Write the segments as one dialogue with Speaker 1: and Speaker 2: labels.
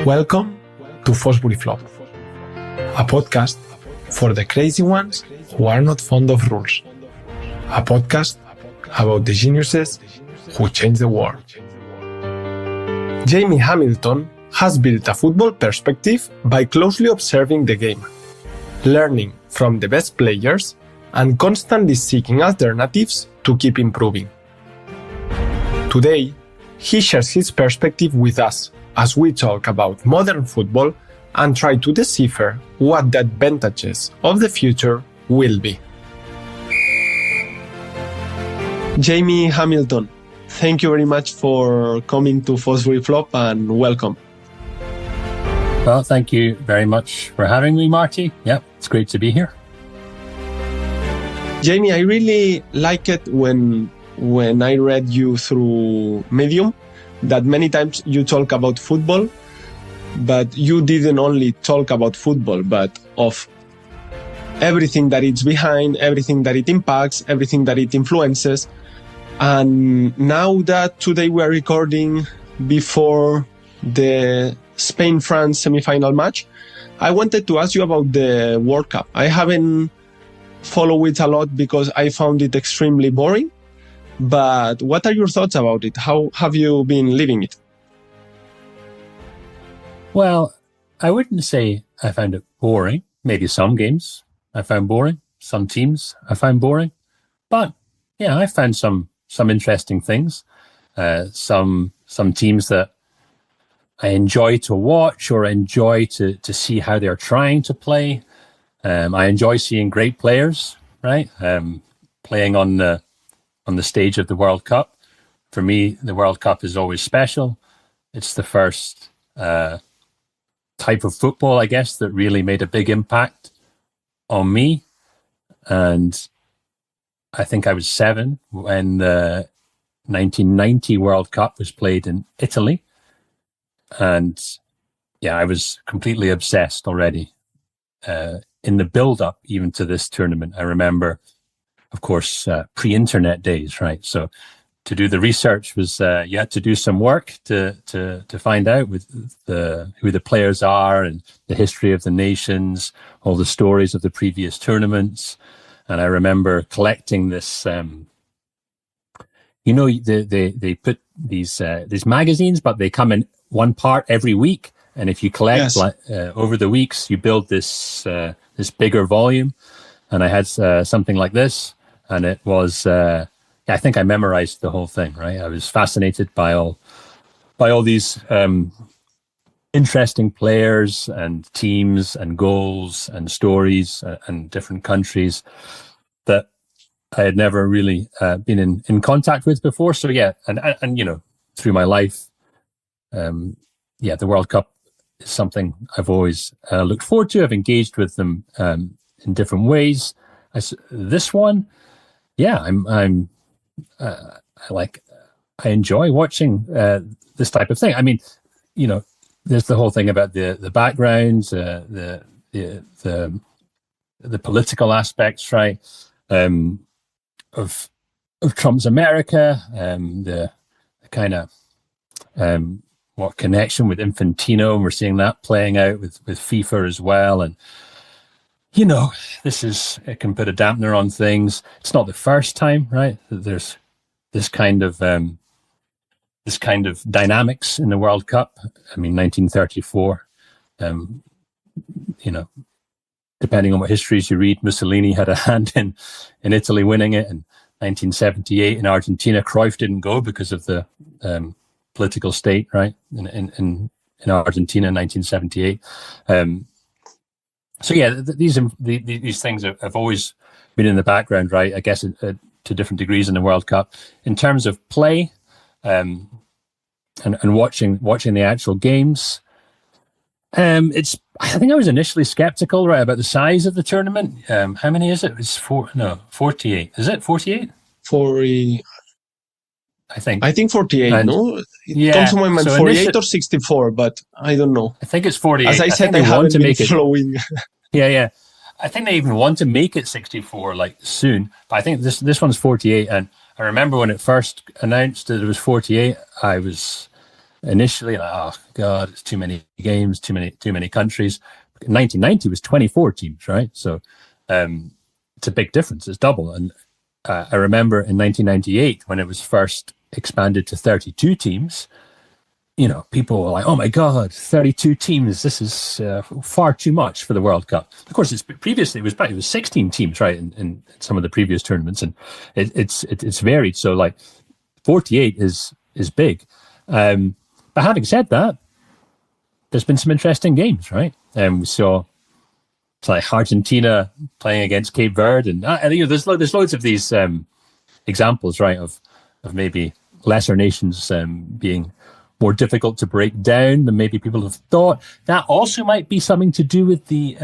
Speaker 1: Welcome to Fosbury Flop, a podcast for the crazy ones who are not fond of rules. A podcast about the geniuses who change the world. Jamie Hamilton has built a football perspective by closely observing the game, learning from the best players, and constantly seeking alternatives to keep improving. Today, he shares his perspective with us as we talk about modern football and try to decipher what the advantages of the future will be. Jamie Hamilton, thank you very much for coming to Fosbury Flop and welcome.
Speaker 2: Well, thank you very much for having me, Marty. Yep, it's great to be here.
Speaker 1: Jamie, I really like it when I read you through Medium, that many times you talk about football, but you didn't only talk about football, but of everything that it's behind, everything that it impacts, everything that it influences. And now that today we're recording before the Spain-France semi-final match, I wanted to ask you about the World Cup. I haven't followed it a lot because I found it extremely boring. But what are your thoughts about it? How have you been living it?
Speaker 2: Well, I wouldn't say I found it boring. Maybe some games I found boring. Some teams I found boring. But yeah, I found some interesting things. Some teams that I enjoy to watch or enjoy to see how they're trying to play. I enjoy seeing great players, right? Playing on the stage of the World Cup. For me, the World Cup is always special. It's the first type of football, I guess, that really made a big impact on me. And I think I was 7 when the 1990 World Cup was played in Italy. And yeah, I was completely obsessed already in the build-up even to this tournament. I remember, of course, pre-internet days, right? So to do the research was you had to do some work to find out with who the players are and the history of the nations, all the stories of the previous tournaments. And I remember collecting this. They put these magazines, but they come in one part every week. And if you collect over the weeks, you build this bigger volume. And I had something like this. And it was, I think I memorized the whole thing, right? I was fascinated by all these interesting players and teams and goals and stories and different countries that I had never really been in contact with before. So yeah, and you know, through my life, the World Cup is something I've always looked forward to. I've engaged with them in different ways. This one. Yeah, I enjoy watching this type of thing. I mean, you know, there's the whole thing about the backgrounds, the political aspects, right? Of Trump's America, the kind of what connection with Infantino, and we're seeing that playing out with FIFA as well, and. You know, it can put a dampener on things. It's not the first time, right? That there's this kind of dynamics in the World Cup. I mean, 1934, you know, depending on what histories you read, Mussolini had a hand in Italy winning it. And 1978 in Argentina, Cruyff didn't go because of the political state, right? In Argentina in 1978. So yeah, these things have always been in the background, right? I guess to different degrees in the World Cup. In terms of play, and watching the actual games, I think I was initially skeptical, right, about the size of the tournament. How many is it? It's 48. Is it 48?
Speaker 1: 40.
Speaker 2: I think
Speaker 1: 48, no? It comes to my mind, 48 or 64, but I don't know.
Speaker 2: I think it's 48.
Speaker 1: As I said, I haven't been following.
Speaker 2: Yeah. I think they even want to make it 64, like, soon. But I think this one's 48. And I remember when it first announced that it was 48, I was initially, like, oh God, it's too many games, too many countries. In 1990 was 24 teams, right? So it's a big difference. It's double. And I remember in 1998 when it was first expanded to 32 teams, you know, people were like, "Oh my God, 32 teams! This is far too much for the World Cup." Of course, previously it was 16 teams, right, in some of the previous tournaments, and it's varied. So like 48 is big. But having said that, there's been some interesting games, right? We saw like Argentina playing against Cape Verde, and you know, there's loads of these examples, right, of maybe lesser nations being more difficult to break down than maybe people have thought. That also might be something to do with the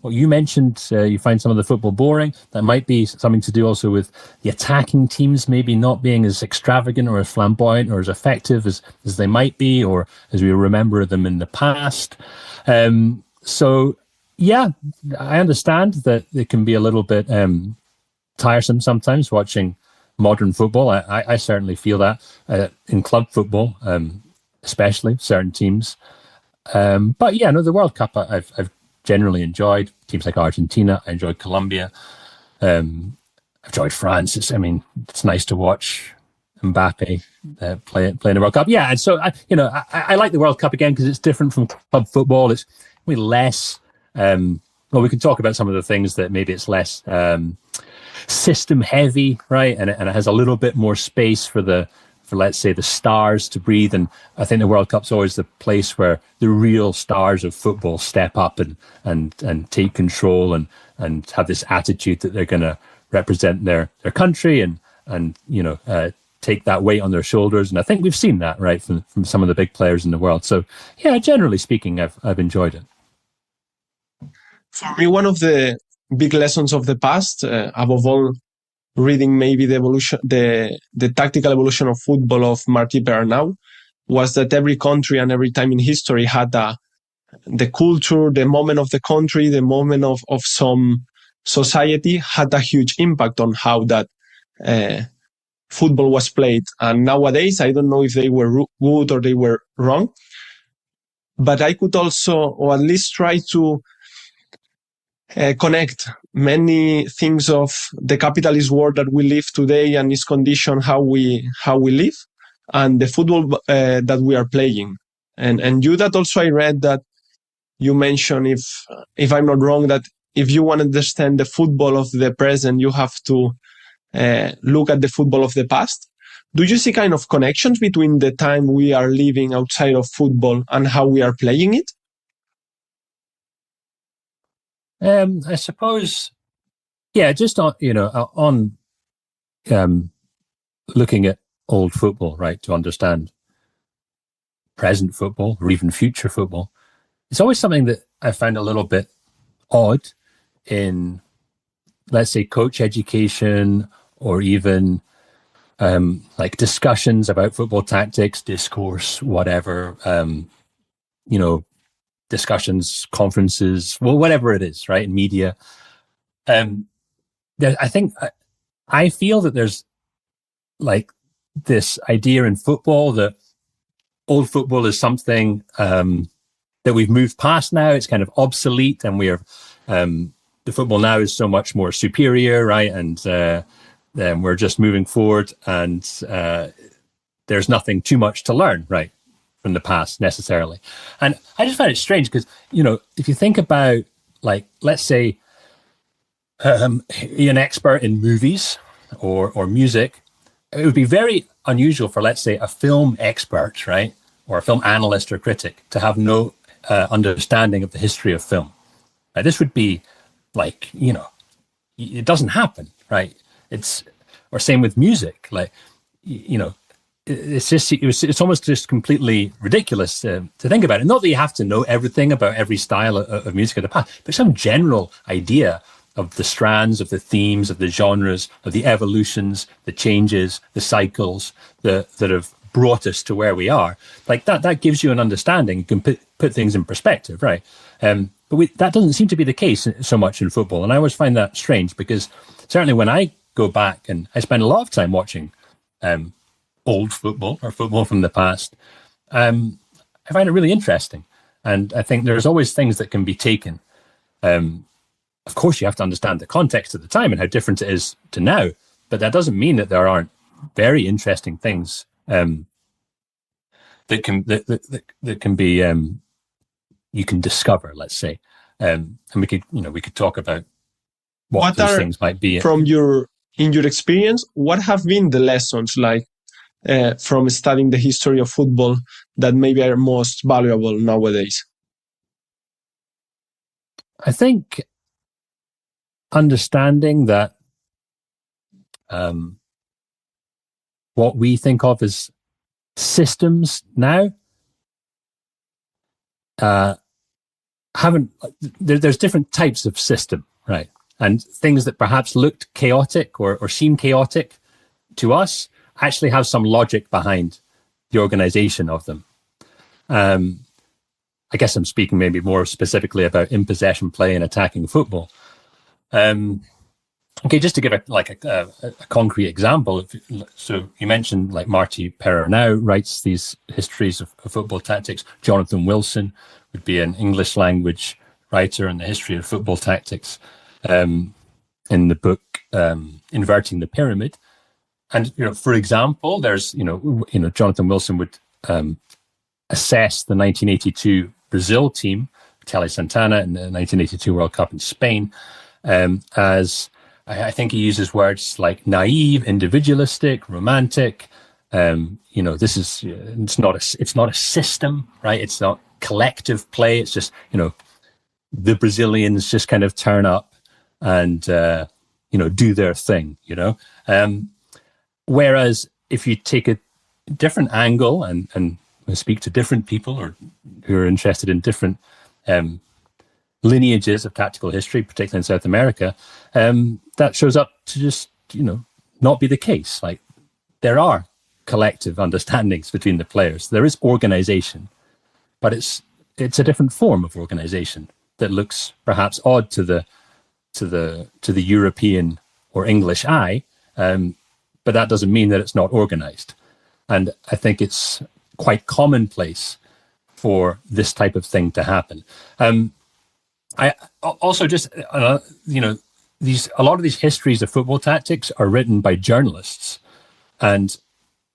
Speaker 2: what you mentioned. You find some of the football boring. That might be something to do also with the attacking teams maybe not being as extravagant or as flamboyant or as effective as they might be, or as we remember them in the past. So yeah, I understand that it can be a little bit tiresome sometimes watching modern football. I certainly feel that in club football. Especially certain teams. But yeah, no, the World Cup I've generally enjoyed. Teams like Argentina, I enjoyed Colombia. I've enjoyed France. It's nice to watch Mbappe play in the World Cup. Yeah, and so I like the World Cup again because it's different from club football. It's maybe less. Well, we can talk about some of the things that maybe it's less system heavy, right? And it has a little bit more space for let's say the stars to breathe. And I think the World Cup's always the place where the real stars of football step up and take control and have this attitude that they're going to represent their country and take that weight on their shoulders. And I think we've seen that, right, from some of the big players in the world. So yeah, generally speaking, I've enjoyed it.
Speaker 1: For me, one of the big lessons of the past, above all, reading maybe the tactical evolution of football of Martí Perarnau, was that every country and every time in history had the culture, the moment of the country, the moment of some society had a huge impact on how that football was played. And nowadays, I don't know if they were good or they were wrong, but I could also, or at least try to connect many things of the capitalist world that we live today and its condition how we live and the football that we are playing. And you that also I read that you mentioned, if I'm not wrong, that if you want to understand the football of the present, you have to look at the football of the past. Do you see kind of connections between the time we are living outside of football and how we are playing it?
Speaker 2: I suppose, yeah, just on looking at old football, right, to understand present football or even future football, it's always something that I found a little bit odd in, let's say, coach education or even like discussions about football tactics, discourse, whatever, discussions, conferences, well, whatever it is, right, in media. I feel that there's like this idea in football that old football is something that we've moved past now. It's kind of obsolete, and the football now is so much more superior, right? And then we're just moving forward, and there's nothing too much to learn, right, from the past necessarily. And I just find it strange because, if you think about, like, let's say an expert in movies or music, it would be very unusual for, let's say, a film expert, right, or a film analyst or critic to have no understanding of the history of film. This would be like, it doesn't happen, right? Or same with music, like, it's almost just completely ridiculous to think about it. Not that you have to know everything about every style of music of the past, but some general idea of the strands, of the themes, of the genres, of the evolutions, the changes, the cycles that have brought us to where we are. Like that gives you an understanding. You can put things in perspective, right? But that doesn't seem to be the case so much in football. And I always find that strange because certainly when I go back, and I spend a lot of time watching old football or football from the past, I find it really interesting. And I think there's always things that can be taken. Of course, you have to understand the context at the time and how different it is to now. But that doesn't mean that there aren't very interesting things that can be you can discover. Let's say, and we could talk about what those things might be.
Speaker 1: In your experience, what have been the lessons like from studying the history of football that maybe are most valuable nowadays?
Speaker 2: I think understanding that what we think of as systems now there's different types of system, right? And things that perhaps looked chaotic or seem chaotic to us actually have some logic behind the organization of them. I guess I'm speaking maybe more specifically about in possession play and attacking football. Okay, just to give a concrete example. So you mentioned like Marty Perarnau writes these histories of football tactics. Jonathan Wilson would be an English language writer on the history of football tactics in the book Inverting the Pyramid. And for example, there's Jonathan Wilson would assess the 1982 Brazil team, Tele Santana, in the 1982 World Cup in Spain, as I think he uses words like naive, individualistic, romantic. This is it's not a system, right? It's not collective play. It's just the Brazilians just kind of turn up and do their thing. Whereas if you take a different angle and speak to different people or who are interested in different lineages of tactical history, particularly in South America, that shows up to just, not be the case. Like there are collective understandings between the players. There is organization, but it's a different form of organization that looks perhaps odd to the European or English eye. But that doesn't mean that it's not organized. And I think it's quite commonplace for this type of thing to happen. I also just, a lot of these histories of football tactics are written by journalists and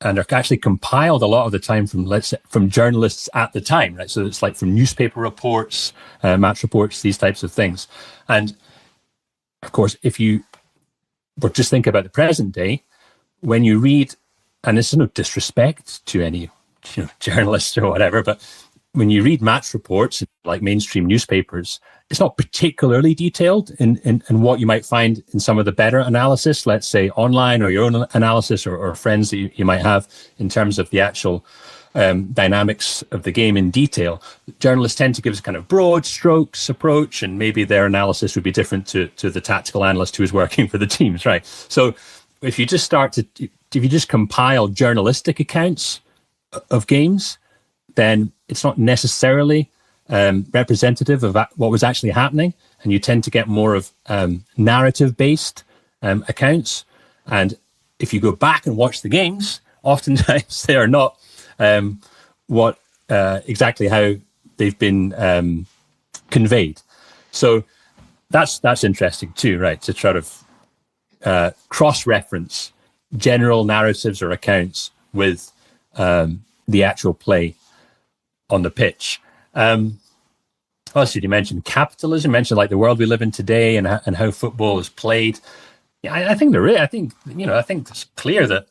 Speaker 2: are actually compiled a lot of the time from journalists at the time, right? So it's like from newspaper reports, match reports, these types of things. And of course, if you were just think about the present day, when you read, and this is no disrespect to any journalists or whatever, but when you read match reports like mainstream newspapers, it's not particularly detailed in what you might find in some of the better analysis, let's say online or your own analysis or friends that you might have in terms of the actual dynamics of the game in detail. Journalists tend to give us a kind of broad strokes approach, and maybe their analysis would be different to the tactical analyst who is working for the teams, right? So if you just compile journalistic accounts of games, then it's not necessarily representative of what was actually happening, and you tend to get more of narrative-based accounts. And if you go back and watch the games, oftentimes they are not exactly how they've been conveyed. So that's interesting too, right? To try to cross-reference general narratives or accounts with the actual play on the pitch. What else did you mention? Capitalism. You mentioned like the world we live in today and how football is played. Yeah, I think I think it's clear that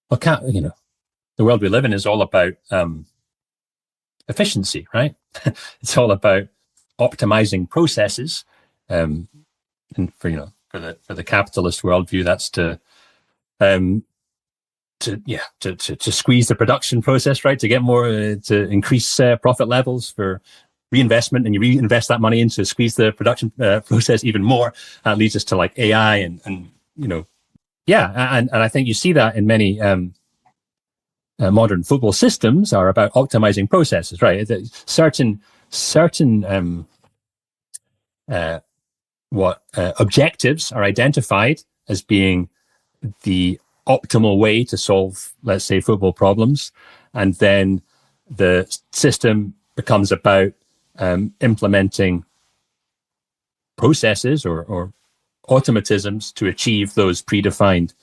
Speaker 2: the world we live in is all about efficiency, right? It's all about optimizing processes, and for the capitalist worldview, that's to squeeze the production process, right? To get more, to increase profit levels for reinvestment, and you reinvest that money into squeeze the production process even more. That leads us to like AI and I think you see that in many modern football systems are about optimizing processes, right? Certain objectives are identified as being the optimal way to solve, let's say, football problems, and then the system becomes about implementing processes or automatisms to achieve those predefined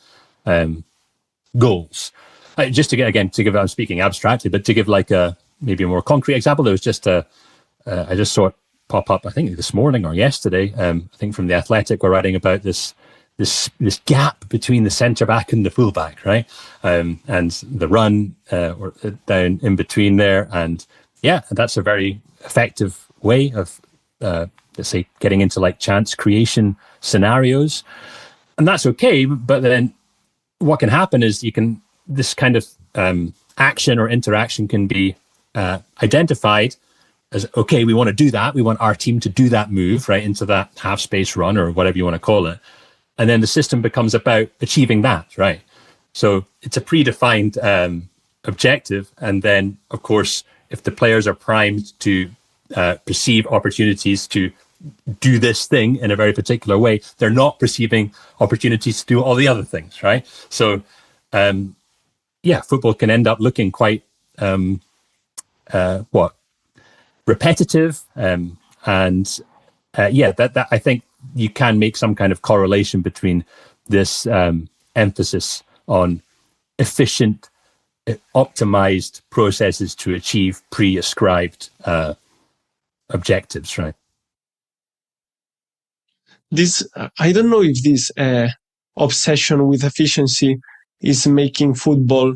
Speaker 2: goals. Just to give, I'm speaking abstractly, but to give like maybe a more concrete example, there was just I just saw it pop up, I think this morning or yesterday. I think from The Athletic, we're writing about this gap between the centre back and the full back, right? And the run or down in between there, and yeah, that's a very effective way of let's say getting into like chance creation scenarios, and that's okay. But then what can happen is this kind of action or interaction can be identified as, okay, we want to do that. We want our team to do that move, right, into that half space run or whatever you want to call it. And then the system becomes about achieving that, right? So it's a predefined objective. And then, of course, if the players are primed to perceive opportunities to do this thing in a very particular way, they're not perceiving opportunities to do all the other things, right? So, football can end up looking quite repetitive, and that I think you can make some kind of correlation between this emphasis on efficient, optimized processes to achieve pre-ascribed objectives, right?
Speaker 1: I don't know if this obsession with efficiency is making football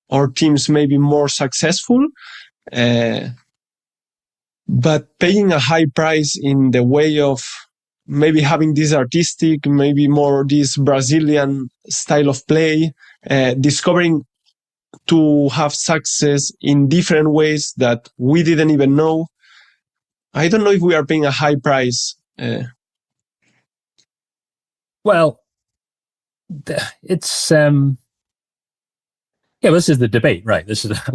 Speaker 1: or teams maybe more successful, but paying a high price in the way of maybe having this artistic, maybe more this Brazilian style of play, discovering to have success in different ways that we didn't even know. I don't know if we are paying a high price.
Speaker 2: Well, it's this is the debate, right? This is a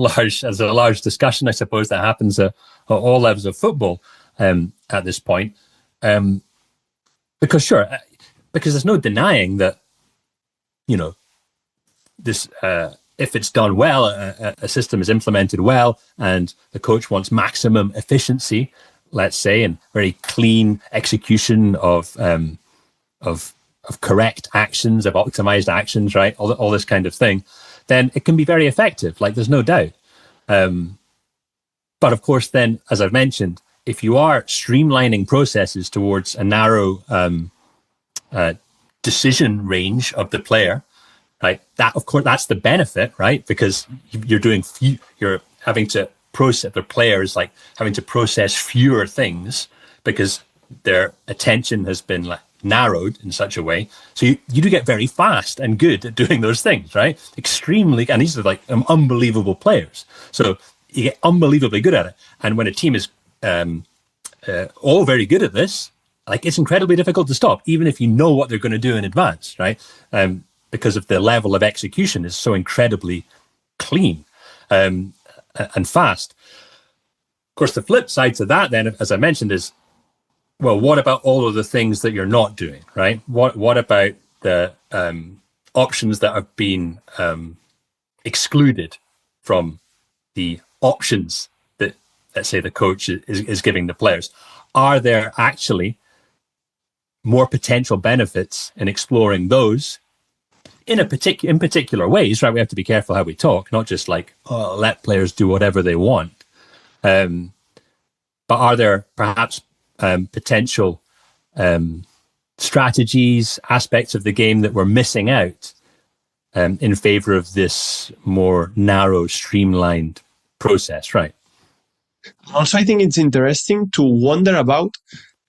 Speaker 2: large discussion, I suppose, that happens at all levels of football at this point. Because there's no denying that, this if it's done well, a system is implemented well, and the coach wants maximum efficiency, let's say, and very clean execution of correct actions, of optimized actions, right? All this kind of thing, then it can be very effective. Like, there's no doubt. But of course, then, as I've mentioned, if you are streamlining processes towards a narrow decision range of the player, right? That, of course, that's the benefit, right? Because you're having to process, the players like having to process fewer things because their attention has been narrowed in such a way. So you do get very fast and good at doing those things, right? Extremely, and these are like unbelievable players. So you get unbelievably good at it. And when a team is all very good at this, like, it's incredibly difficult to stop, even if you know what they're going to do in advance, right? Because of the level of execution is so incredibly clean and fast. Of course, the flip side to that, then, as I mentioned, is, well, what about all of the things that you're not doing, right? What about the options that have been excluded from the options that, let's say, the coach is giving the players? Are there actually more potential benefits in exploring those in particular ways, right? We have to be careful how we talk, not just like, oh, let players do whatever they want. But are there perhaps potential strategies, aspects of the game that we're missing out in favor of this more narrow, streamlined process, right?
Speaker 1: Also, I think it's interesting to wonder about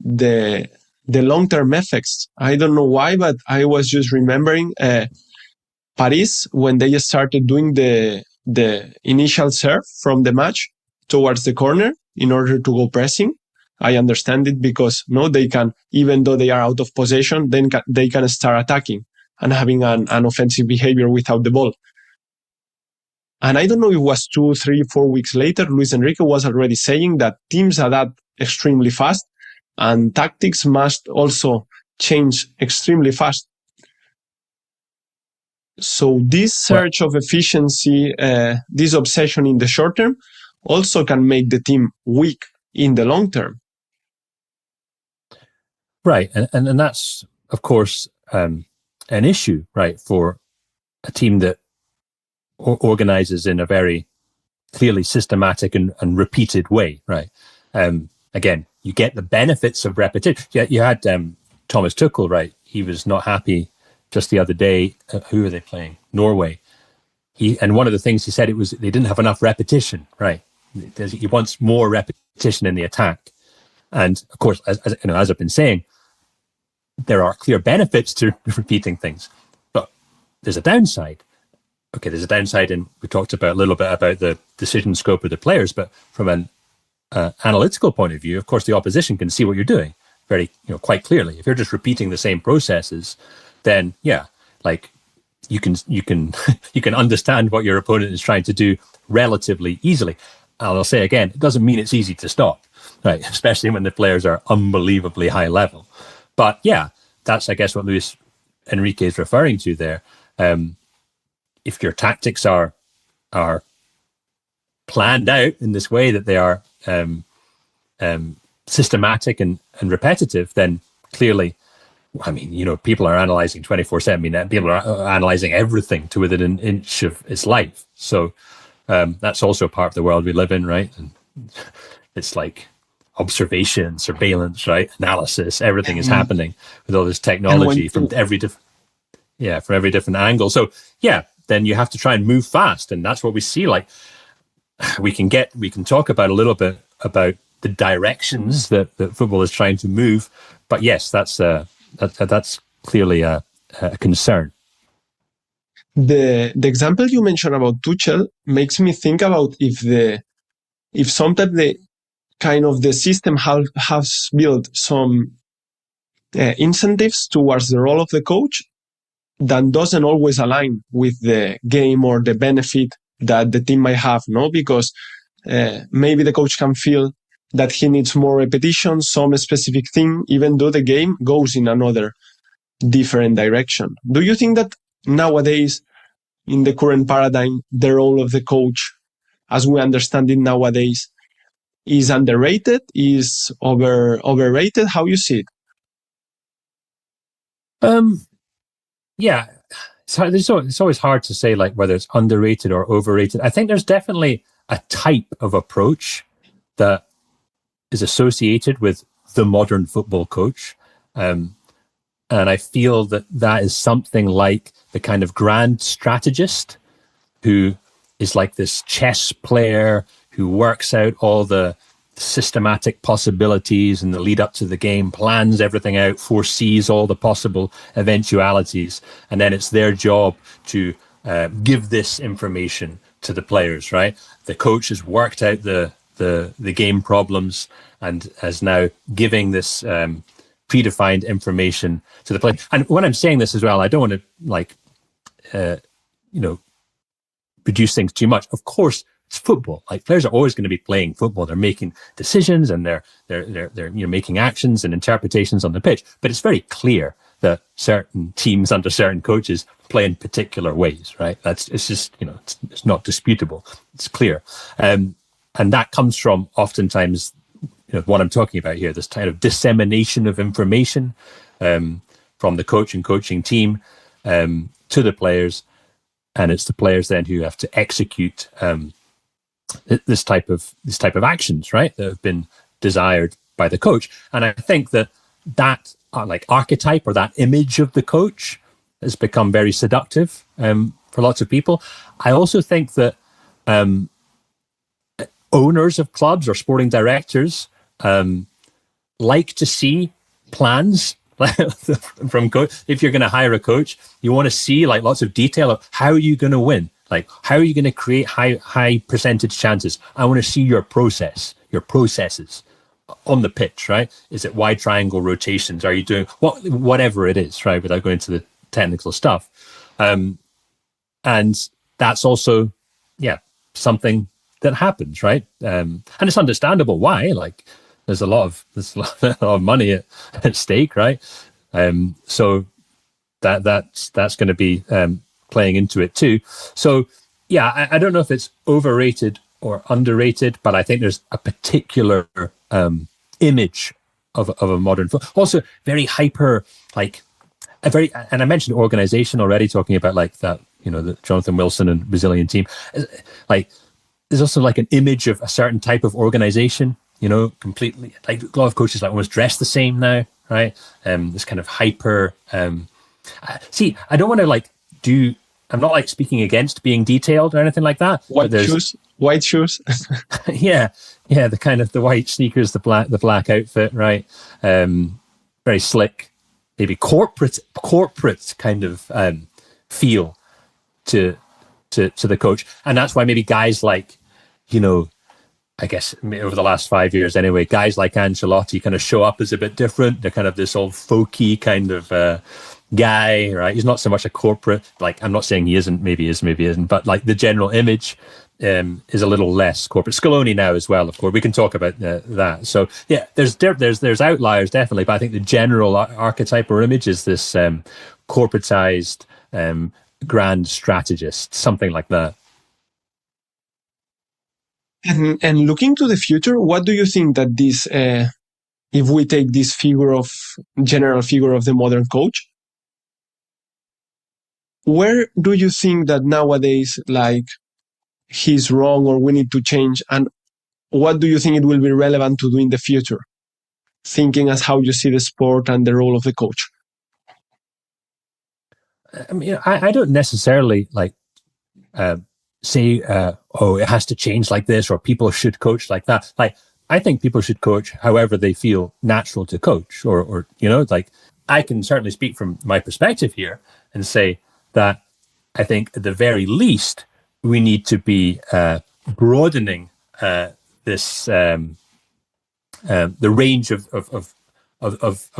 Speaker 1: the long-term effects. I don't know why, but I was just remembering Paris, when they started doing the initial serve from the match towards the corner in order to go pressing. I understand it because they can, even though they are out of possession, then they can start attacking and having an offensive behavior without the ball. And I don't know if it was 2, 3, 4 weeks later, Luis Enrique was already saying that teams adapt extremely fast and tactics must also change extremely fast. So this search of efficiency, this obsession in the short term, also can make the team weak in the long term.
Speaker 2: Right. And that's, of course, an issue, right, for a team that organizes in a very clearly systematic and repeated way, right? Again, you get the benefits of repetition. You had Thomas Tuchel, right? He was not happy just the other day. Who are they playing? Norway. And one of the things he said, it was they didn't have enough repetition, right? He wants more repetition in the attack. And of course, as I've been saying, there are clear benefits to repeating things, but there's a downside. Okay, there's a downside, and we talked about a little bit about the decision scope of the players, but from an analytical point of view, of course, the opposition can see what you're doing very, quite clearly. If you're just repeating the same processes, then you can you can understand what your opponent is trying to do relatively easily. And I'll say again, it doesn't mean it's easy to stop, right? Especially when the players are unbelievably high level. But yeah, that's, I guess, what Luis Enrique is referring to there. If your tactics are planned out in this way, that they are systematic and repetitive, then clearly, I mean, people are analyzing 24/7. I mean, people are analyzing everything to within an inch of its life. So that's also part of the world we live in, right? And it's like observation, surveillance, right? Analysis, everything is happening with all this technology from every different angle. So yeah, then you have to try and move fast, and that's what we see. Like we can talk about a little bit about the directions that football is trying to move, but yes, that's clearly a concern.
Speaker 1: The example you mentioned about Tuchel makes me think about if sometimes the system has built some incentives towards the role of the coach that doesn't always align with the game or the benefit that the team might have, no? Because maybe the coach can feel that he needs more repetition, some specific thing, even though the game goes in another different direction. Do you think that nowadays, in the current paradigm, the role of the coach, as we understand it nowadays, is underrated, is overrated? How you see it?
Speaker 2: Yeah, so it's always hard to say like whether it's underrated or overrated. I think there's definitely a type of approach that is associated with the modern football coach. And I feel that is something like the kind of grand strategist who is like this chess player who works out all the systematic possibilities in the lead up to the game, plans everything out, foresees all the possible eventualities, and then it's their job to give this information to the players, right? The coach has worked out the game problems and is now giving this predefined information to the player. And when I'm saying this as well, I don't want to reduce things too much. Of course, it's football. Like players are always going to be playing football. They're making decisions and they're making actions and interpretations on the pitch. But it's very clear that certain teams under certain coaches play in particular ways, right? It's just it's not disputable. It's clear, and that comes from oftentimes what I'm talking about here. This kind of dissemination of information from the coach and coaching team to the players, and it's the players then who have to execute this type of actions, right, that have been desired by the coach. And I think that like archetype or that image of the coach has become very seductive for lots of people. I also think that owners of clubs or sporting directors like to see plans from coach. If you're going to hire a coach, you want to see like lots of detail of how are you going to win. Like, how are you going to create high percentage chances? I want to see your processes on the pitch, right? Is it wide triangle rotations? Are you doing whatever it is, right? Without going into the technical stuff. And that's also, something that happens, right? And it's understandable why. Like, there's a lot of money at stake, right? So that's going to be playing into it too. So yeah, I don't know if it's overrated or underrated, but I think there's a particular image of a modern football. Also very hyper, like a very, and I mentioned organization already, talking about like that, the Jonathan Wilson and Brazilian team. Like there's also like an image of a certain type of organization, completely, like a lot of coaches like almost dress the same now, right? This kind of hyper, see, I don't want to like I'm not like speaking against being detailed or anything like that.
Speaker 1: White shoes.
Speaker 2: yeah, the kind of the white sneakers, the black outfit, right? Very slick, maybe corporate kind of feel to the coach, and that's why maybe guys like, I guess over the last 5 years anyway, guys like Ancelotti kind of show up as a bit different. They're kind of this old folky kind of guy, right? He's not so much a corporate, like, I'm not saying he isn't, maybe he is, maybe he isn't, but like the general image is a little less corporate. Scaloni now as well, of course. We can talk about that. So yeah, there's outliers definitely, but I think the general archetype or image is this corporatized grand strategist, something like that.
Speaker 1: And looking to the future, what do you think that this, if we take this general figure of the modern coach, where do you think that nowadays, like, he's wrong or we need to change? And what do you think it will be relevant to do in the future? Thinking as how you see the sport and the role of the coach.
Speaker 2: I mean, I don't necessarily like say, it has to change like this, or people should coach like that. Like, I think people should coach however they feel natural to coach, or like, I can certainly speak from my perspective here and say that I think at the very least we need to be broadening this the range of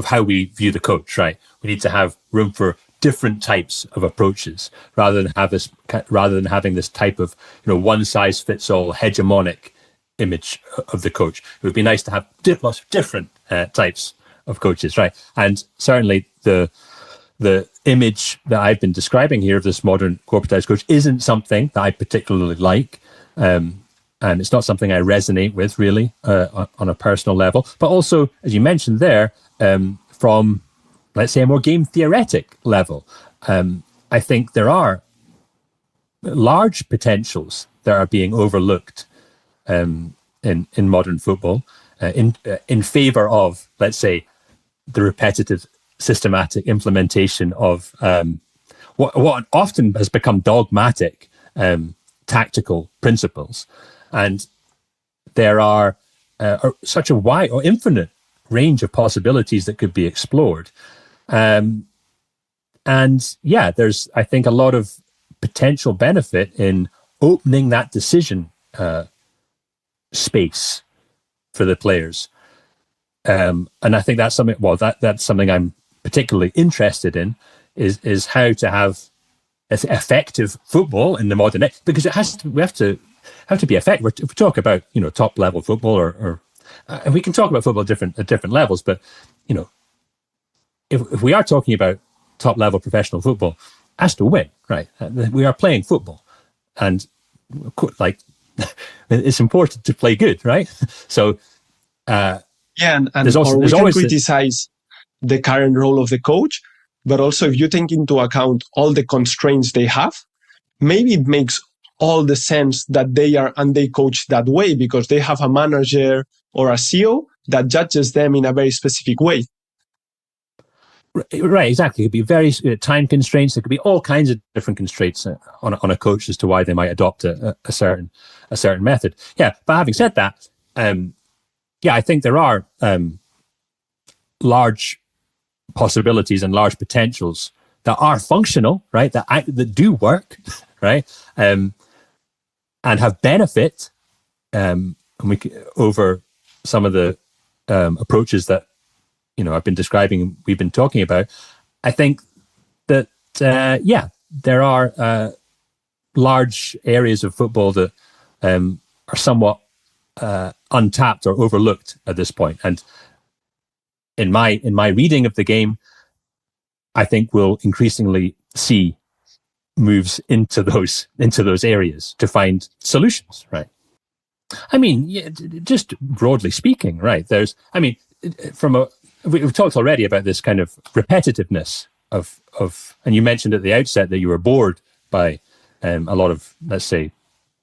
Speaker 2: how we view the coach. Right, we need to have room for different types of approaches rather than having this type of one size fits all hegemonic image of the coach. It would be nice to have lots of different types of coaches, right? And certainly the image that I've been describing here of this modern corporatized coach isn't something that I particularly like, and it's not something I resonate with really on a personal level. But also, as you mentioned there, from, let's say, a more game theoretic level, I think there are large potentials that are being overlooked in modern football in favor of, let's say, the repetitive, systematic implementation of what often has become dogmatic tactical principles. And there are such a wide or infinite range of possibilities that could be explored. And yeah, there's, I think, a lot of potential benefit in opening that decision space for the players. And I think that's something, that's something I'm particularly interested in, is how to have effective football in the modern age, because we have to be effective. If we talk about, top level football or and we can talk about football at different levels, but, if we are talking about top level professional football, has to win, right? We are playing football, and like it's important to play good, right? So
Speaker 1: and
Speaker 2: there's
Speaker 1: we
Speaker 2: always
Speaker 1: criticize the current role of the coach, but also if you take into account all the constraints they have, maybe it makes all the sense that they coach that way, because they have a manager or a CEO that judges them in a very specific way.
Speaker 2: Right, exactly. It could be very time constraints. There could be all kinds of different constraints on a coach as to why they might adopt a certain method. Yeah, but having said that, I think there are large possibilities and large potentials that are functional, right? That do work, right? And have benefit over some of the approaches that I've been describing, we've been talking about. I think that there are large areas of football that are somewhat untapped or overlooked at this point. And in my reading of the game, I think we'll increasingly see moves into those areas to find solutions, right? I mean, just broadly speaking, right? We've talked already about this kind of repetitiveness of, and you mentioned at the outset that you were bored by a lot of, let's say,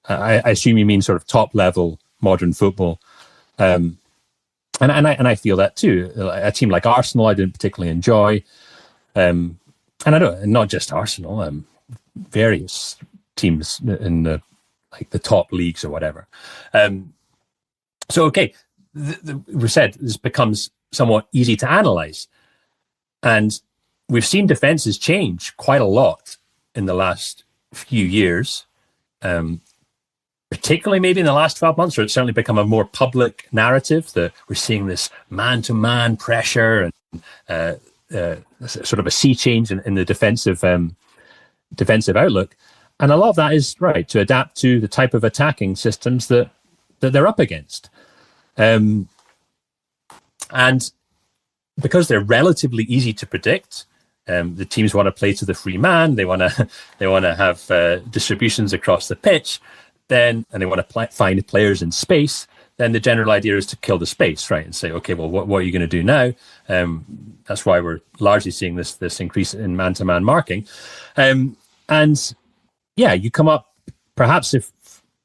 Speaker 2: I assume you mean sort of top level modern football, and I feel that too. A team like Arsenal, I didn't particularly enjoy, and I don't, not just Arsenal, various teams in the top leagues or whatever. So okay, we said this becomes somewhat easy to analyze, and we've seen defenses change quite a lot in the last few years, particularly maybe in the last 12 months, or it's certainly become a more public narrative that we're seeing this man-to-man pressure and sort of a sea change in the defensive outlook. And a lot of that is right to adapt to the type of attacking systems that they're up against. And because they're relatively easy to predict, the teams want to play to the free man. They want to have distributions across the pitch. And they want to find players in space. Then the general idea is to kill the space, right? And say, okay, well, what are you going to do now? That's why we're largely seeing this increase in man-to-man marking. And yeah, you come up, perhaps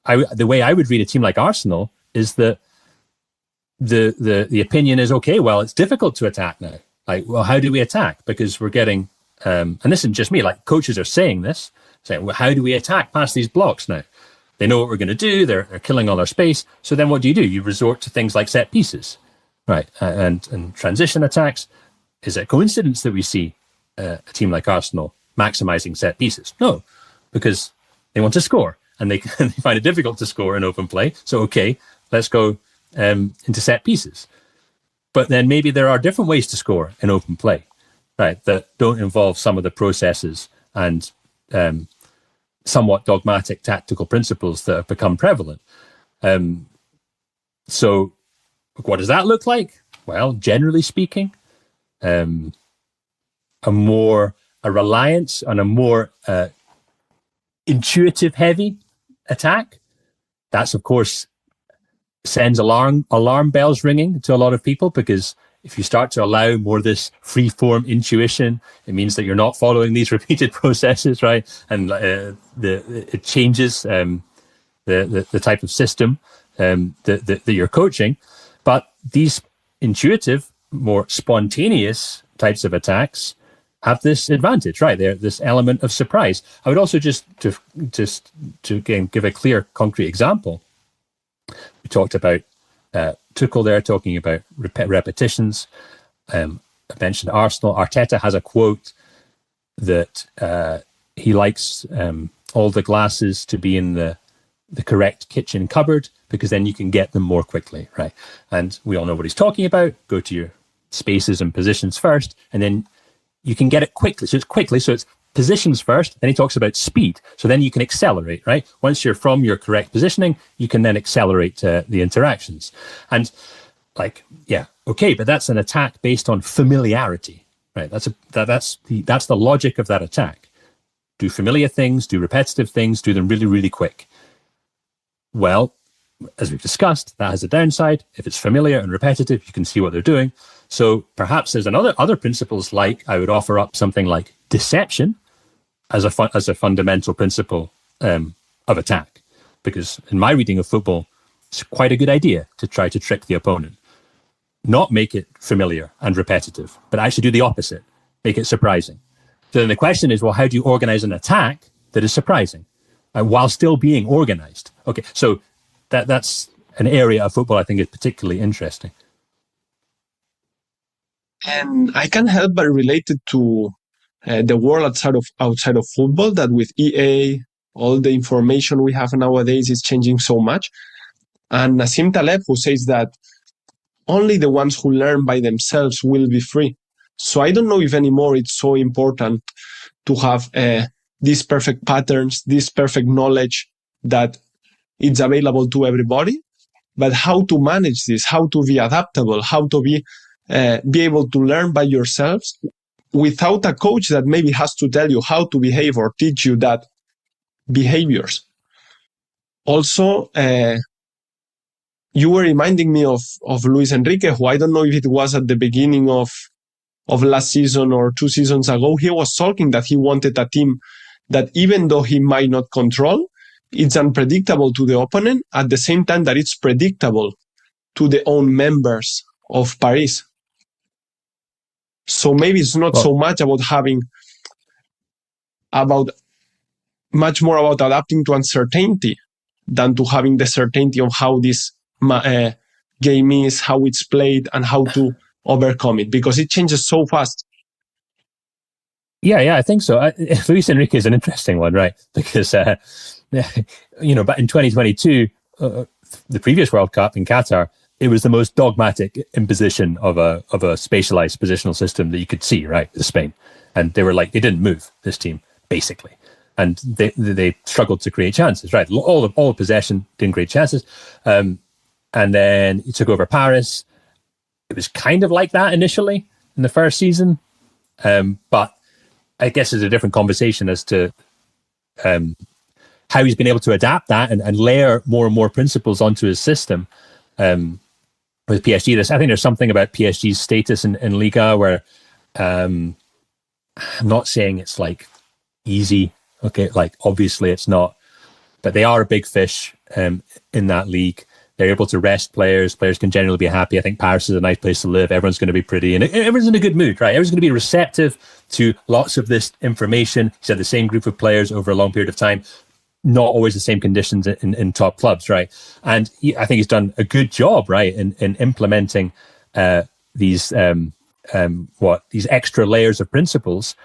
Speaker 2: the way I would read a team like Arsenal is that the opinion is, okay, well, it's difficult to attack now. Like, well, how do we attack? Because we're getting, and this isn't just me, like coaches are saying this, saying, well, how do we attack past these blocks now? They know what we're going to do. They're killing all our space. So then what do? You resort to things like set pieces, right? And transition attacks. Is it a coincidence that we see a team like Arsenal maximizing set pieces? No, because they want to score and they find it difficult to score in open play. So, okay, let's go into set pieces. But then maybe there are different ways to score in open play, right? That don't involve some of the processes and somewhat dogmatic tactical principles that have become prevalent. So what does that look like? Well, generally speaking, a reliance on a more intuitive heavy attack. That's, of course, sends alarm bells ringing to a lot of people, because if you start to allow more this free-form intuition, it means that you're not following these repeated processes, right? And it changes the type of system that you're coaching. But these intuitive, more spontaneous types of attacks have this advantage, right? They're this element of surprise. I would also just to again give a clear, concrete example. We talked about Tuchel there, talking about repetitions. I mentioned Arsenal. Arteta has a quote that he likes all the glasses to be in the correct kitchen cupboard, because then you can get them more quickly, right? And we all know what he's talking about. Go to your spaces and positions first, and then you can get it quickly. So it's positions first, then he talks about speed. So then you can accelerate, right? Once you're from your correct positioning, you can then accelerate the interactions. And like, yeah, okay, but that's an attack based on familiarity, right? That's the logic of that attack. Do familiar things, do repetitive things, do them really, really quick. Well, as we've discussed, that has a downside. If it's familiar and repetitive, you can see what they're doing. So perhaps there's other principles, like I would offer up something like deception as a fundamental principle of attack, because in my reading of football, it's quite a good idea to try to trick the opponent, not make it familiar and repetitive, but actually do the opposite, make it surprising. So then the question is, well, how do you organize an attack that is surprising while still being organized? Okay, so that's an area of football I think is particularly interesting.
Speaker 1: And I can't help but relate it to the world outside of football, that with EA, all the information we have nowadays is changing so much. And Nassim Taleb, who says that only the ones who learn by themselves will be free. So I don't know if anymore it's so important to have these perfect patterns, this perfect knowledge that it's available to everybody, but how to manage this, how to be adaptable, how to be able to learn by yourselves without a coach that maybe has to tell you how to behave or teach you that behaviors. Also, you were reminding me of Luis Enrique, who I don't know if it was at the beginning of last season or 2 seasons ago. He was talking that he wanted a team that, even though he might not control, it's unpredictable to the opponent, at the same time that it's predictable to the own members of Paris. So maybe it's not so much much more about adapting to uncertainty than to having the certainty of how this game is, how it's played, and how to overcome it, because it changes so fast.
Speaker 2: Yeah, I think so. Luis Enrique is an interesting one, right? Because, but in 2022, the previous World Cup in Qatar, it was the most dogmatic imposition of a spatialized positional system that you could see, right? Spain. And they didn't move, this team, basically. And they struggled to create chances, right? All of possession, didn't create chances. And then he took over Paris. It was kind of like that initially in the first season. But I guess it's a different conversation as to how he's been able to adapt that and layer more and more principles onto his system. With PSG, I think there's something about PSG's status in Liga where I'm not saying it's like easy. Okay, like obviously it's not, but they are a big fish in that league. They're able to rest players. Players can generally be happy. I think Paris is a nice place to live. Everyone's going to be pretty, and everyone's in a good mood, right? Everyone's going to be receptive to lots of this information. He's had the same group of players over a long period of time, not always the same conditions in top clubs, right? And I think he's done a good job, right, in implementing these extra layers of principles.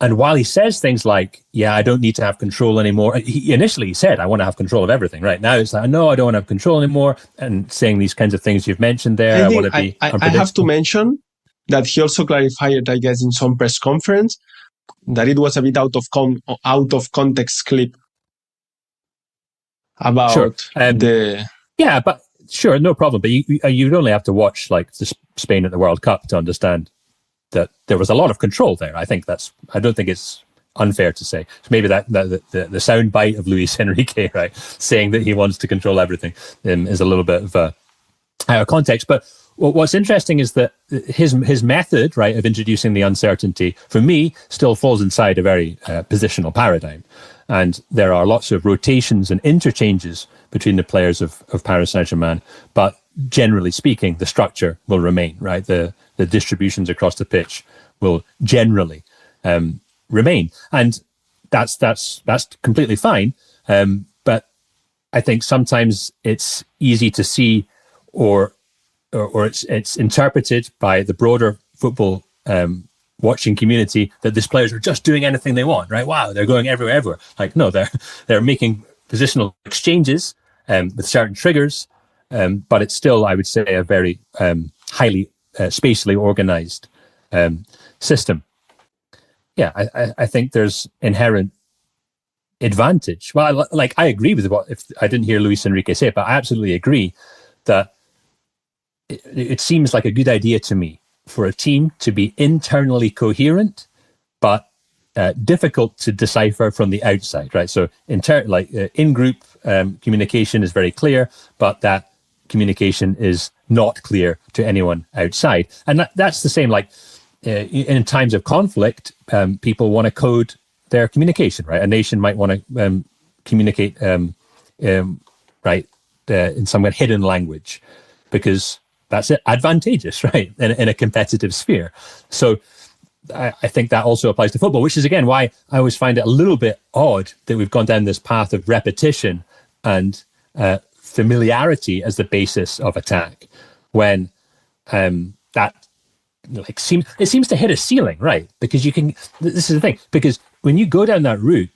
Speaker 2: And while he says things like, yeah, I don't need to have control anymore. He initially said, I want to have control of everything, right? Now it's like, no, I don't want to have control anymore. And saying these kinds of things you've mentioned there. I want to be
Speaker 1: I have to mention that he also clarified, I guess, in some press conference, that it was a bit out of context clip about
Speaker 2: Yeah, but sure, no problem. But you'd only have to watch like Spain at the World Cup to understand that there was a lot of control there. I don't think it's unfair to say. So maybe that the sound bite of Luis Enrique, right, saying that he wants to control everything is a little bit of out of context. But what's interesting is that his method, right, of introducing the uncertainty, for me, still falls inside a very positional paradigm. And there are lots of rotations and interchanges between the players of Paris Saint-Germain. But generally speaking, the structure will remain, right? The distributions across the pitch will generally remain. And that's completely fine. But I think sometimes it's easy to see or it's interpreted by the broader football watching community that these players are just doing anything they want, right? Wow, they're going everywhere. Like, no, they're making positional exchanges with certain triggers, but it's still, I would say, a very highly spatially organized system. Yeah, I think there's inherent advantage. Well, I agree with if I didn't hear Luis Enrique say it, but I absolutely agree that it seems like a good idea to me for a team to be internally coherent, but difficult to decipher from the outside, right? So in-group communication is very clear, but that communication is not clear to anyone outside. And that's the same, in times of conflict, people want to code their communication, right? A nation might want to communicate, in some hidden language, because that's advantageous, right? In a competitive sphere. So I think that also applies to football, which is, again, why I always find it a little bit odd that we've gone down this path of repetition and familiarity as the basis of attack, when that seems to hit a ceiling, right? Because this is the thing, because when you go down that route,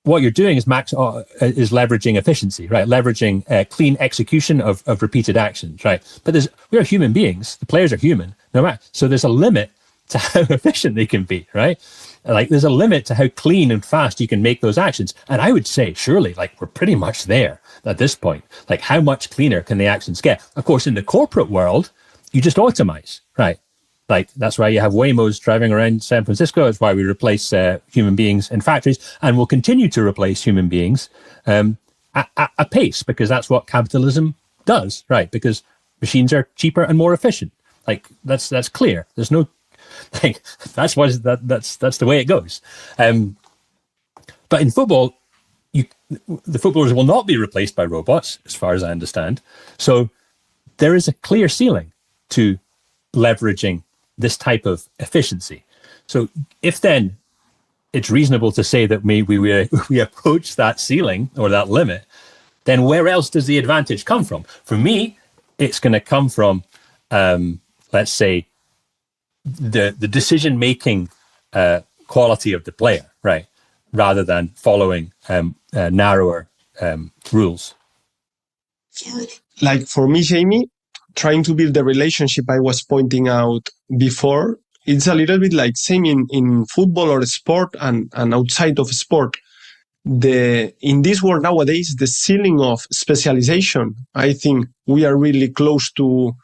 Speaker 2: what you're doing is leveraging efficiency, right? Leveraging clean execution of repeated actions, right? But we are human beings. The players are human, no matter. So there's a limit to how efficient they can be, right? There's a limit to how clean and fast you can make those actions. And I would say, surely, we're pretty much there at this point. How much cleaner can the actions get? Of course, in the corporate world, you just automate, right? Like, that's why you have Waymos driving around San Francisco. It's why we replace human beings in factories, and will continue to replace human beings at a pace, because that's what capitalism does, right? Because machines are cheaper and more efficient. Like, that's clear. There's no, like, that's the way it goes. But in football, the footballers will not be replaced by robots, as far as I understand. So there is a clear ceiling to leveraging this type of efficiency. So if then it's reasonable to say that maybe we approach that ceiling or that limit, then where else does the advantage come from? For me, it's going to come from, let's say, the decision-making quality of the player, right? Rather than following narrower rules.
Speaker 1: Like for me, Jamie, trying to build the relationship I was pointing out before, it's a little bit like same in football or sport and outside of sport. In this world nowadays, the ceiling of specialization, I think we are really close to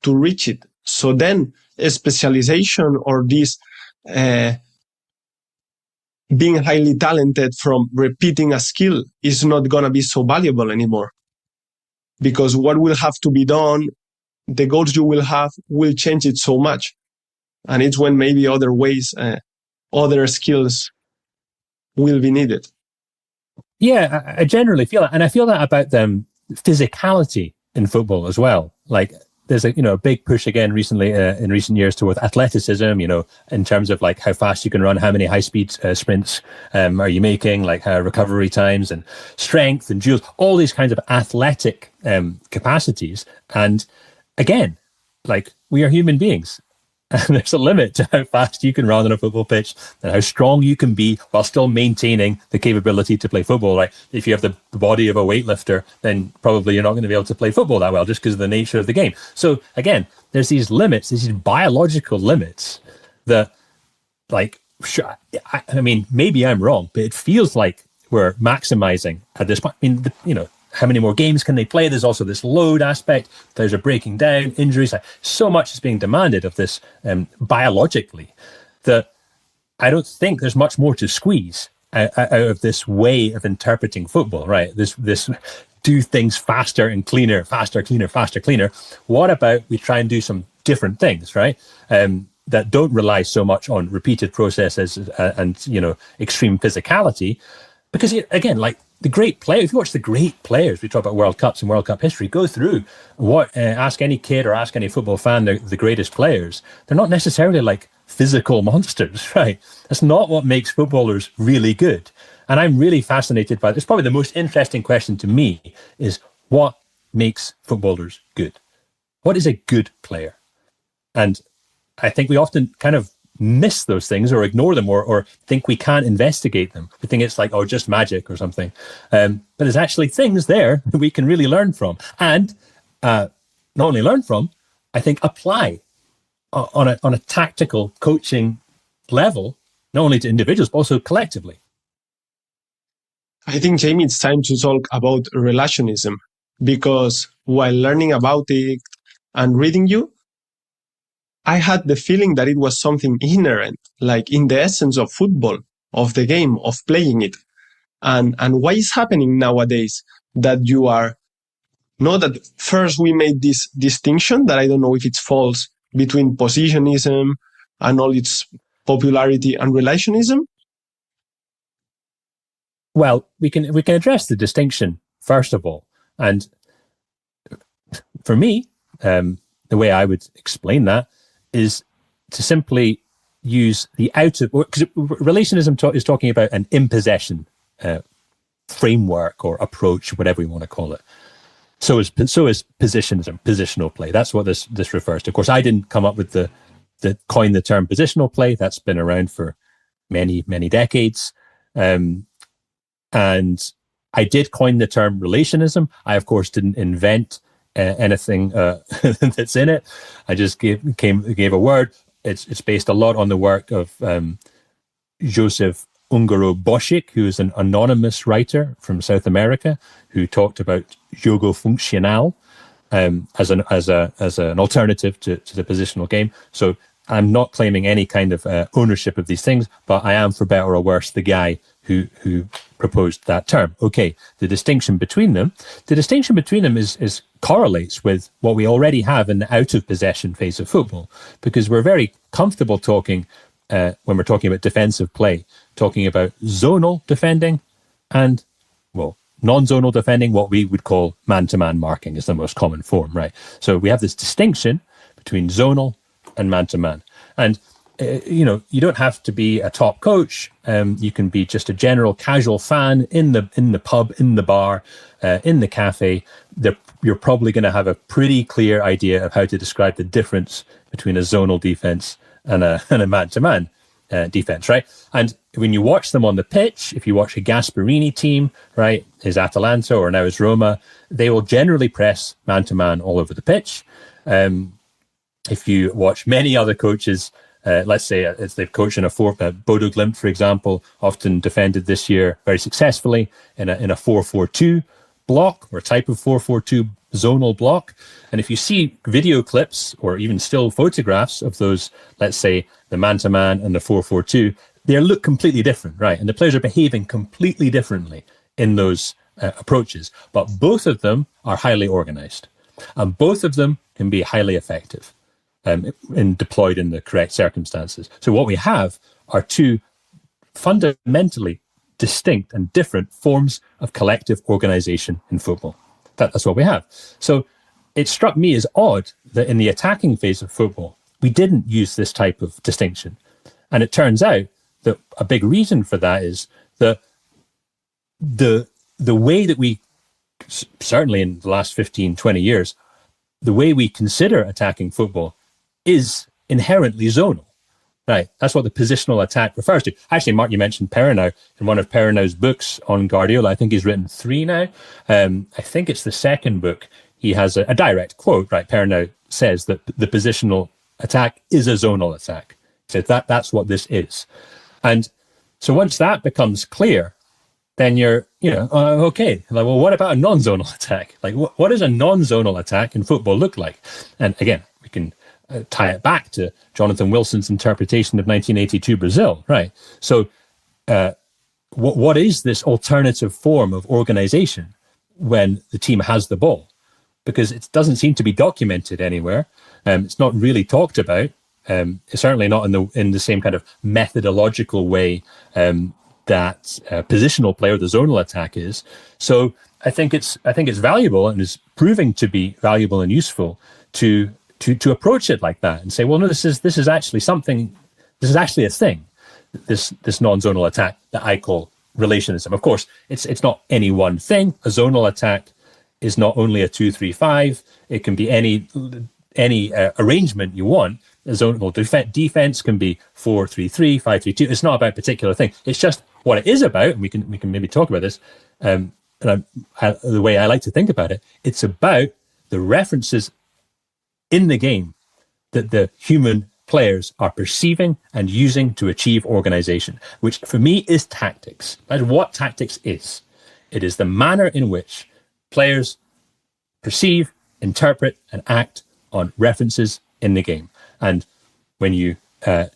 Speaker 1: reach it. So then a specialization or this being highly talented from repeating a skill is not going to be so valuable anymore. Because what will have to be done, the goals you will have will change it so much. And it's when maybe other ways, other skills will be needed.
Speaker 2: Yeah, I generally feel that. And I feel that about physicality in football as well. Like, there's a big push again recently in recent years towards athleticism, in terms of like how fast you can run, how many high speed sprints are you making, like how recovery times and strength and joules, all these kinds of athletic capacities. And again, like, we are human beings. And there's a limit to how fast you can run on a football pitch and how strong you can be while still maintaining the capability to play football. Right? If you have the body of a weightlifter, then probably you're not going to be able to play football that well, just because of the nature of the game. So again, there's these limits, these biological limits that, like, sure, I mean, maybe I'm wrong, but it feels like we're maximizing at this point. I mean, how many more games can they play? There's also this load aspect. Players are breaking down, injuries. So much is being demanded of this biologically that I don't think there's much more to squeeze out of this way of interpreting football, right? This do things faster and cleaner, faster, cleaner, faster, cleaner. What about we try and do some different things, right? That don't rely so much on repeated processes and extreme physicality. Because again, like, the great players, if you watch the great players, we talk about World Cups and World Cup history, go through ask any kid or ask any football fan, the greatest players. They're not necessarily like physical monsters, right? That's not what makes footballers really good. And I'm really fascinated by this. Probably the most interesting question to me is, what makes footballers good? What is a good player? And I think we often kind of miss those things or ignore them or think we can't investigate them. We think it's like, just magic or something. But there's actually things there that we can really learn from. And not only learn from, I think apply on a tactical coaching level, not only to individuals, but also collectively.
Speaker 1: I think, Jamie, it's time to talk about relationism, because while learning about it and reading you, I had the feeling that it was something inherent, like in the essence of football, of the game, of playing it. And why is happening nowadays that you are, that first we made this distinction that I don't know if it's false between positionism and all its popularity and relationism?
Speaker 2: Well, we can address the distinction first of all. And for me, the way I would explain that is to simply use the because relationism is talking about an impossession framework or approach, whatever we want to call it. So is positionism, positional play. That's what this refers to. Of course, I didn't come up with the coin the term positional play. That's been around for many, many decades. And I did coin the term relationism. I, of course, didn't invent anything that's in it. I just gave a word. It's based a lot on the work of Joseph Ungaro Bosik, who is an anonymous writer from South America, who talked about jogo funcional as an alternative to the positional game. So I'm not claiming any kind of ownership of these things, but I am, for better or worse, the guy who proposed that term. Okay, the distinction between them is correlates with what we already have in the out of possession phase of football, because we're very comfortable talking when we're talking about defensive play, talking about zonal defending and, well, non-zonal defending, what we would call man-to-man marking is the most common form, right? So we have this distinction between zonal and man-to-man. And, you don't have to be a top coach. You can be just a general casual fan in the pub, in the bar, in the cafe. You're probably going to have a pretty clear idea of how to describe the difference between a zonal defense and a man-to-man defense, right? And when you watch them on the pitch, if you watch a Gasperini team, right, his Atalanta or now his Roma, they will generally press man-to-man all over the pitch. If you watch many other coaches, let's say they've coached in Bodo Glimt, for example, often defended this year very successfully in a 4-4-2 block or a type of 4-4-2 zonal block. And if you see video clips or even still photographs of those, let's say the man-to-man and the 4-4-2, they look completely different, right? And the players are behaving completely differently in those approaches. But both of them are highly organized, and both of them can be highly effective and deployed in the correct circumstances. So what we have are two fundamentally distinct and different forms of collective organization in football. That's what we have. So it struck me as odd that in the attacking phase of football, we didn't use this type of distinction. And it turns out that a big reason for that is that the way that we, certainly in the last 15, 20 years, the way we consider attacking football is inherently zonal. Right, that's what the positional attack refers to. Actually, Mark, you mentioned Perronau in one of Perronau's books on Guardiola. I think he's written 3 now. I think it's the second book. He has a direct quote, right? Perronau says that the positional attack is a zonal attack. He says that's what this is. And so once that becomes clear, then you're, okay. Like, well, what about a non-zonal attack? Like, what does a non-zonal attack in football look like? And again, we can tie it back to Jonathan Wilson's interpretation of 1982 Brazil, right? So what is this alternative form of organization when the team has the ball? Because it doesn't seem to be documented anywhere. It's not really talked about. It's certainly not in the same kind of methodological way that positional play or the zonal attack is. So I think it's valuable and is proving to be valuable and useful to approach it like that and say, well, no, this is actually something. This is actually a thing. This non-zonal attack that I call relationism. Of course, it's not any one thing. A zonal attack is not only a 2-3-5. It can be any arrangement you want. A zonal defense can be 4-3-3, 5-3-2. It's not about a particular thing. It's just what it is about. And we can maybe talk about this. And the way I like to think about it, it's about the references in the game that the human players are perceiving and using to achieve organization, which for me is tactics. That's what tactics is. It is the manner in which players perceive, interpret, and act on references in the game. And when you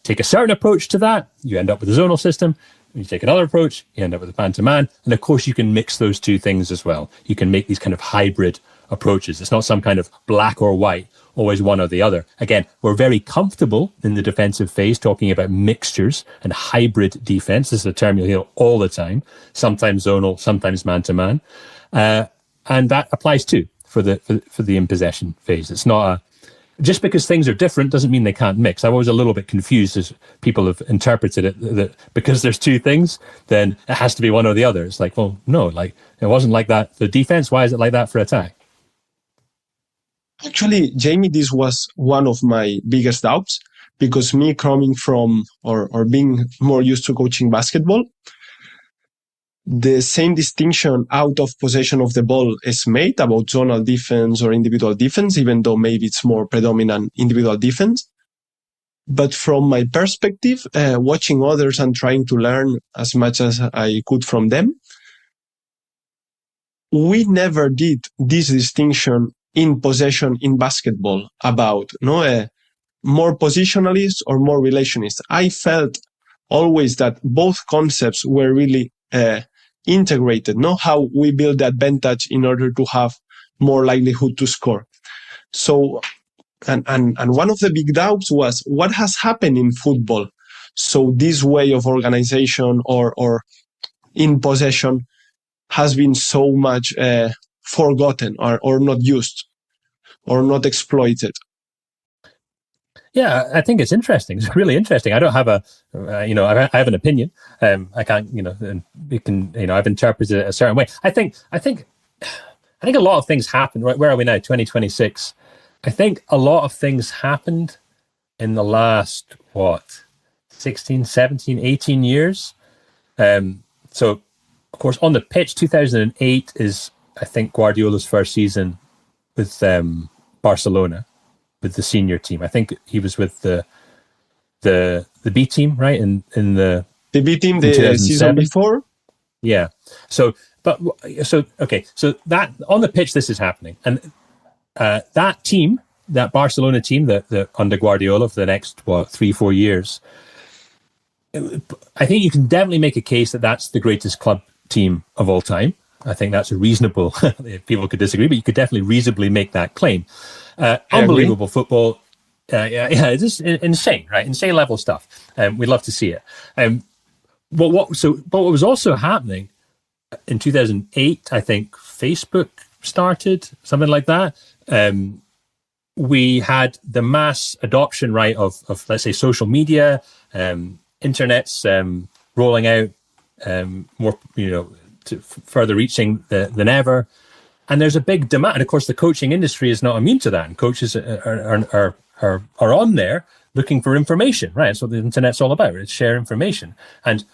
Speaker 2: take a certain approach to that, you end up with a zonal system. When you take another approach, you end up with a man-to-man. And of course, you can mix those two things as well. You can make these kind of hybrid approaches. It's not some kind of black or white, always one or the other. Again, we're very comfortable in the defensive phase talking about mixtures and hybrid defense. This is a term you'll hear all the time, sometimes zonal, sometimes man-to-man. And that applies too for the in possession phase. It's not just because things are different doesn't mean they can't mix. I'm always a little bit confused as people have interpreted it that because there's two things, then it has to be one or the other. It's like, well, no, like it wasn't like that for defense. Why is it like that for attack?
Speaker 1: Actually, Jamie, this was one of my biggest doubts because me coming from or being more used to coaching basketball, the same distinction out of possession of the ball is made about zonal defense or individual defense, even though maybe it's more predominant individual defense. But from my perspective, watching others and trying to learn as much as I could from them, we never did this distinction in possession in basketball about more positionalist or more relationist. I felt always that both concepts were really integrated, no? How we build the advantage in order to have more likelihood to score. So, and one of the big doubts was what has happened in football. So this way of organization or in possession has been so much forgotten or not used or not exploited.
Speaker 2: Yeah, I think it's interesting. It's really interesting. I don't have I have an opinion. I can't, we can, I've interpreted it a certain way. I think a lot of things happened. Right, where are we now? 2026. I think a lot of things happened in the last 16, 17, 18 years. So, of course, on the pitch, 2008 is, I think, Guardiola's first season with Barcelona, with the senior team. I think he was with the B team, right? In the
Speaker 1: B team, the season before.
Speaker 2: Yeah. So that on the pitch, this is happening, and that team, that Barcelona team, that under Guardiola for the next 3-4 years, I think you can definitely make a case that that's the greatest club team of all time. I think that's a reasonable. People could disagree, but you could definitely reasonably make that claim. Unbelievable football. It's just insane, right? Insane level stuff. We'd love to see it. But what was also happening in 2008, I think Facebook started, something like that. We had the mass adoption, right, of let's say social media, internet's rolling out more, further reaching than ever. And there's a big demand. And of course, the coaching industry is not immune to that. And coaches are on there looking for information, right? That's what the internet's all about. It's share information. And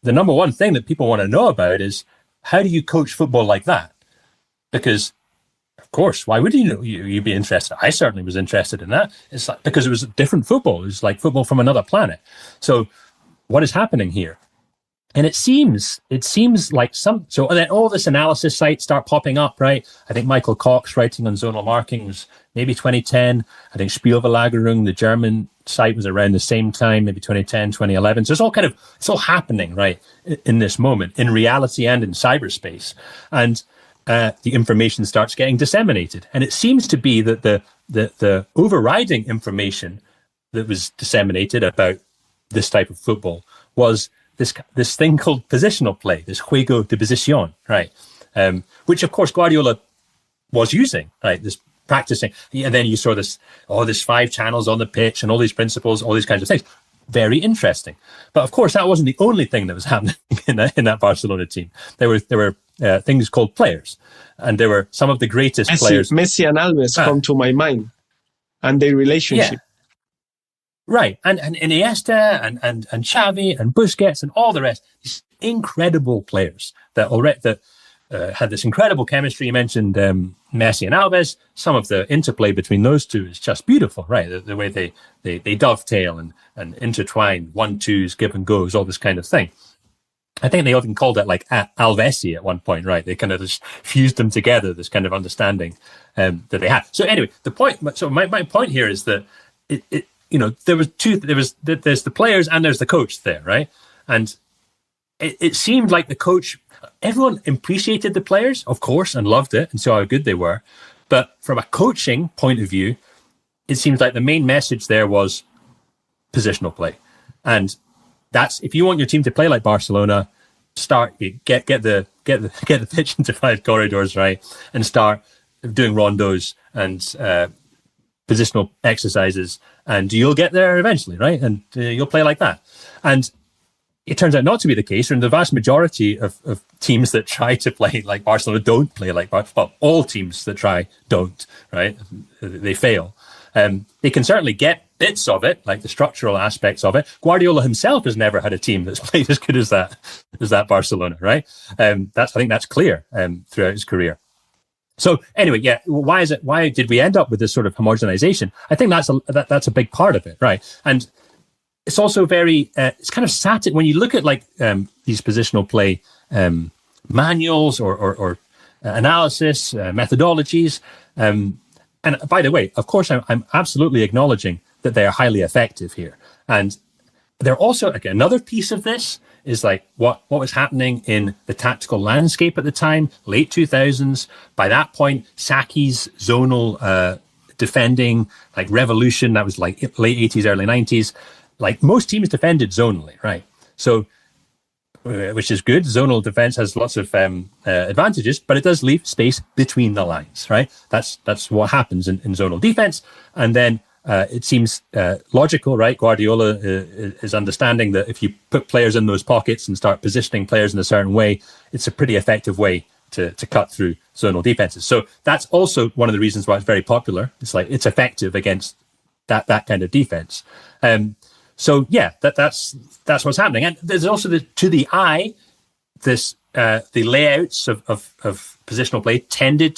Speaker 2: the number one thing that people want to know about is, how do you coach football like that? Because, of course, why would you'd be interested? I certainly was interested in that. It's like, because it was different football. It was like football from another planet. So what is happening here? And it seems like and then all this analysis sites start popping up, right? I think Michael Cox writing on zonal marking was maybe 2010. I think Spielverlagerung, the German site, was around the same time, maybe 2010, 2011. So it's all happening, right, in this moment, in reality and in cyberspace. And the information starts getting disseminated. And it seems to be that the overriding information that was disseminated about this type of football was this thing called positional play, this juego de posición, right? Which of course Guardiola was using, right? This practicing, and then you saw this 5 channels on the pitch and all these principles, all these kinds of things. Very interesting, but of course that wasn't the only thing that was happening in that Barcelona team. There were things called players, and there were some of the greatest players.
Speaker 1: Messi and Alves come to my mind, and their relationship. Yeah.
Speaker 2: Right, and Iniesta and Xavi and Busquets and all the rest, these incredible players that had this incredible chemistry. You mentioned Messi and Alves. Some of the interplay between those two is just beautiful, right? The way they dovetail and intertwine, 1-2s, give and goes, all this kind of thing. I think they even called it like Alvesi at one point, right? They kind of just fused them together, this kind of understanding that they had. So anyway, my point here is that there's the players and there's the coach there, right? And it seemed like the coach, everyone appreciated the players, of course, and loved it and saw how good they were. But from a coaching point of view, it seems like the main message there was positional play. And that's, if you want your team to play like Barcelona, get the pitch into 5 corridors, right? And start doing rondos and positional exercises, and you'll get there eventually, right? And you'll play like that. And it turns out not to be the case. And the vast majority of teams that try to play like Barcelona don't play like Barcelona. Well, all teams that try don't, right? They fail. They can certainly get bits of it, like the structural aspects of it. Guardiola himself has never had a team that's played as good as that Barcelona, right? I think that's clear throughout his career. So anyway, yeah, why did we end up with this sort of homogenization? I think that's a big part of it, right? And it's also very, it's kind of static when you look at like these positional play manuals or analysis methodologies. And by the way, of course, I'm absolutely acknowledging that they are highly effective here. And they're also, again, another piece of this is like what was happening in the tactical landscape at the time, late 2000s. By that point, Saki's zonal defending, like revolution, that was like late 80s, early 90s. Like most teams defended zonally, right? So, which is good. Zonal defense has lots of advantages, but it does leave space between the lines, right? That's what happens in zonal defense. And then it seems logical, right? Guardiola is understanding that if you put players in those pockets and start positioning players in a certain way, it's a pretty effective way to cut through zonal defenses. So that's also one of the reasons why it's very popular. It's like it's effective against that kind of defense. So yeah, that's what's happening. And there's also to the eye, this the layouts of positional play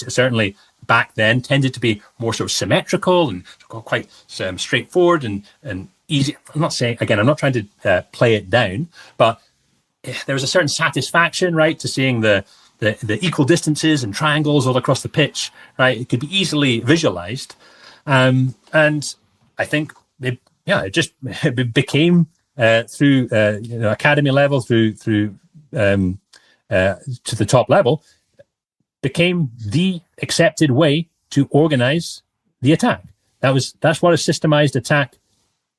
Speaker 2: certainly back then tended to be more sort of symmetrical and quite straightforward and easy. I'm not trying to play it down, but there was a certain satisfaction, right, to seeing the equal distances and triangles all across the pitch, right? It could be easily visualized. And I think it became through academy level through to the top level, became the accepted way to organize the attack. That's what a systemized attack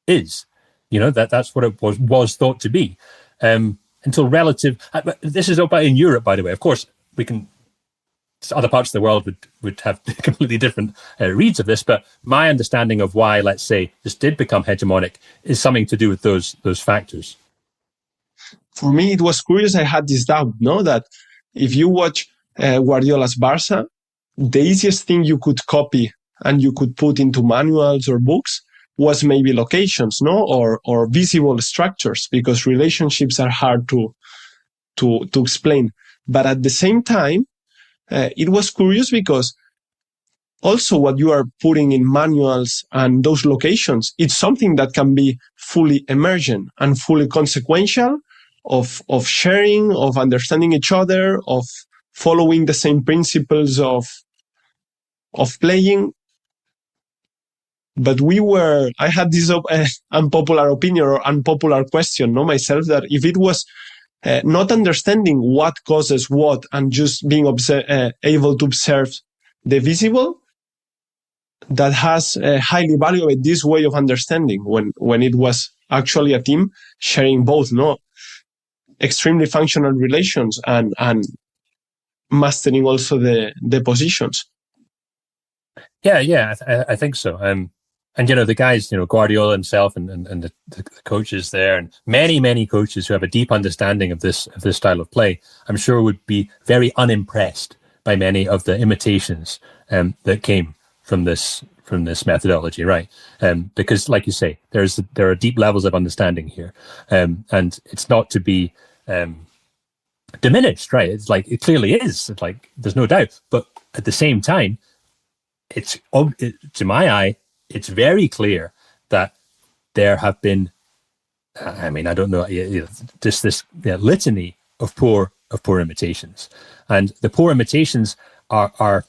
Speaker 2: is. That's what it was thought to be. Until relative, this is about in Europe, by the way. Of course, other parts of the world would have completely different reads of this, but my understanding of why, let's say, this did become hegemonic is something to do with those factors.
Speaker 1: For me, it was curious. I had this doubt, that if you watch Guardiola's Barca, the easiest thing you could copy and you could put into manuals or books was maybe locations, or visible structures, because relationships are hard to explain. But at the same time, it was curious because also what you are putting in manuals and those locations, it's something that can be fully emergent and fully consequential of sharing, of understanding each other, of following the same principles of playing. But I had this unpopular opinion or unpopular question, myself, that if it was not understanding what causes what and just being able to observe the visible, that has highly valued this way of understanding when it was actually a team sharing both, extremely functional relations and mastering also the positions.
Speaker 2: Yeah, I think so. And the guys, Guardiola himself and the coaches there, and many coaches who have a deep understanding of this style of play, I'm sure would be very unimpressed by many of the imitations that came from this methodology, right? Because, like you say, there are deep levels of understanding here, and it's not to be diminished, right? It's like it clearly is. It's like there's no doubt, but at the same time, to my eye, it's very clear that there have been, I don't know, just this litany of poor imitations, and the poor imitations are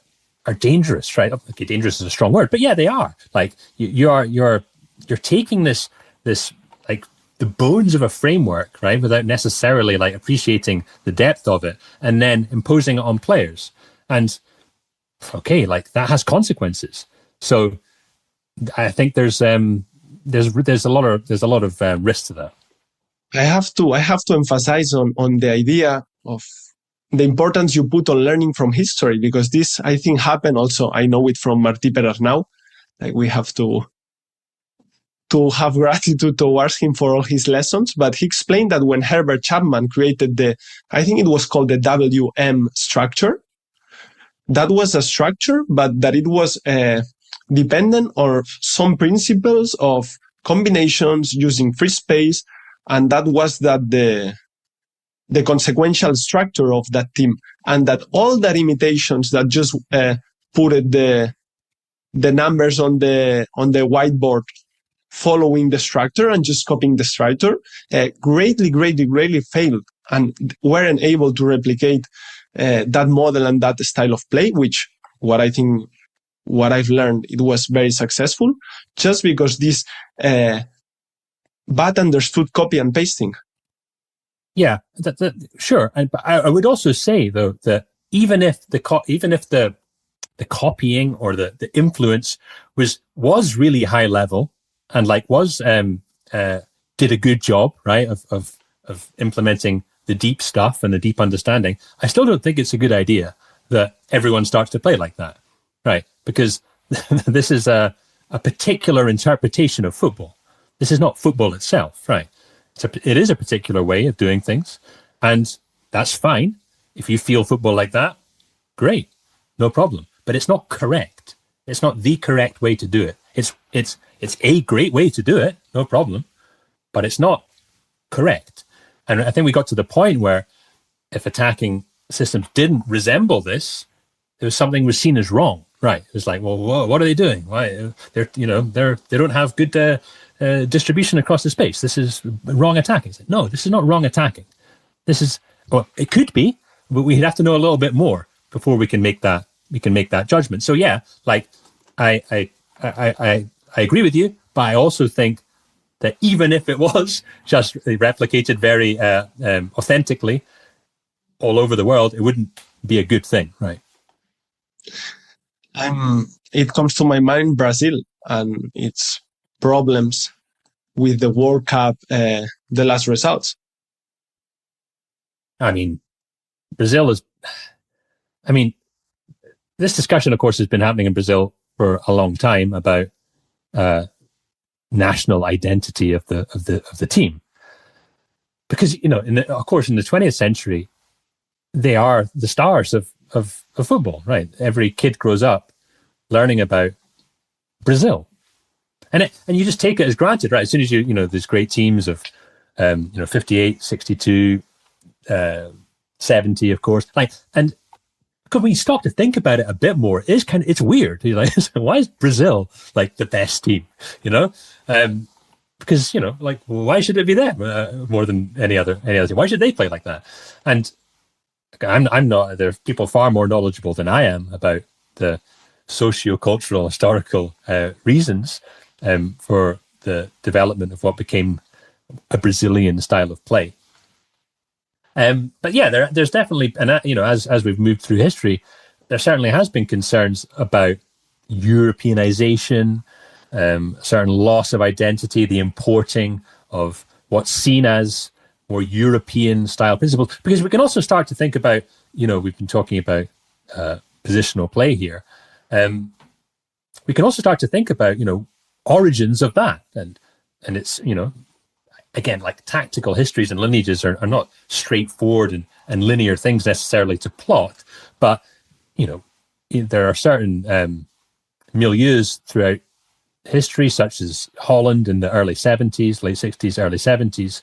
Speaker 2: dangerous, right? Okay, dangerous is a strong word, but yeah, they are. Like you're taking this like the bones of a framework, right, without necessarily like appreciating the depth of it, and then imposing it on players. And okay, like that has consequences. So I think there's a lot of risk to that.
Speaker 1: I have to emphasize on the idea of the importance you put on learning from history, because this, I think, happened also. I know it from Martí Pérez now. Like we have to have gratitude towards him for all his lessons. But he explained that when Herbert Chapman created I think it was called the WM structure, that was a structure, but that it was dependent on some principles of combinations using free space, and that was the consequential structure of that team, and that all that imitations that just put the numbers on the whiteboard following the structure and just copying the structure greatly failed and weren't able to replicate that model and that style of play, which what I think what I've learned, it was very successful, just because this bad understood copy and pasting.
Speaker 2: Yeah, sure. And but I would also say though that even if the copying or the influence was really high level and did a good job, right, of implementing the deep stuff and the deep understanding, I still don't think it's a good idea that everyone starts to play like that, right? Because this is a particular interpretation of football. This is not football itself, right? It is a particular way of doing things, and that's fine. If you feel football like that, great, no problem. But it's not correct. It's not the correct way to do it. It's a great way to do it, no problem, but it's not correct. And I think we got to the point where if attacking systems didn't resemble this, there was something was seen as wrong. Right? It was like, well, what are they doing? Why they don't have good distribution across the space. This is wrong attacking. No, this is not wrong attacking. This is, well, it could be, but we'd have to know a little bit more before we can make that judgment. So yeah, like I agree with you, but I also think that even if it was just replicated very authentically all over the world, it wouldn't be a good thing, right?
Speaker 1: It comes to my mind Brazil and its problems with the World Cup, the last results.
Speaker 2: I mean, Brazil is. I mean, this discussion, of course, has been happening in Brazil for a long time about national identity of the team, because of course, in the 20th century, they are the stars of football, right? Every kid grows up learning about Brazil, and you just take it as granted, right? As soon as there's great teams of 58, 62, 70, of course, and because when you stop to think about it a bit more, it's weird. You're like, why is Brazil like the best team? Because why should it be them more than any other team? Why should they play like that? And I'm not. There are people far more knowledgeable than I am about the socio-cultural, historical reasons for the development of what became a Brazilian style of play. But yeah, there's definitely, and as we've moved through history, there certainly has been concerns about Europeanization, certain loss of identity, the importing of what's seen as more European style principles. Because we can also start to think about, we've been talking about positional play here. We can also start to think about, origins of that, and it's, again, like tactical histories and lineages are not straightforward and linear things necessarily to plot, but there are certain milieus throughout history, such as Holland in the early 70s, late 60s, early 70s,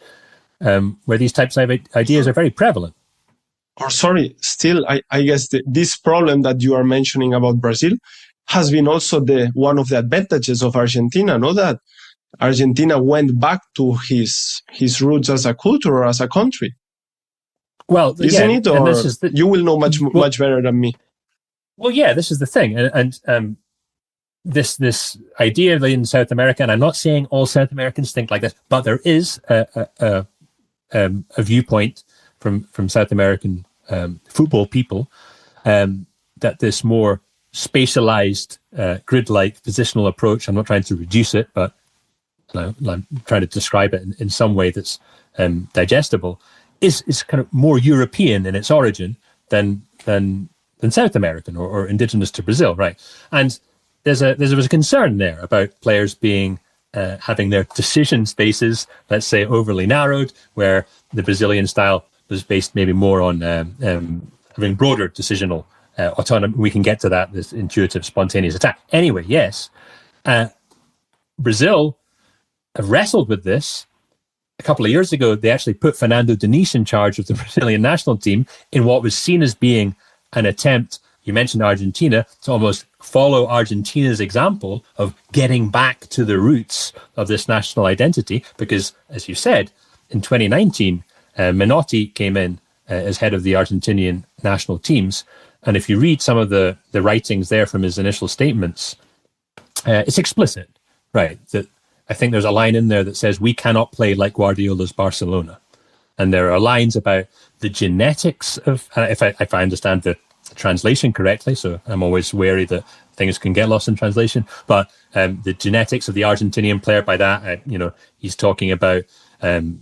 Speaker 2: where these types of ideas are very prevalent.
Speaker 1: Or sorry, still, I guess this problem that you are mentioning about Brazil has been also one of the advantages of Argentina, no? That Argentina went back to his roots as a culture or as a country.
Speaker 2: Well,
Speaker 1: isn't it? Or you will know much better than me.
Speaker 2: Well, yeah, this is the thing, and this idea in South America, and I'm not saying all South Americans think like this, but there is a viewpoint from South American football people that this more spatialized, grid-like positional approach, I'm not trying to reduce it, but I'm trying to describe it in some way that's digestible, is kind of more European in its origin than South American or indigenous to Brazil, right? And there was a concern there about players being having their decision spaces, let's say, overly narrowed, where the Brazilian style was based maybe more on having broader decisional autonomy. We can get to that, this intuitive, spontaneous attack. Anyway, yes, Brazil have wrestled with this. A couple of years ago, they actually put Fernando Diniz in charge of the Brazilian national team in what was seen as being an attempt, you mentioned Argentina, to almost follow Argentina's example of getting back to the roots of this national identity. Because, as you said, in 2019, Menotti came in as head of the Argentinian national teams. And if you read some of the writings there from his initial statements, it's explicit, right? That I think there's a line in there that says, we cannot play like Guardiola's Barcelona. And there are lines about the genetics of, if I understand the translation correctly, so I'm always wary that things can get lost in translation, but the genetics of the Argentinian player, by that, he's talking about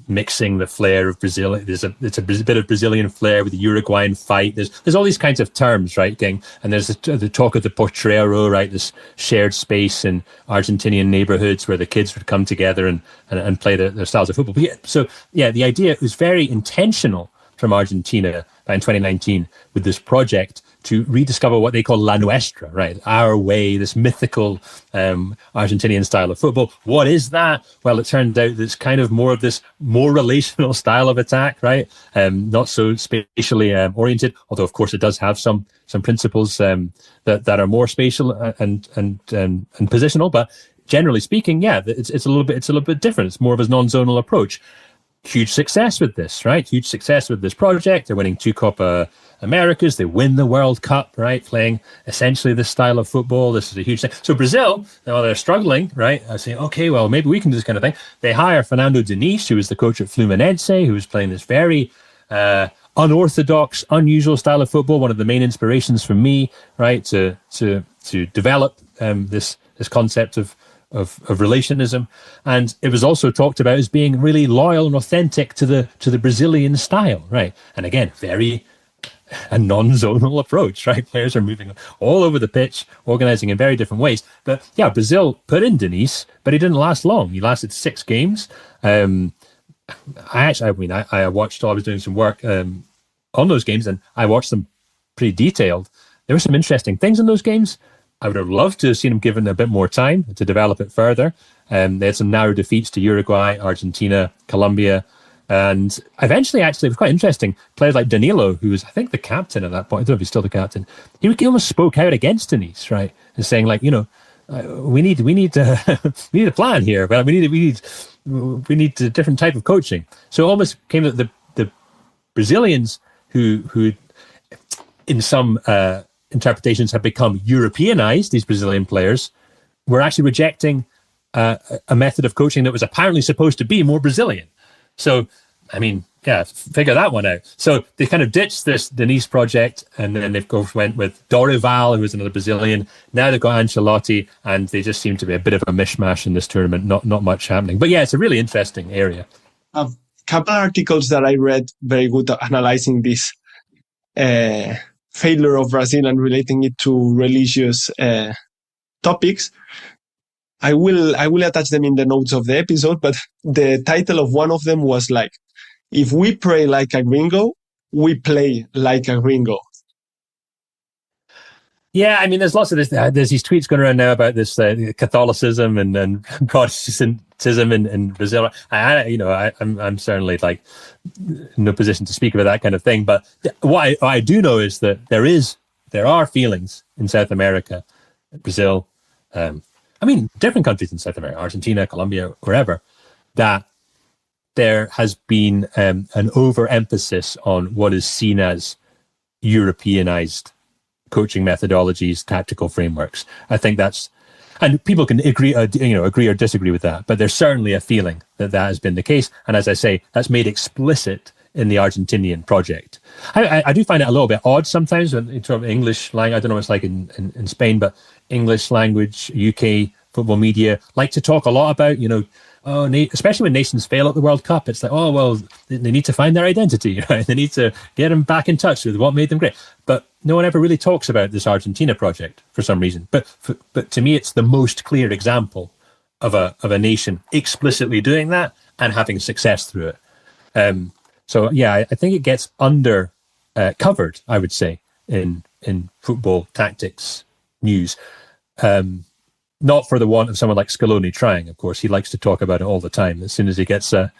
Speaker 2: mixing the flair of Brazil. It's a bit of Brazilian flair with the Uruguayan fight. There's all these kinds of terms, right, gang? And there's the talk of the Potrero, right, this shared space in Argentinian neighborhoods where the kids would come together and play their styles of football. But the idea was very intentional from Argentina in 2019 with this project to rediscover what they call La Nuestra, right? Our way, this mythical Argentinian style of football. What is that? Well, it turned out that it's kind of more of this more relational style of attack, right? Not so spatially oriented, although of course it does have some principles that are more spatial and positional. But generally speaking, yeah, it's a little bit different. It's more of a non-zonal approach. Huge success with this, right? Huge success with this project. They're winning 2 Copa Americas. They win the World Cup, right? Playing essentially this style of football. This is a huge thing. So Brazil, now they're struggling, right? I say, okay, well, maybe we can do this kind of thing. They hire Fernando Diniz, who was the coach at Fluminense, who was playing this very unorthodox, unusual style of football. One of the main inspirations for me, right, to develop this concept of relationism, and it was also talked about as being really loyal and authentic to the Brazilian style, right? And again, very a non-zonal approach, right? Players are moving all over the pitch, organizing in very different ways. But yeah, Brazil put in Diniz, but he didn't last long. He lasted 6 games. I watched. I was doing some work on those games, and I watched them pretty detailed. There were some interesting things in those games. I would have loved to have seen him given a bit more time to develop it further. They had some narrow defeats to Uruguay, Argentina, Colombia, and eventually, actually, it was quite interesting. Players like Danilo, who was, I think, the captain at that point, I don't know if he's still the captain, he almost spoke out against Diniz, right? And saying, like, we need a plan here. Well, we need a different type of coaching. So it almost came that the Brazilians who in some interpretations have become Europeanized, these Brazilian players, were actually rejecting a method of coaching that was apparently supposed to be more Brazilian. So, I mean, yeah, figure that one out. So they kind of ditched this Diniz project, and then they've went with Dorival, who was another Brazilian. Now they've got Ancelotti, and they just seem to be a bit of a mishmash in this tournament. Not much happening. But yeah, it's a really interesting area.
Speaker 1: A couple articles that I read, very good, analyzing this failure of Brazil and relating it to religious topics. I will attach them in the notes of the episode, but the title of one of them was like, if we pray like a gringo, we play like a gringo.
Speaker 2: Yeah, I mean, there's lots of this. There's these tweets going around now about this Catholicism and Protestantism in Brazil. I'm certainly like in no position to speak about that kind of thing. But what I do know is that there are feelings in South America, Brazil. Different countries in South America, Argentina, Colombia, wherever, that there has been an overemphasis on what is seen as Europeanized coaching methodologies, tactical frameworks. I think that's, and people can agree or disagree with that, but there's certainly a feeling that has been the case. And as I say, that's made explicit in the Argentinian project. I do find it a little bit odd sometimes when in terms of English language. I don't know what it's like in Spain, but English language, UK football media like to talk a lot about, especially when nations fail at the World Cup. It's like, oh, well, they need to find their identity, right? They need to get them back in touch with what made them great. But no one ever really talks about this Argentina project for some reason. But to me, it's the most clear example of a nation explicitly doing that and having success through it. So yeah, I think it gets under covered, I would say, in football tactics news. Not for the want of someone like Scaloni trying, of course. He likes to talk about it all the time. As soon as he gets a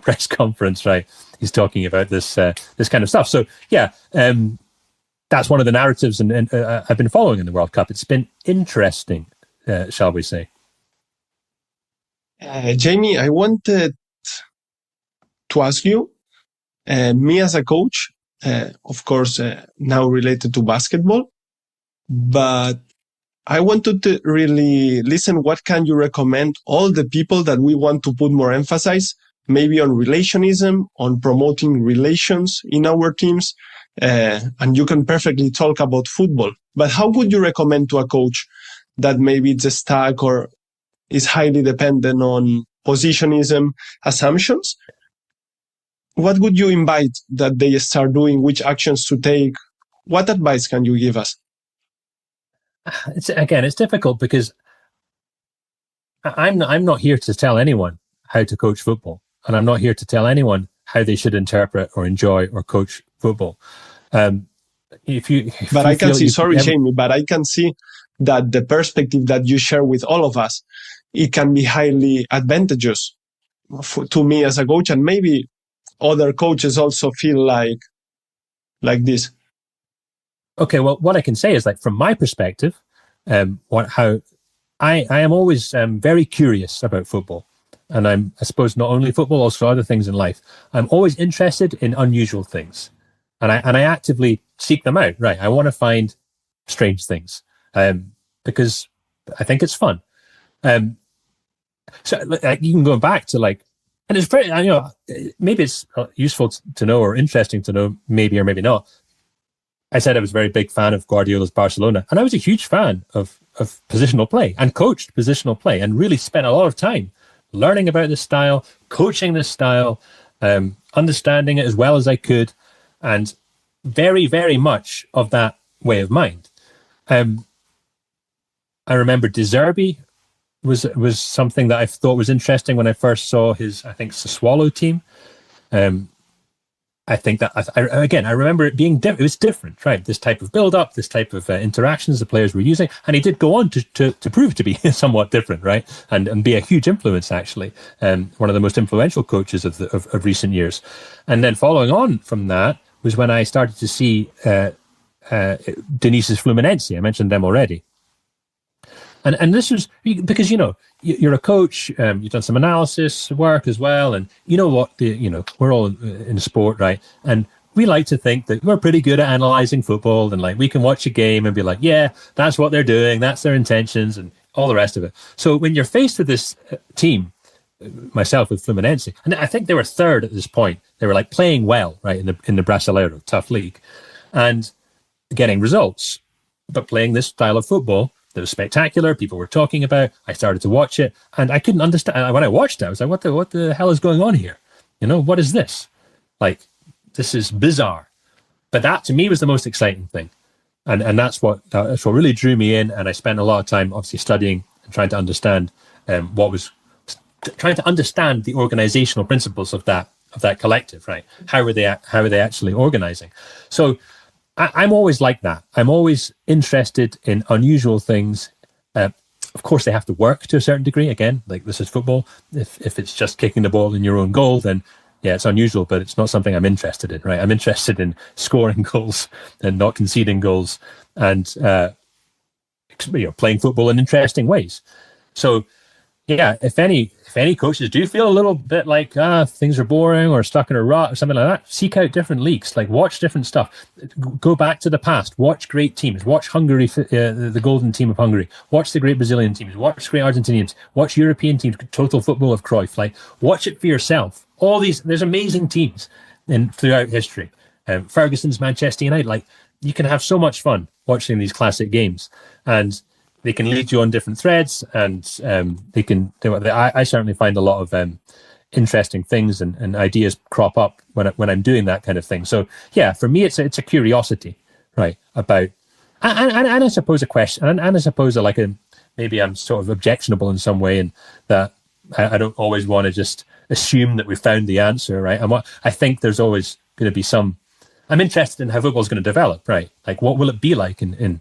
Speaker 2: press conference, right, he's talking about this kind of stuff. So yeah, that's one of the narratives and I've been following in the World Cup. It's been interesting, shall we say.
Speaker 1: Jamie, I wanted to ask you, me as a coach, of course, now related to basketball. But I wanted to really listen. What can you recommend all the people that we want to put more emphasis, maybe on relationism, on promoting relations in our teams? And you can perfectly talk about football. But how would you recommend to a coach that maybe it's stuck or is highly dependent on positionism assumptions? What would you invite that they start doing? Which actions to take? What advice can you give us?
Speaker 2: It's difficult because I'm not here to tell anyone how to coach football, and I'm not here to tell anyone how they should interpret or enjoy or coach football. But
Speaker 1: I can see, Jamie, but I can see that the perspective that you share with all of us, it can be highly advantageous to me as a coach, and maybe other coaches also feel like this.
Speaker 2: Okay, well, what I can say is, like, from my perspective, how I am always very curious about football. And I suppose not only football, also other things in life. I'm always interested in unusual things. And I actively seek them out, right? I want to find strange things because I think it's fun. So you can go back to and it's very, maybe it's useful to know or interesting to know, maybe or maybe not. I said I was a very big fan of Guardiola's Barcelona, and I was a huge fan of positional play and coached positional play and really spent a lot of time learning about this style, coaching this style, understanding it as well as I could, and very, very much of that way of mind. I remember De Zerbi was something that I thought was interesting when I first saw his, I think, Sassuolo team. I think that, I remember it being it was different, right? This type of build-up, this type of interactions the players were using. And he did go on to prove to be somewhat different, right? And be a huge influence, actually. One of the most influential coaches of recent years. And then following on from that was when I started to see Denise's Fluminense. I mentioned them already. And this was because, you're a coach, you've done some analysis work as well. And you know what, we're all in sport, right? And we like to think that we're pretty good at analyzing football and we can watch a game and be like, yeah, that's what they're doing. That's their intentions and all the rest of it. So when you're faced with this team, myself with Fluminense, and I think they were third at this point, they were playing well, right? In the Brasileiro, tough league, and getting results, but playing this style of football that was spectacular. People were talking about. I started to watch it, and I couldn't understand. When I watched it, I was like, "What the hell is going on here? What is this? This is bizarre." But that to me was the most exciting thing, and that's what really drew me in. And I spent a lot of time, obviously, studying and trying to understand trying to understand the organizational principles of that collective. Right? How are they actually organizing? So. I'm always like that. I'm always interested in unusual things. Of course, they have to work to a certain degree. Again, this is football. If it's just kicking the ball in your own goal, then yeah, it's unusual, but it's not something I'm interested in, right? I'm interested in scoring goals and not conceding goals and playing football in interesting ways. So yeah, if any coaches do feel a little bit like things are boring or stuck in a rut or something like that, seek out different leagues, watch different stuff, go back to the past, watch great teams, watch Hungary, the golden team of Hungary, watch the great Brazilian teams, watch great Argentinians, watch European teams, total football of Cruyff, watch it for yourself. All these, there's amazing teams throughout history. Ferguson's Manchester United, you can have so much fun watching these classic games, and they can lead you on different threads, and they can. I certainly find a lot of interesting things and ideas crop up when I'm doing that kind of thing. So yeah, for me, it's a curiosity, right? About and I suppose a question, and I suppose maybe I'm sort of objectionable in some way, and that I don't always want to just assume that we found the answer, right? I think there's always going to be some. I'm interested in how football is going to develop, right? What will it be like in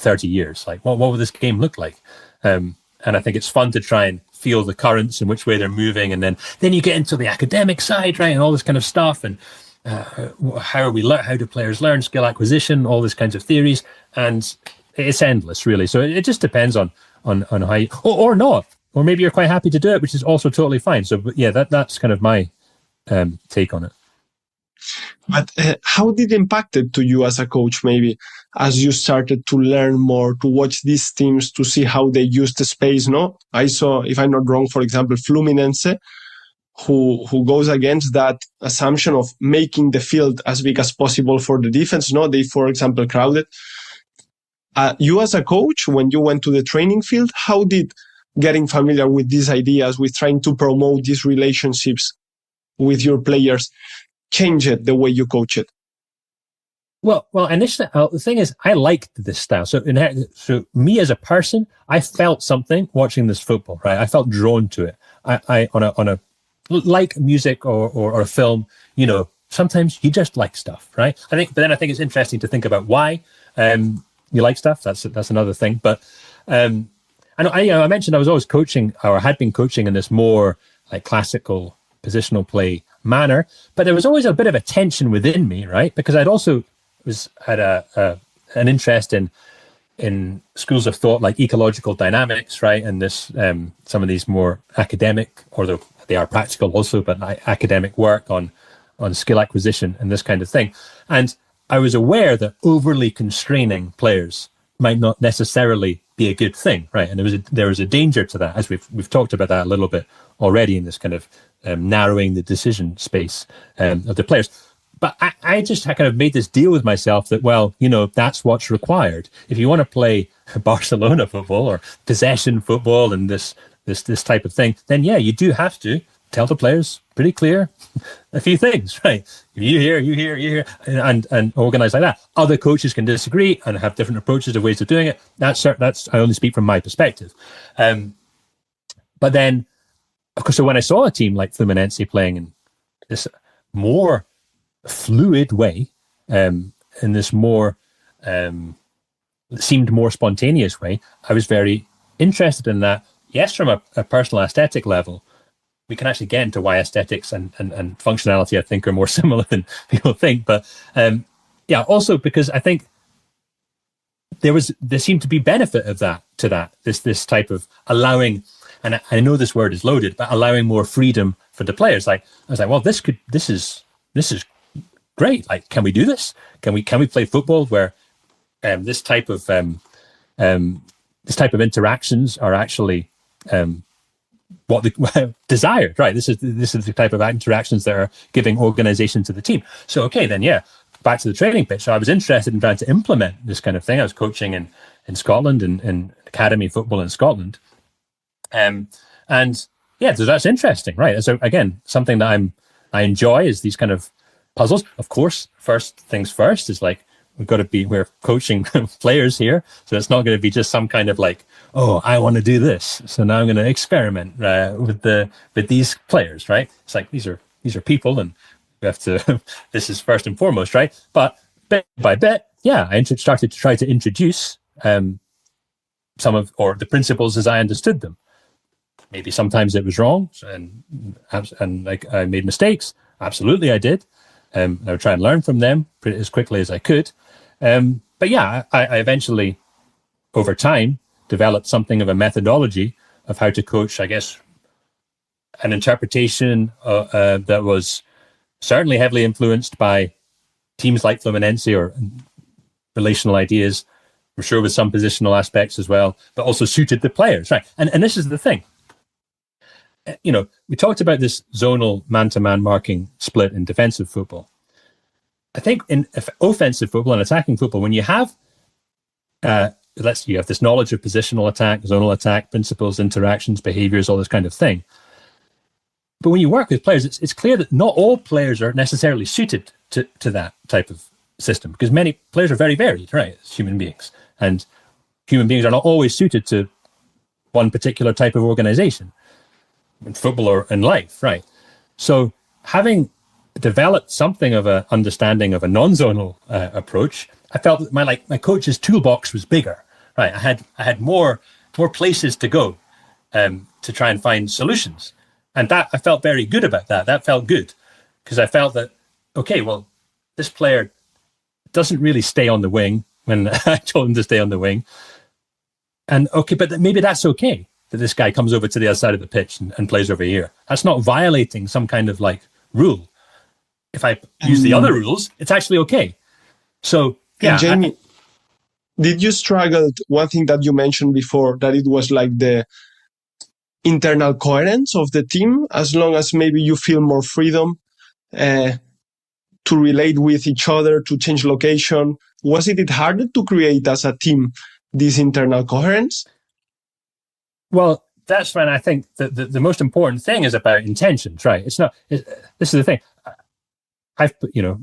Speaker 2: 30 years? What will this game look like? And I think it's fun to try and feel the currents and which way they're moving. And then you get into the academic side, right? And all this kind of stuff. And how do players learn, skill acquisition, all these kinds of theories. And it's endless, really. So it just depends on how you, or not. Or maybe you're quite happy to do it, which is also totally fine. So yeah, that's kind of my take on it.
Speaker 1: But how did it impacted to you as a coach, maybe, as you started to learn more, to watch these teams, to see how they use the space, no? I saw, if I'm not wrong, for example, Fluminense, who goes against that assumption of making the field as big as possible for the defense, no? They, for example, crowded. You as a coach, when you went to the training field, how did getting familiar with these ideas, with trying to promote these relationships with your players, change it the way you coach it?
Speaker 2: Well, initially, the thing is, I liked this style. So me as a person, I felt something watching this football, right? I felt drawn to it. I on a like music or a film, you know, sometimes you just like stuff, right? But then I think it's interesting to think about why you like stuff. That's another thing. But I mentioned I was always coaching, or had been coaching, in this more like classical positional play manner, but there was always a bit of a tension within me, right? Because I'd also had an interest in schools of thought like ecological dynamics, right? And this some of these more academic, although they are practical also, but academic work on skill acquisition and this kind of thing. And I was aware that overly constraining players might not necessarily be a good thing, right? And there was a danger to that, as we've talked about that a little bit already, in this kind of narrowing the decision space of the players. But I just kind of made this deal with myself that, well, you know, that's what's required. If you want to play Barcelona football or possession football and this type of thing, then yeah, you do have to tell the players pretty clear a few things, right? You hear, and organize like that. Other coaches can disagree and have different approaches or ways of doing it. That's I only speak from my perspective. But then, of course, so when I saw a team like Fluminense playing in this more fluid way, in this more seemed more spontaneous way, I was very interested in that. Yes, from a personal aesthetic level, we can actually get into why aesthetics and functionality, I think, are more similar than people think. But yeah, also because I think there seemed to be benefit of that this type of allowing, and I know this word is loaded, but allowing more freedom for the players. Like I was like, well, this is great. Like, can we do this? Can we play football where this type of interactions are actually what the desired, right? This is the type of interactions that are giving organization to the team. So okay, then yeah, back to the training pitch. So I was interested in trying to implement this kind of thing. I was coaching in Scotland in academy football in Scotland, and yeah, so that's interesting, right? So again, something that I enjoy is these kind of puzzles. Of course, first things first is like we're coaching players here, so it's not going to be just some kind of like, oh, I want to do this, so now I'm going to experiment with these players, right? It's like these are people, and we have to. This is first and foremost, right? But bit by bit, yeah, I started to try to introduce some of the principles as I understood them. Maybe sometimes it was wrong, and like I made mistakes. Absolutely, I did. I would try and learn from them as quickly as I could. But yeah, I eventually, over time, developed something of a methodology of how to coach, I guess, an interpretation that was certainly heavily influenced by teams like Fluminense or relational ideas, for sure with some positional aspects as well, but also suited the players, right? And this is the thing. You know, we talked about this zonal man-to-man marking split in defensive football. I think in offensive football and attacking football, when you have you have this knowledge of positional attack, zonal attack, principles, interactions, behaviors, all this kind of thing. But when you work with players, it's clear that not all players are necessarily suited to that type of system, because many players are very varied, right, as human beings. And human beings are not always suited to one particular type of organization, in football or in life, right? So having developed something of an understanding of a non-zonal approach, I felt that my coach's toolbox was bigger, right? I had more places to go to try and find solutions, and that I felt very good about that. That felt good because I felt that, okay, well, this player doesn't really stay on the wing when I told him to stay on the wing, and okay, but maybe that's okay that this guy comes over to the other side of the pitch and plays over here. That's not violating some kind of like rule. if I use the other rules, it's actually okay. So, yeah.
Speaker 1: And Jamie, did you struggle? One thing that you mentioned before, that it was like the internal coherence of the team, as long as maybe you feel more freedom to relate with each other, to change location. Was it harder to create as a team this internal coherence?
Speaker 2: Well, that's when I think that the most important thing is about intentions, right? This is the thing. I've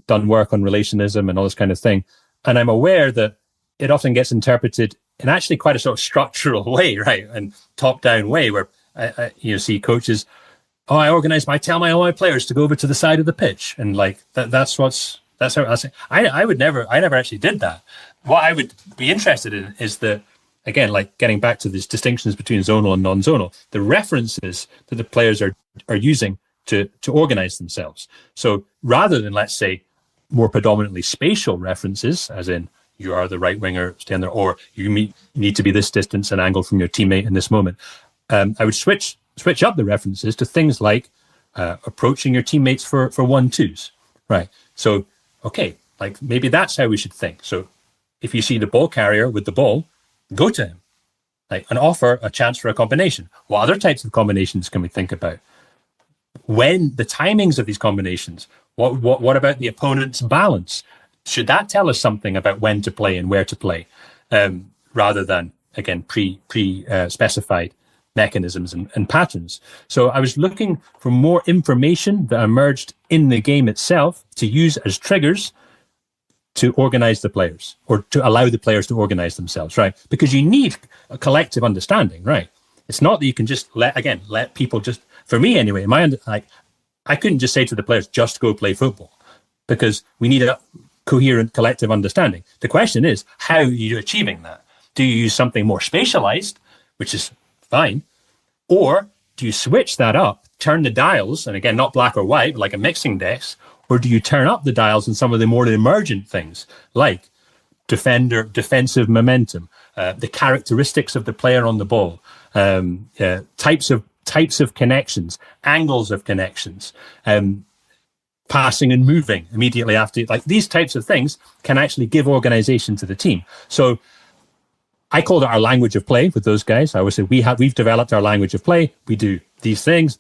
Speaker 2: done work on relationism and all this kind of thing, and I'm aware that it often gets interpreted in actually quite a sort of structural way, right, and top-down way, where you see coaches, I tell all my players to go over to the side of the pitch, and like that's how I say. I never actually did that. What I would be interested in is the, again, like getting back to these distinctions between zonal and non-zonal, the references that the players are using to organize themselves. So rather than, let's say, more predominantly spatial references, as in you are the right winger, stand there, or you need to be this distance and angle from your teammate in this moment, I would switch up the references to things like approaching your teammates for 1-2s, right? So, okay, like maybe that's how we should think. So if you see the ball carrier with the ball, go to him, like, and offer a chance for a combination. What other types of combinations can we think about? When the timings of these combinations, what about the opponent's balance? Should that tell us something about when to play and where to play, rather than, again, specified mechanisms and patterns? So I was looking for more information that emerged in the game itself to use as triggers to organize the players, or to allow the players to organize themselves, right? Because you need a collective understanding, right? It's not that you can just let people just, for me anyway, I couldn't just say to the players, just go play football, because we need a coherent collective understanding. The question is, how are you achieving that? Do you use something more spatialized, which is fine, or do you switch that up, turn the dials, and again, not black or white, but like a mixing desk, or do you turn up the dials in some of the more emergent things, like defensive momentum, the characteristics of the player on the ball, types of connections, angles of connections, passing and moving immediately after, like these types of things can actually give organization to the team. So I called it our language of play with those guys. I always say we've developed our language of play. We do these things.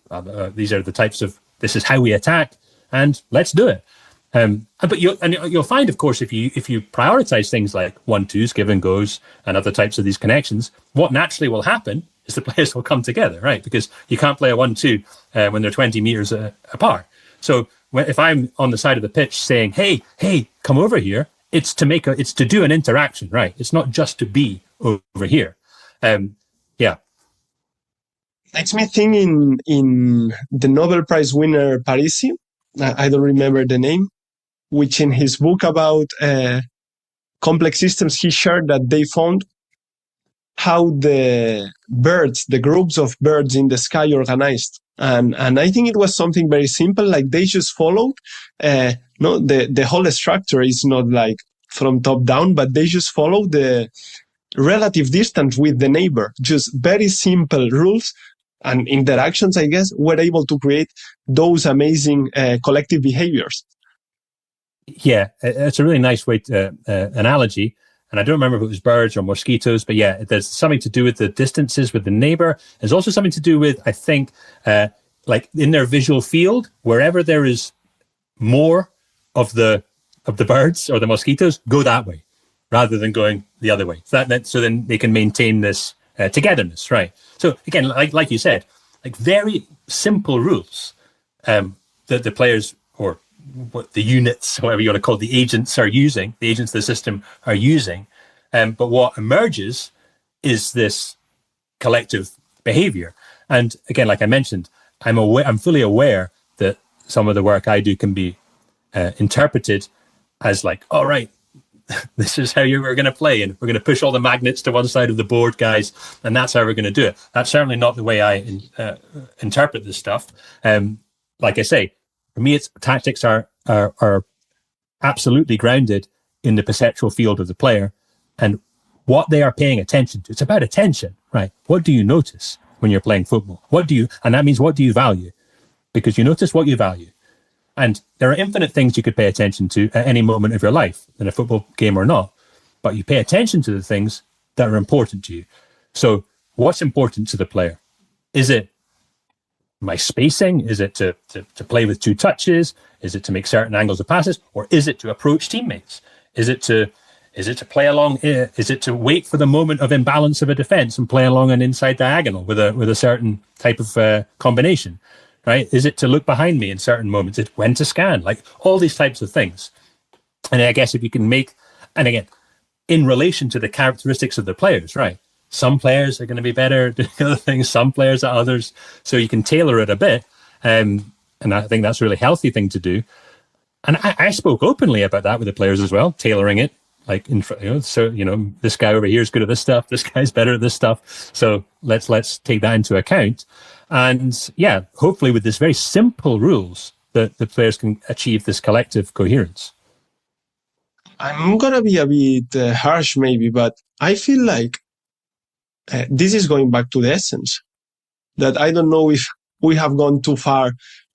Speaker 2: These are the types of, this is how we attack, and let's do it. But you'll find, of course, if you prioritize things like 1-2s, give and goes, and other types of these connections, what naturally will happen is the players will come together, right? Because you can't play a 1-2 when they're 20 meters apart. So if I'm on the side of the pitch saying, hey, come over here, it's to do an interaction, right? It's not just to be over here. Yeah.
Speaker 1: Makes me think in the Nobel Prize winner Parisi, I don't remember the name, which in his book about complex systems, he shared that they found how the groups of birds in the sky organized. And I think it was something very simple, like they just followed, the whole structure is not like from top down, but they just follow the relative distance with the neighbor, just very simple rules and interactions, I guess, were able to create those amazing collective behaviors.
Speaker 2: Yeah, it's a really nice way to analogy. And I don't remember if it was birds or mosquitoes, but yeah, there's something to do with the distances with the neighbor. There's also something to do with, I think, like in their visual field, wherever there is more of the birds or the mosquitoes, go that way rather than going the other way. So then they can maintain this togetherness, right? So again, like you said, like very simple rules that the players, or what the units, whatever you want to call it, the agents of the system are using. But what emerges is this collective behavior. And again, like I mentioned, I'm fully aware that some of the work I do can be interpreted as like, all right, this is how we're going to play, and we're going to push all the magnets to one side of the board, guys, and that's how we're going to do it. That's certainly not the way I interpret this stuff. Like I say, for me, tactics are absolutely grounded in the perceptual field of the player and what they are paying attention to. It's about attention, right? What do you notice when you're playing football? And that means, what do you value? Because you notice what you value. And there are infinite things you could pay attention to at any moment of your life, in a football game or not. But you pay attention to the things that are important to you. So what's important to the player? Is it my spacing? Is it to play with 2 touches? Is it to make certain angles of passes? Or is it to approach teammates? Is it to play along? Is it to wait for the moment of imbalance of a defense and play along an inside diagonal with a certain type of combination? Right? Is it to look behind me in certain moments? Is it when to scan? Like all these types of things. And I guess if you can make, and again, in relation to the characteristics of the players, right? Some players are going to be better doing other things, some players at others. So you can tailor it a bit. And I think that's a really healthy thing to do. And I spoke openly about that with the players as well, tailoring it. Like, this guy over here is good at this stuff. This guy's better at this stuff. So let's take that into account. And yeah, hopefully with this very simple rules, that the players can achieve this collective coherence.
Speaker 1: I'm going to be a bit harsh maybe, but I feel like this is going back to the essence. That I don't know if we have gone too far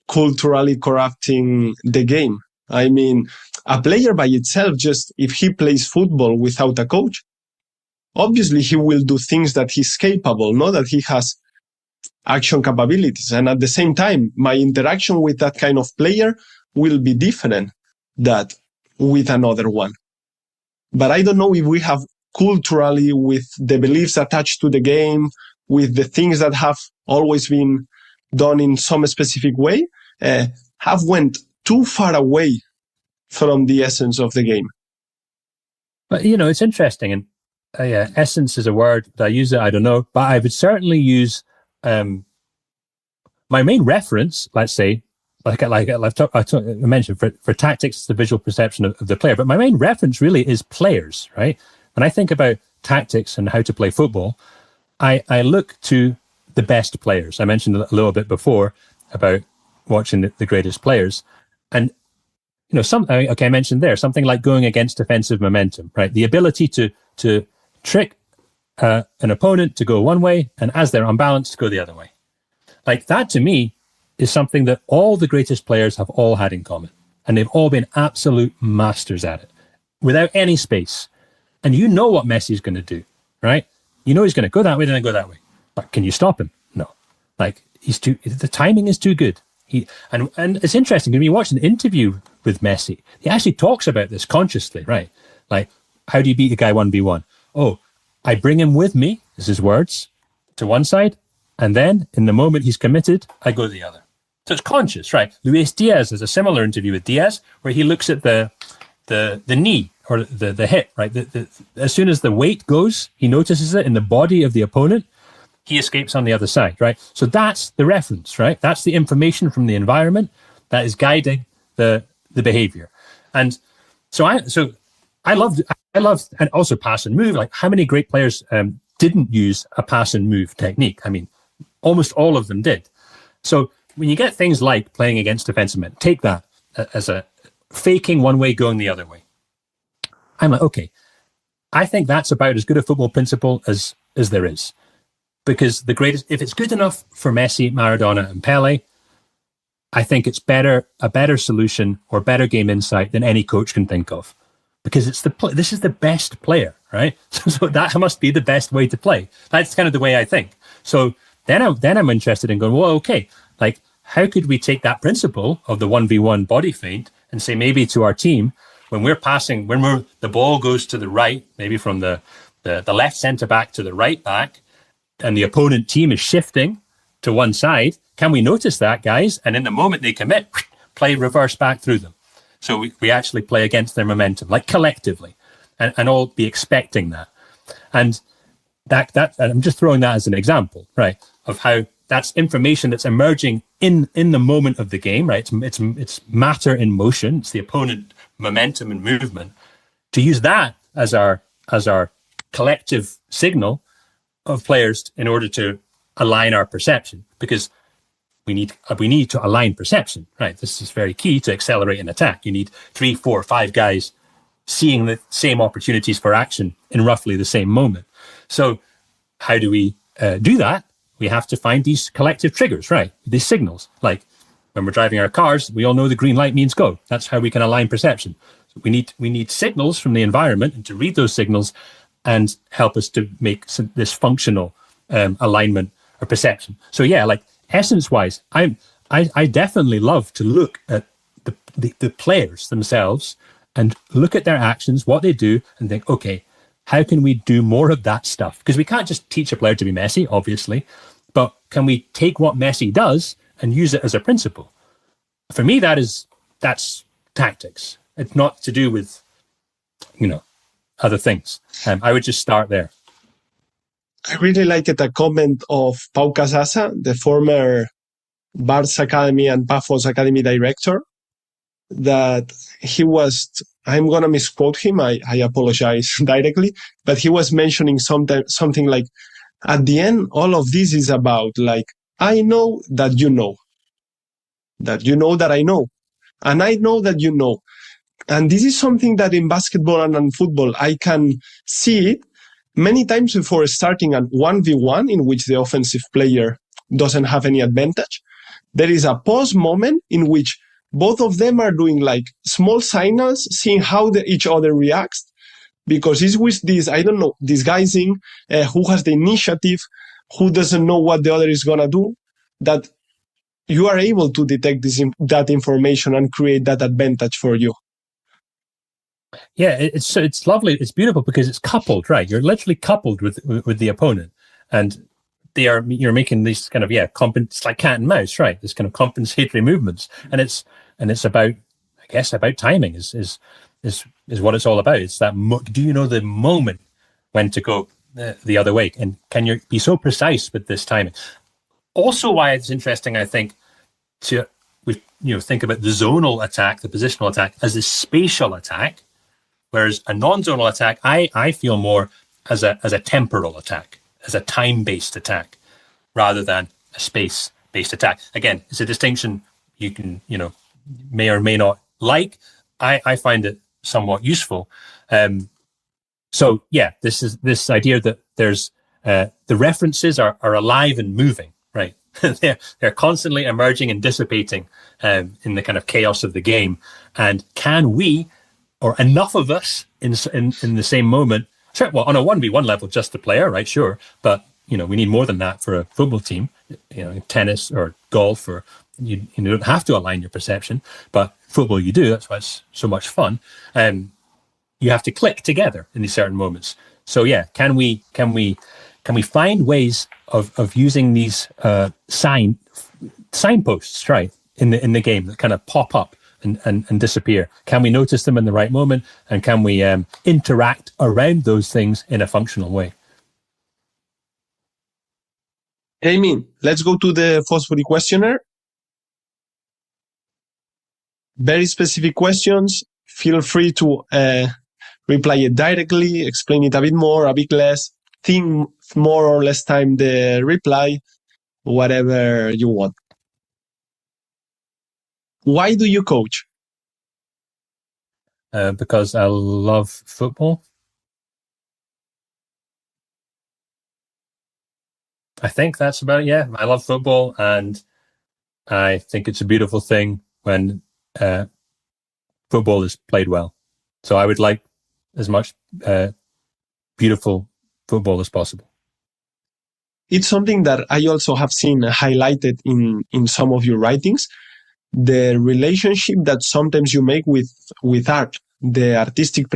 Speaker 1: culturally corrupting the game. I mean, a player by itself, just if he plays football without a coach, obviously he will do things that he's capable, not that he has action capabilities. And at the same time, my interaction with that kind of player will be different than with another one. But I don't know if we have culturally, with the beliefs attached to the game, with the things that have always been done in some specific way, have went too far away from the essence of the game.
Speaker 2: But, it's interesting. And essence is a word that I use it, I don't know, but I would certainly use my main reference, let's say, I mentioned for tactics, it's the visual perception of the player, but my main reference really is players, right? When I think about tactics and how to play football, I look to the best players. I mentioned a little bit before about watching the greatest players. And, I mentioned there, something like going against defensive momentum, right? The ability to trick an opponent to go one way, and as they're unbalanced, to go the other way. Like that, to me, is something that all the greatest players have all had in common. And they've all been absolute masters at it, without any space. And you know what Messi's going to do, right? You know he's going to go that way, then go that way. But can you stop him? No. Like, the timing is too good. And it's interesting, when you watch an interview with Messi, he actually talks about this consciously, right? Like, how do you beat a guy 1v1? Oh, I bring him with me, is his words, to one side, and then, in the moment he's committed, I go to the other. So it's conscious, right? Luis Diaz has a similar interview with Diaz, where he looks at the knee, or the hip, right? As soon as the weight goes, he notices it in the body of the opponent, he escapes on the other side, right? So that's the reference, right? That's the information from the environment that is guiding the behavior. And so I loved, and also pass and move. Like, how many great players didn't use a pass and move technique? I mean, almost all of them did. So when you get things like playing against defensive men, take that as a faking one way, going the other way. I'm like, okay, I think that's about as good a football principle as there is. Because if it's good enough for Messi, Maradona, and Pele, I think it's a better solution or better game insight than any coach can think of. Because this is the best player, right? So that must be the best way to play. That's kind of the way I think. So then I'm interested in going, well, okay, like, how could we take that principle of the 1v1 body feint and say, maybe to our team, when we're passing, the ball goes to the right, maybe from the left centre back to the right back, and the opponent team is shifting to one side, can we notice that, guys? And in the moment they commit, play reverse back through them. So we actually play against their momentum, like collectively, and all be expecting that. And that and I'm just throwing that as an example, right, of how that's information that's emerging in the moment of the game, right? It's matter in motion. It's the opponent momentum and movement. To use that as our collective signal of players in order to align our perception, because we need to align perception, right? This is very key to accelerate an attack. You need 3, 4, 5 guys seeing the same opportunities for action in roughly the same moment. So how do we do that? We have to find these collective triggers, right? These signals, like when we're driving our cars, we all know the green light means go. That's how we can align perception. So we need signals from the environment and to read those signals and help us to make this functional alignment or perception. So yeah, like essence-wise, I definitely love to look at the players themselves and look at their actions, what they do, and think, okay, how can we do more of that stuff? Because we can't just teach a player to be Messi, obviously, but can we take what Messi does and use it as a principle? For me, that's tactics. It's not to do with, other things. I would just start there.
Speaker 1: I really liked a comment of Pau Casasa, the former Barça Academy and Pafos Academy director, that he was, I'm going to misquote him, I apologize directly, but he was mentioning something like, at the end, all of this is about, like, I know that you know that I know, and I know that you know. And this is something that in basketball and in football, I can see it many times before starting a 1v1 in which the offensive player doesn't have any advantage. There is a pause moment in which both of them are doing like small signals, seeing how each other reacts, because it's with this, I don't know, disguising, who has the initiative, who doesn't know what the other is going to do, that you are able to detect that information and create that advantage for you.
Speaker 2: Yeah, it's lovely. It's beautiful because it's coupled, right? You're literally coupled with the opponent, and you're making these kind of it's like cat and mouse, right? This kind of compensatory movements, and it's about, I guess, about timing is what it's all about. It's that do you know the moment when to go the other way, and can you be so precise with this timing? Also, why it's interesting, I think, to think about the zonal attack, the positional attack, as a spatial attack. Whereas a non-zonal attack, I feel more as a temporal attack, as a time-based attack, rather than a space-based attack. Again, it's a distinction you can, may or may not like. I find it somewhat useful. So yeah, this idea that there's the references are alive and moving, right? they're constantly emerging and dissipating in the kind of chaos of the game. And can we, or enough of us in the same moment, well, on a 1v1 level, just the player, right? Sure. But, we need more than that for a football team, tennis or golf, or you don't have to align your perception, but football you do. That's why it's so much fun. You have to click together in these certain moments. So yeah, can we find ways of using these signposts, right, in the game that kind of pop up and disappear? Can we notice them in the right moment, and can we interact around those things in a functional way?
Speaker 1: Amy, let's go to the Fosbury questionnaire. Very specific questions. Feel free to reply it directly, explain it a bit more, a bit less, think more or less time the reply, whatever you want. Why do you coach?
Speaker 2: Because I love football. I think that's about it. Yeah, I love football, and I think it's a beautiful thing when football is played well. So I would like as much beautiful football as possible.
Speaker 1: It's something that I also have seen highlighted in some of your writings, the relationship that sometimes you make with art, the artistic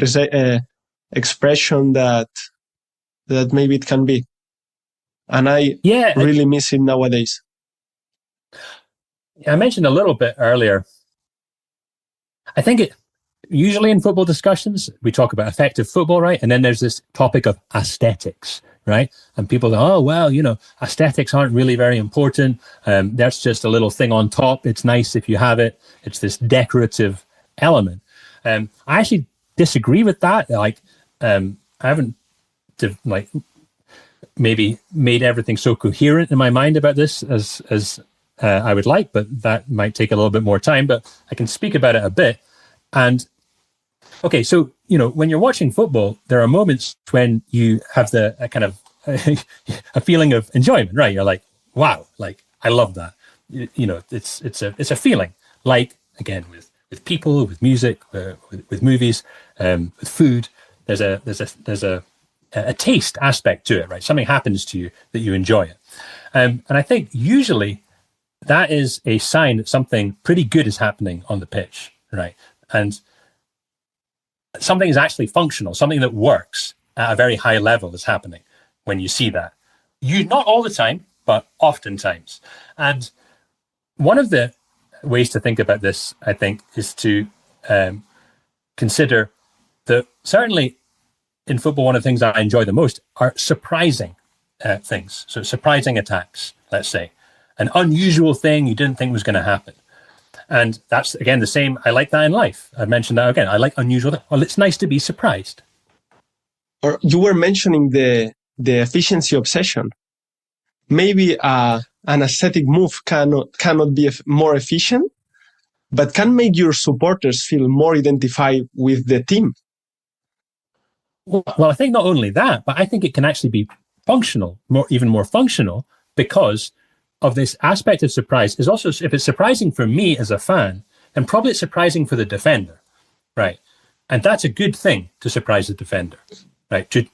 Speaker 1: expression that maybe it can be. And I really miss it nowadays.
Speaker 2: I mentioned a little bit earlier. I think usually in football discussions, we talk about effective football, right? And then there's this topic of aesthetics, right? And people go, oh, well, aesthetics aren't really very important. That's just a little thing on top. It's nice if you have it. It's this decorative element. I actually disagree with that. I haven't maybe made everything so coherent in my mind about this as I would like, but that might take a little bit more time. But I can speak about it a bit. And okay, so when you're watching football, there are moments when you have a kind of a feeling of enjoyment, right? You're like, wow, like I love that. it's a feeling. Like again with people, with music, with movies, with food. There's a taste aspect to it, right? Something happens to you that you enjoy it, and I think usually that is a sign that something pretty good is happening on the pitch, right? And something is actually functional, something that works at a very high level is happening when you see that. Not all the time, but oftentimes. And one of the ways to think about this, I think, is to consider that certainly in football, one of the things I enjoy the most are surprising things. So surprising attacks, let's say. An unusual thing you didn't think was going to happen. And that's, again, the same. I like that in life. I mentioned that again. I like unusual things. Well, it's nice to be surprised.
Speaker 1: Or you were mentioning the efficiency obsession. Maybe an aesthetic move cannot be more efficient, but can make your supporters feel more identified with the team.
Speaker 2: Well, I think not only that, but I think it can actually be functional, even more functional, because of this aspect of surprise. Is also, if it's surprising for me as a fan, then probably it's surprising for the defender, right? And that's a good thing, to surprise the defender, right? To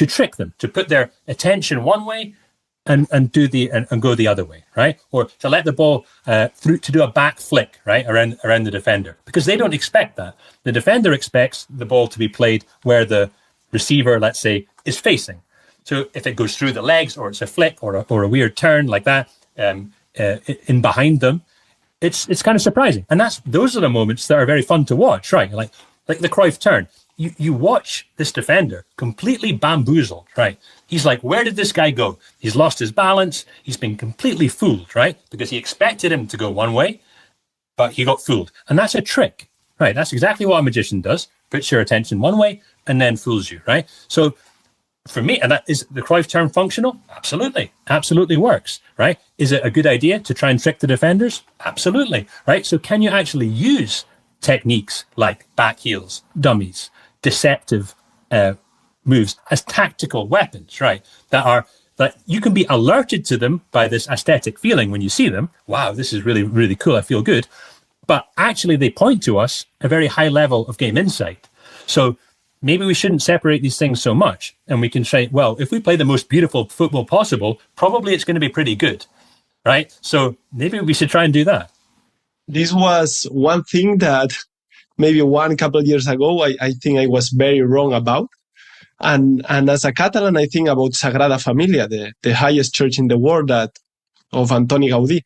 Speaker 2: trick them, to put their attention one way and go the other way, right? Or to let the ball through, to do a back flick, right, around the defender, because they don't expect that. The defender expects the ball to be played where the receiver, let's say, is facing. So if it goes through the legs, or it's a flick, or a weird turn like that, in behind them, it's kind of surprising. And those are the moments that are very fun to watch, right? Like the Cruyff turn. You watch this defender completely bamboozled, right? He's like, where did this guy go? He's lost his balance. He's been completely fooled, right? Because he expected him to go one way, but he got fooled. And that's a trick, right? That's exactly what a magician does. Puts your attention one way and then fools you, right? So for me, and that is the Cruyff turn functional? Absolutely works, right? Is it a good idea to try and trick the defenders? Absolutely, right? So can you actually use techniques like back heels, dummies, deceptive moves as tactical weapons, right? That you can be alerted to them by this aesthetic feeling when you see them. Wow, this is really, really cool. I feel good. But actually they point to us a very high level of game insight. So maybe we shouldn't separate these things so much. And we can say, well, if we play the most beautiful football possible, probably it's going to be pretty good, right? So maybe we should try and do that.
Speaker 1: This was one thing that maybe one couple of years ago, I think I was very wrong about. And as a Catalan, I think about Sagrada Familia, the highest church in the world of Antoni Gaudí.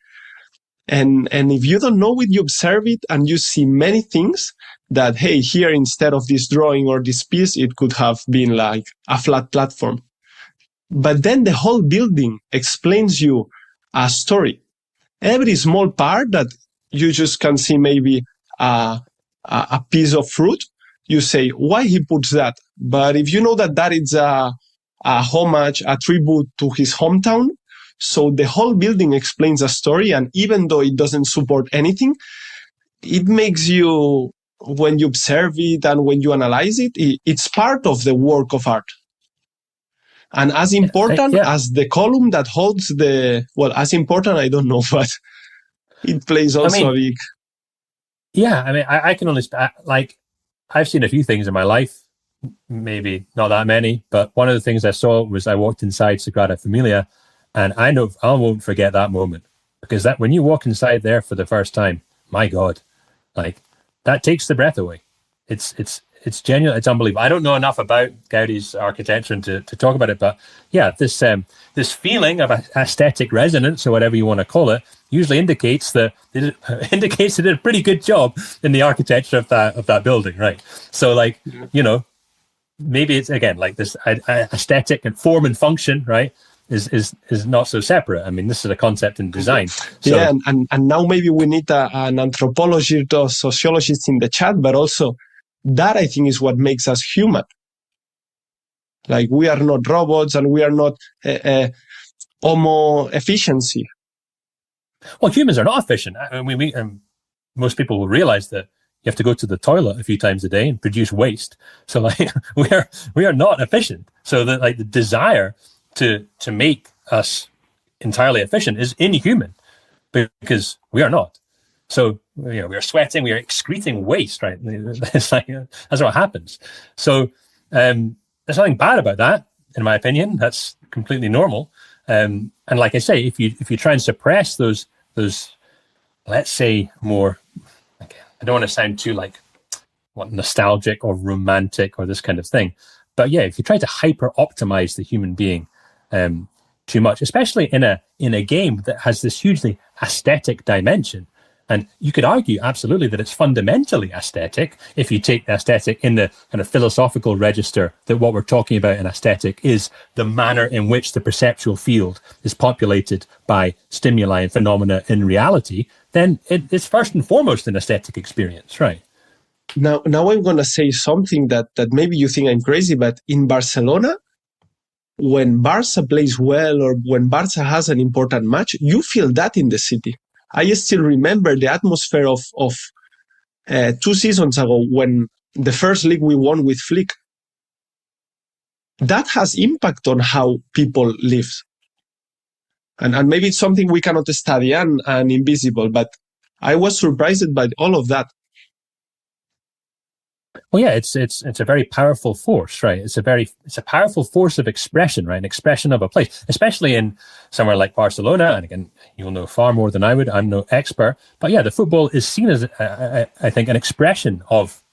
Speaker 1: And if you don't know it, you observe it and you see many things that, hey, here instead of this drawing or this piece, it could have been like a flat platform. But then the whole building explains you a story. Every small part that you just can see maybe a piece of fruit, you say, why he puts that? But if you know that is a homage, a tribute to his hometown, so the whole building explains a story, and even though it doesn't support anything, it makes you, when you observe it and when you analyze it, it's part of the work of art. And as important as the column that holds as important, I don't know, but it plays also a big...
Speaker 2: Yeah, I mean, I can only, I've seen a few things in my life, maybe not that many, but one of the things I saw was I walked inside Sagrada Familia, and I won't forget that moment, because that when you walk inside there for the first time, my God, like that takes the breath away. It's genuine. It's unbelievable. I don't know enough about Gaudi's architecture to talk about it, but yeah, this feeling of aesthetic resonance, or whatever you want to call it, usually indicates that they did a pretty good job in the architecture of that building, right? So, like, you know, maybe it's again like this aesthetic and form and function, right? Is not so separate. I mean, this is a concept in design. So,
Speaker 1: yeah, and now maybe we need an anthropologist or sociologist in the chat, but also that I think is what makes us human. Like, we are not robots and we are not homo efficiency.
Speaker 2: Well, humans are not efficient. I mean, most people will realize that you have to go to the toilet a few times a day and produce waste. So, like, we are not efficient. So, the desire to make us entirely efficient is inhuman. because we are not. So, we are sweating, we are excreting waste, right? It's like, that's what happens. So, there's nothing bad about that, in my opinion. That's completely normal. And like I say, if you try and suppress those, let's say, more, I don't want to sound too nostalgic or romantic or this kind of thing, but yeah, if you try to hyper optimize the human being too much, especially in a game that has this hugely aesthetic dimension. And you could argue absolutely that it's fundamentally aesthetic if you take the aesthetic in the kind of philosophical register, that what we're talking about in aesthetic is the manner in which the perceptual field is populated by stimuli and phenomena in reality, then it's first and foremost an aesthetic experience, right?
Speaker 1: Now I'm going to say something that maybe you think I'm crazy, but in Barcelona, when Barca plays well or when Barca has an important match, you feel that in the city. I still remember the atmosphere of 2 seasons ago when the first league we won with Flick. That has impact on how people live. And maybe it's something we cannot study and invisible, but I was surprised by all of that.
Speaker 2: Well, yeah, it's a very powerful force, right? It's a powerful force of expression, right? An expression of a place, especially in somewhere like Barcelona. And again, you'll know far more than I would. I'm no expert, but yeah, the football is seen as, I think, an expression of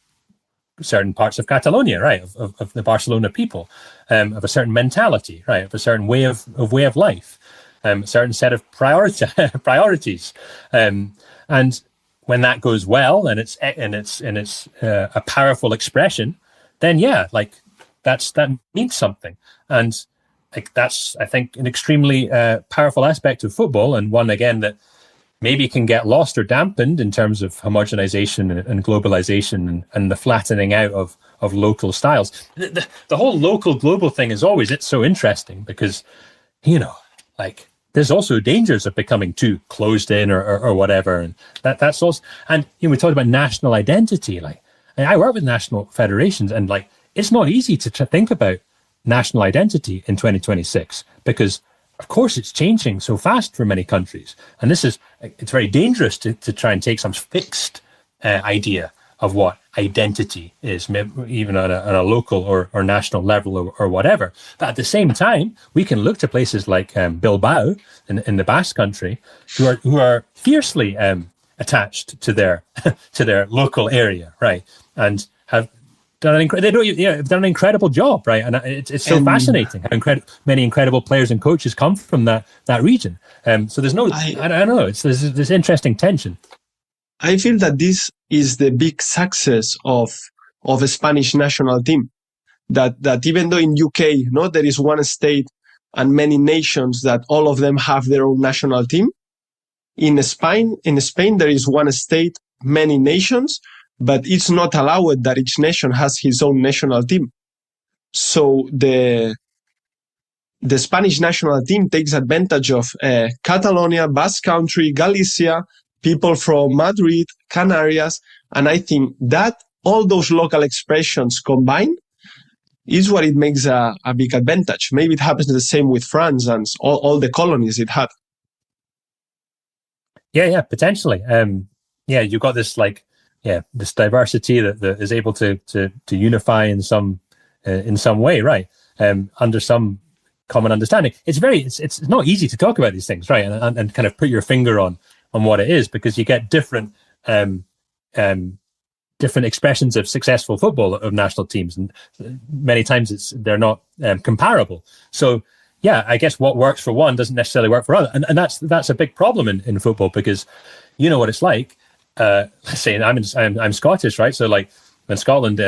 Speaker 2: certain parts of Catalonia, right? Of the Barcelona people, of a certain mentality, right? Of a certain way of life, a certain set of priorities, and when that goes well and it's a powerful expression, then yeah, that means something. And that's, I think, an extremely powerful aspect of football, and one again that maybe can get lost or dampened in terms of homogenization and globalization and the flattening out of local styles. The whole local global thing is always, it's so interesting because, there's also dangers of becoming too closed in or whatever. And that's also, and we talked about national identity. I work with national federations, and it's not easy to think about national identity in 2026 because, of course, it's changing so fast for many countries. And it's very dangerous to try and take some fixed idea of what identity is, even on a local or national level or whatever. But at the same time, we can look to places like Bilbao in the Basque Country, who are fiercely attached to their local area, right, and have done an incredible job, right? And it's so fascinating how many incredible players and coaches come from that region. So there's I don't know. There's this interesting tension.
Speaker 1: I feel that this is the big success of a Spanish national team. That even though in UK, there is one state and many nations that all of them have their own national team. In Spain, there is one state, many nations, but it's not allowed that each nation has his own national team. So the Spanish national team takes advantage of Catalonia, Basque Country, Galicia, people from Madrid, Canarias, and I think that all those local expressions combined is what it makes a big advantage. Maybe it happens the same with France and all the colonies it had.
Speaker 2: Yeah, potentially. You've got this this diversity that is able to unify in some way, right? Under some common understanding. It's not easy to talk about these things, right? And kind of put your finger on what it is, because you get different expressions of successful football of national teams, and many times they're not comparable. So yeah, I guess what works for one doesn't necessarily work for other, and that's a big problem in football, because you know what it's like. Let's say I'm Scottish, right? So when Scotland,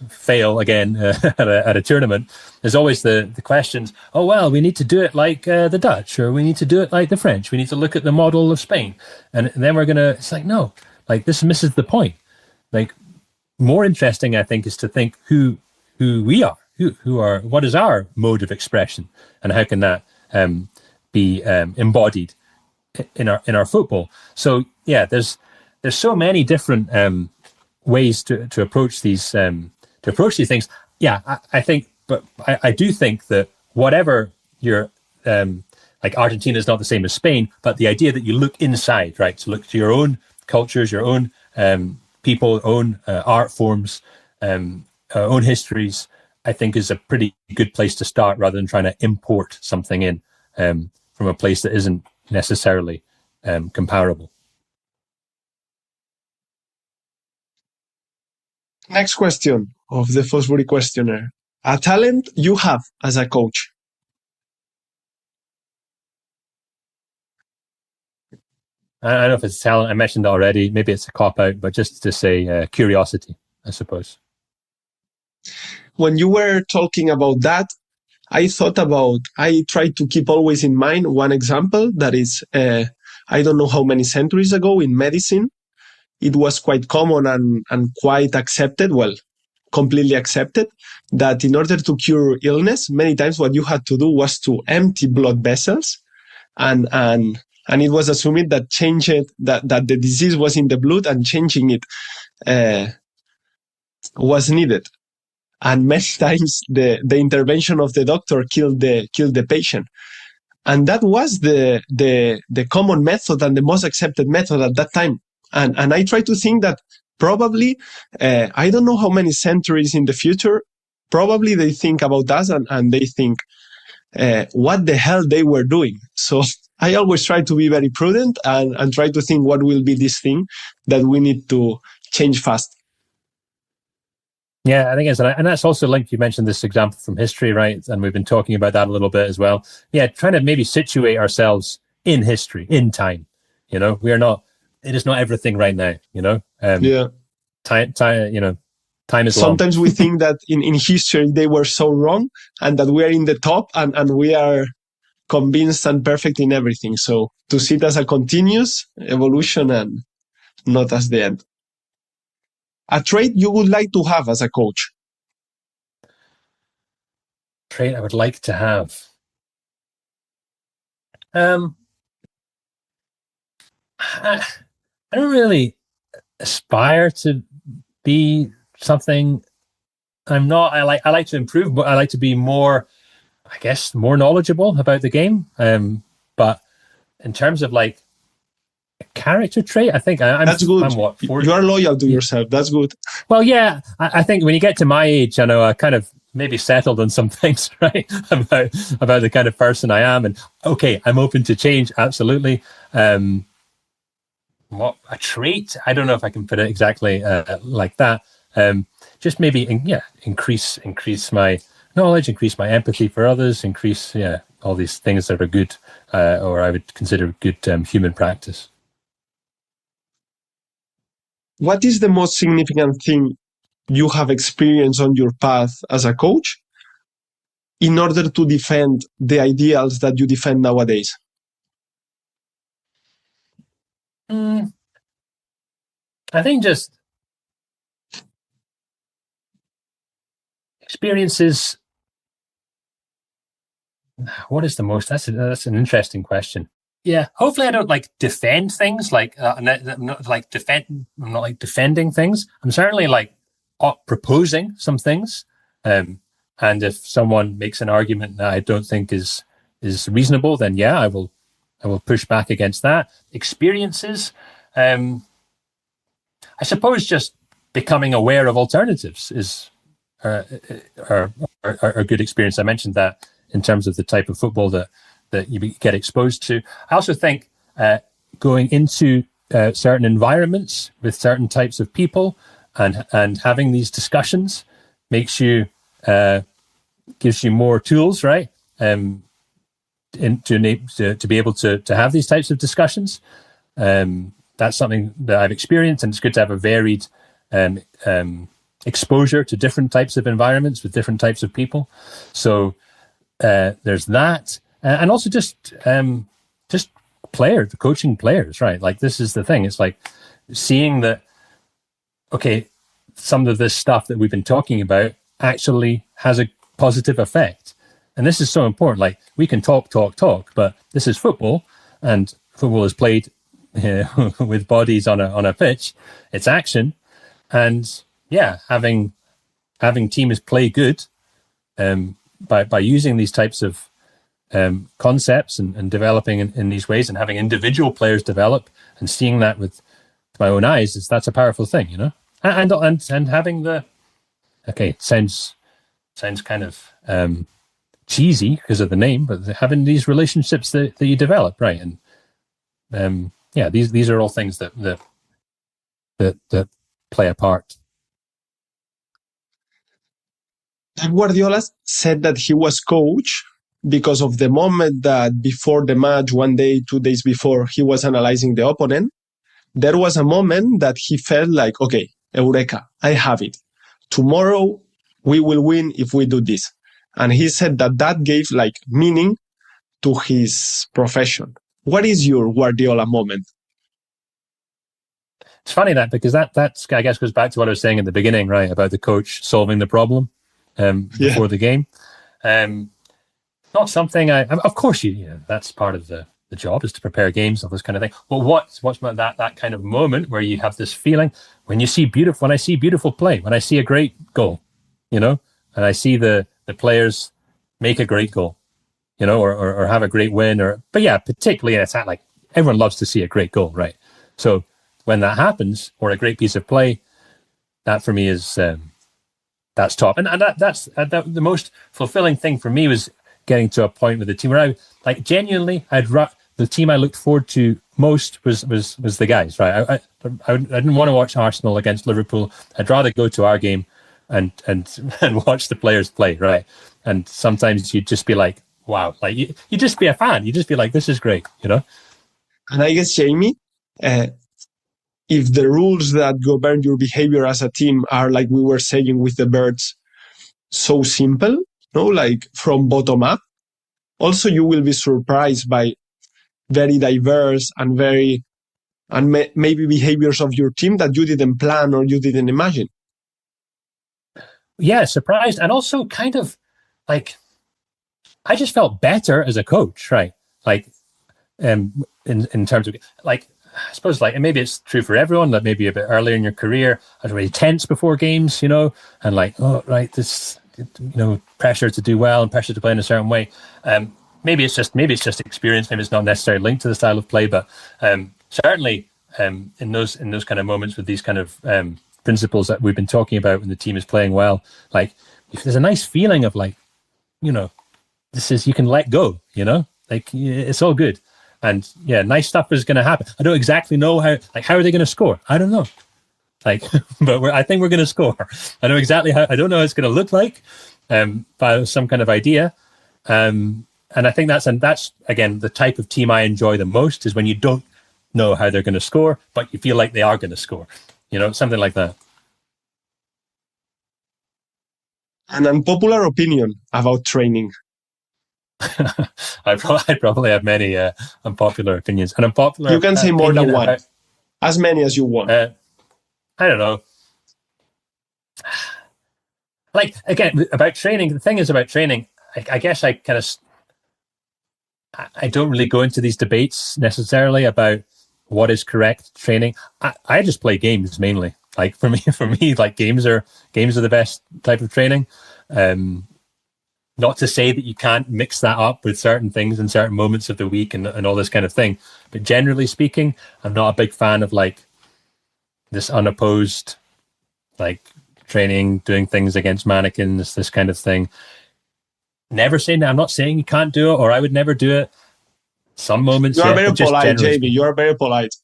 Speaker 2: fail again at a tournament, there's always the questions. Oh well, we need to do it like the Dutch, or we need to do it like the French. We need to look at the model of Spain, and then we're gonna. It's no, this misses the point. More interesting, I think, is to think who we are, what is our mode of expression, and how can that be embodied in our football. So yeah, there's so many different ways to approach these things. Yeah, I think, but I do think that whatever your like Argentina is not the same as Spain, but the idea that you look inside, right? To look to your own cultures, your own people, own art forms, own histories, I think is a pretty good place to start rather than trying to import something in from a place that isn't necessarily comparable.
Speaker 1: Next question of the Fosbury questionnaire. A talent you have as a coach.
Speaker 2: I don't know if it's talent. I mentioned it already. Maybe it's a cop-out, but just to say curiosity, I suppose.
Speaker 1: When you were talking about that, I tried to keep always in mind one example that is, I don't know how many centuries ago in medicine, it was quite common and quite accepted, well, completely accepted, that in order to cure illness, many times what you had to do was to empty blood vessels and it was assumed that that the disease was in the blood and changing it was needed. And many times the intervention of the doctor killed the patient. And that was the common method and the most accepted method at that time. And I try to think that probably, I don't know how many centuries in the future, probably they think about us and they think, what the hell they were doing. So I always try to be very prudent and try to think what will be this thing that we need to change fast.
Speaker 2: Yeah, I think it's, and that's also linked. You mentioned this example from history, right? And we've been talking about that a little bit as well. Yeah, trying to maybe situate ourselves in history, in time. You know, it is not everything right now, you know?
Speaker 1: Yeah.
Speaker 2: Time is
Speaker 1: Sometimes
Speaker 2: long.
Speaker 1: we think that in history they were so wrong and that we are in the top and we are convinced and perfect in everything. So to see it as a continuous evolution and not as the end. A trait you would like to have as a coach?
Speaker 2: Trait I would like to have. I don't really aspire to be something I'm not. I like to improve, but I like to be more, I guess, more knowledgeable about the game. But in terms of like a character trait, I think
Speaker 1: That's good.
Speaker 2: I'm what, 40?
Speaker 1: You are loyal to yourself. That's good.
Speaker 2: Well, yeah, I think when you get to my age, I know I kind of maybe settled on some things, right? about the kind of person I am. And okay, I'm open to change. Absolutely. What a trait? I don't know if I can put it exactly like that. Just maybe, increase my knowledge, increase my empathy for others, increase, all these things that are good, or I would consider good human practice.
Speaker 1: What is the most significant thing you have experienced on your path as a coach in order to defend the ideals that you defend nowadays?
Speaker 2: I think just experiences. What is the most? That's an interesting question. Yeah, hopefully I don't like defend things I'm not like defending things. I'm certainly like proposing some things, and if someone makes an argument that I don't think is reasonable, then yeah, I will push back against that. Experiences, I suppose, just becoming aware of alternatives is a good experience. I mentioned that in terms of the type of football that you get exposed to. I also think going into certain environments with certain types of people and having these discussions makes you gives you more tools, right? To be able to have these types of discussions. That's something that I've experienced, and it's good to have a varied exposure to different types of environments with different types of people. So there's that. And also just coaching players, right? Like, this is the thing. It's like seeing that, okay, some of this stuff that we've been talking about actually has a positive effect. And this is so important. Like, we can talk, but this is football, and football is played with bodies on a pitch. It's action. And yeah, having teams play good by using these types of concepts and developing in these ways, and having individual players develop and seeing that with my own eyes, that's a powerful thing, you know. And having it sounds kind of cheesy because of the name, but having these relationships that you develop, right? And these are all things that play a part.
Speaker 1: Guardiola said that he was coach because of the moment that before the match, 1 day, 2 days before, he was analyzing the opponent. There was a moment that he felt like, okay, Eureka, I have it. Tomorrow we will win if we do this. And he said that gave like meaning to his profession. What is your Guardiola moment?
Speaker 2: It's funny because that's I guess goes back to what I was saying in the beginning, right? About the coach solving the problem before the game. Not something of course that's part of the job, is to prepare games, all this kind of thing. But what's that kind of moment where you have this feeling when I see beautiful play, when I see a great goal, you know, and I see the players make a great goal, you know, or have a great win, but particularly in attack, like everyone loves to see a great goal, right? So when that happens, or a great piece of play, that for me is that's top, and that's the most fulfilling thing for me was getting to a point with the team where I genuinely the team I looked forward to most was the guys, right? I didn't want to watch Arsenal against Liverpool. I'd rather go to our game and watch the players play, right? And sometimes you'd just be like, wow, like you just be a fan. You just be like, this is great, you know?
Speaker 1: And I guess, Jamie, if the rules that govern your behavior as a team are, like we were saying with the birds, so simple, no, like from bottom up, also you will be surprised by very diverse and maybe behaviors of your team that you didn't plan or you didn't imagine.
Speaker 2: Yeah, surprised, and also kind of like I just felt better as a coach, right? Like in terms of like, I suppose like, and maybe it's true for everyone that maybe a bit earlier in your career, I was really tense before games, you know, and like, oh, right, this, you know, pressure to do well and pressure to play in a certain way. Maybe it's just experience. Maybe it's not necessarily linked to the style of play, but certainly in those kind of moments with these kind of principles that we've been talking about when the team is playing well, like there's a nice feeling of like, you know, you can let go, you know, like it's all good. And nice stuff is going to happen. I don't exactly know how are they going to score? I don't know. Like, but I think we're going to score. I know exactly how. I don't know how it's going to look like, by some kind of idea. And I think that's again the type of team I enjoy the most is when you don't know how they're going to score, but you feel like they are going to score. You know, something like that.
Speaker 1: An unpopular opinion about training.
Speaker 2: I probably have many unpopular opinions. An unpopular.
Speaker 1: You can say more than one. As many as you want.
Speaker 2: I don't know. Like again about training. The thing is about training. I guess I don't really go into these debates necessarily about what is correct training. I just play games mainly. Like for me, like games are the best type of training. Not to say that you can't mix that up with certain things in certain moments of the week and all this kind of thing. But generally speaking, I'm not a big fan of like this unopposed, like training, doing things against mannequins, this kind of thing. Never saying that. I'm not saying you can't do it or I would never do it. Some moments.
Speaker 1: You are very polite, Jamie. You are very polite.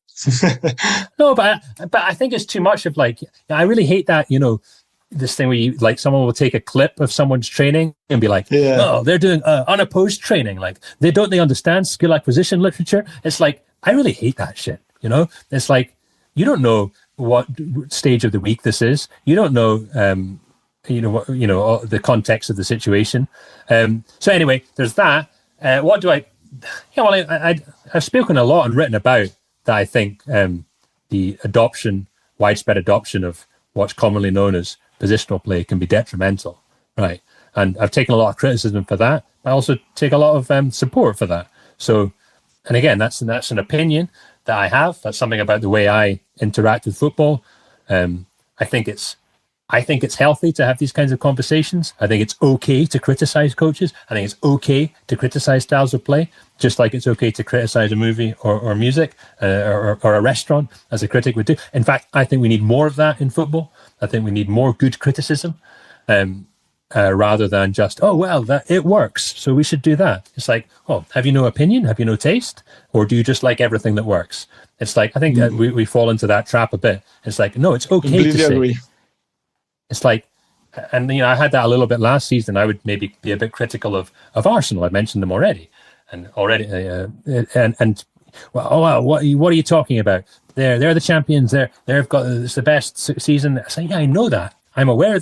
Speaker 2: No, but I think it's too much of like, I really hate that, you know, this thing where you like someone will take a clip of someone's training and be like, oh, they're doing unopposed training. Like they understand skill acquisition literature. It's like, I really hate that shit. You know, it's like, you don't know what stage of the week this is. You don't know, the context of the situation. So anyway, there's that. What do I, I've spoken a lot and written about that. I think the widespread adoption of what's commonly known as positional play can be detrimental, right? And I've taken a lot of criticism for that. I also take a lot of support for that. So, and again, that's an opinion that I have. That's something about the way I interact with football. I think it's I think it's healthy to have these kinds of conversations. I think it's okay to criticize coaches. I think it's okay to criticize styles of play, just like it's okay to criticize a movie or music or a restaurant, as a critic would do. In fact, I think we need more of that in football. I think we need more good criticism, rather than just, oh, well, that it works, so we should do that. It's like, oh, have you no opinion? Have you no taste? Or do you just like everything that works? It's like, I think we fall into that trap a bit. It's like, no, it's okay
Speaker 1: Completely
Speaker 2: to say.
Speaker 1: agree.
Speaker 2: It's like, and I had that a little bit last season. I would maybe be a bit critical of Arsenal. I mentioned them already, and well, oh well, what are you talking about? They're the champions. They've got, it's the best season. I say, yeah, I know that. I'm aware of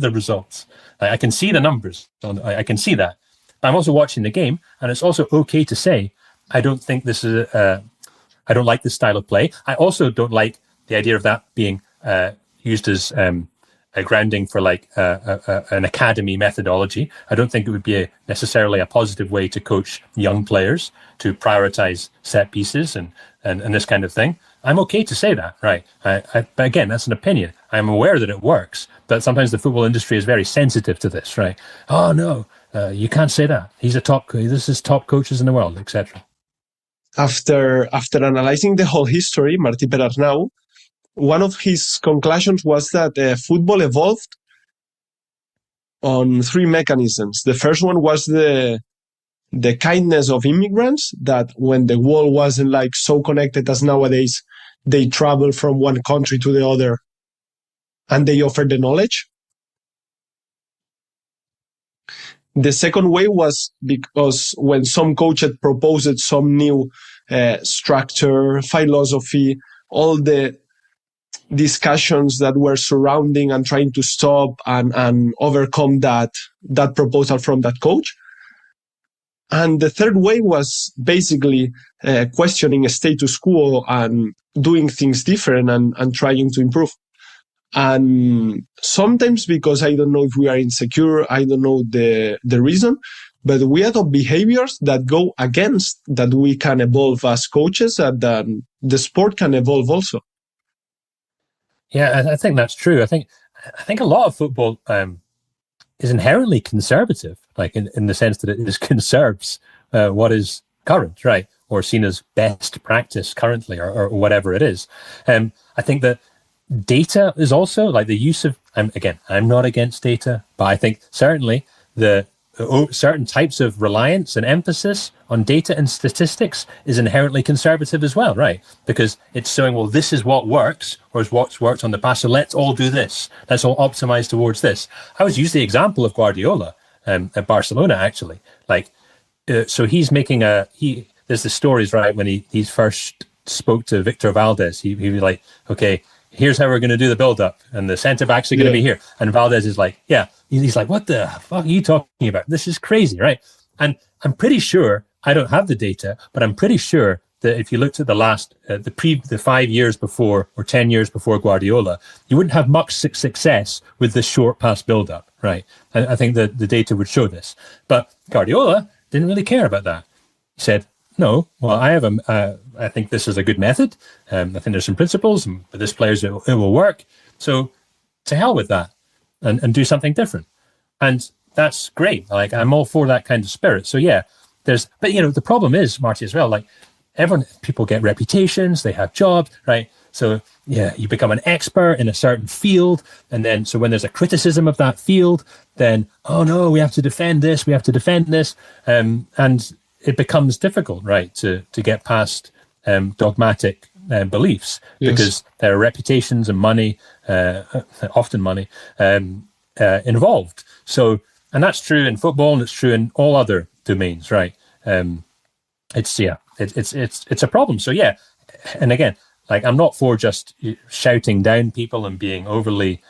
Speaker 2: the results. I can see the numbers. I can see that. But I'm also watching the game, and it's also okay to say, I don't think this is I don't like this style of play. I also don't like the idea of that being used as a grounding for like an academy methodology. I don't think it would be necessarily a positive way to coach young players to prioritize set pieces and this kind of thing. I'm okay to say that, right? But again, that's an opinion. I'm aware that it works, but sometimes the football industry is very sensitive to this, right? Oh no, you can't say that. This is top coaches in the world, etc.
Speaker 1: After analyzing the whole history, Martí Perarnau, one of his conclusions was that football evolved on three mechanisms. The first one was the kindness of immigrants, that when the world wasn't like so connected as nowadays, they travel from one country to the other and they offer the knowledge. The second way was because when some coaches proposed some new structure, philosophy, all the discussions that were surrounding and trying to stop and overcome that proposal from that coach. And the third way was basically questioning a status quo and doing things different and trying to improve. And sometimes, because I don't know if we are insecure, I don't know the reason, but we adopt behaviors that go against that we can evolve as coaches, and the sport can evolve also.
Speaker 2: Yeah, I think that's true. I think a lot of football is inherently conservative, like in the sense that it just conserves what is current, right, or seen as best practice currently, or whatever it is. I think that data is also like the use of. I'm not against data, but I think certainly the certain types of reliance and emphasis on data and statistics is inherently conservative as well, right? Because it's showing, well, this is what works, or is what's worked on the past, so let's all do this. Let's all optimize towards this. I always use the example of Guardiola at Barcelona, actually. Like, so he's making there's the stories, right, when he first spoke to Victor Valdez, he was like, okay, here's how we're going to do the build-up, and the centre-backs are going to be here. And Valdez is like, yeah. He's like, what the fuck are you talking about? This is crazy, right? And I'm pretty sure, I don't have the data, but I'm pretty sure that if you looked at the last, the 5 years before, or 10 years before Guardiola, you wouldn't have much success with the short pass build-up, right? And I think that the data would show this. But Guardiola didn't really care about that. He said, no, well, I think this is a good method. I think there's some principles, and with this players, it will work. So to hell with that, and do something different. And that's great. Like, I'm all for that kind of spirit. So yeah, but the problem is, Marty, as well, like people get reputations, they have jobs, right? So yeah, you become an expert in a certain field. And then, so when there's a criticism of that field, then, oh no, we have to defend this. And it becomes difficult, right, to get past dogmatic beliefs, yes, because there are reputations and money, often money, involved. So, and that's true in football, and it's true in all other domains, right? It's a problem. So yeah, and again, like, I'm not for just shouting down people and being overly,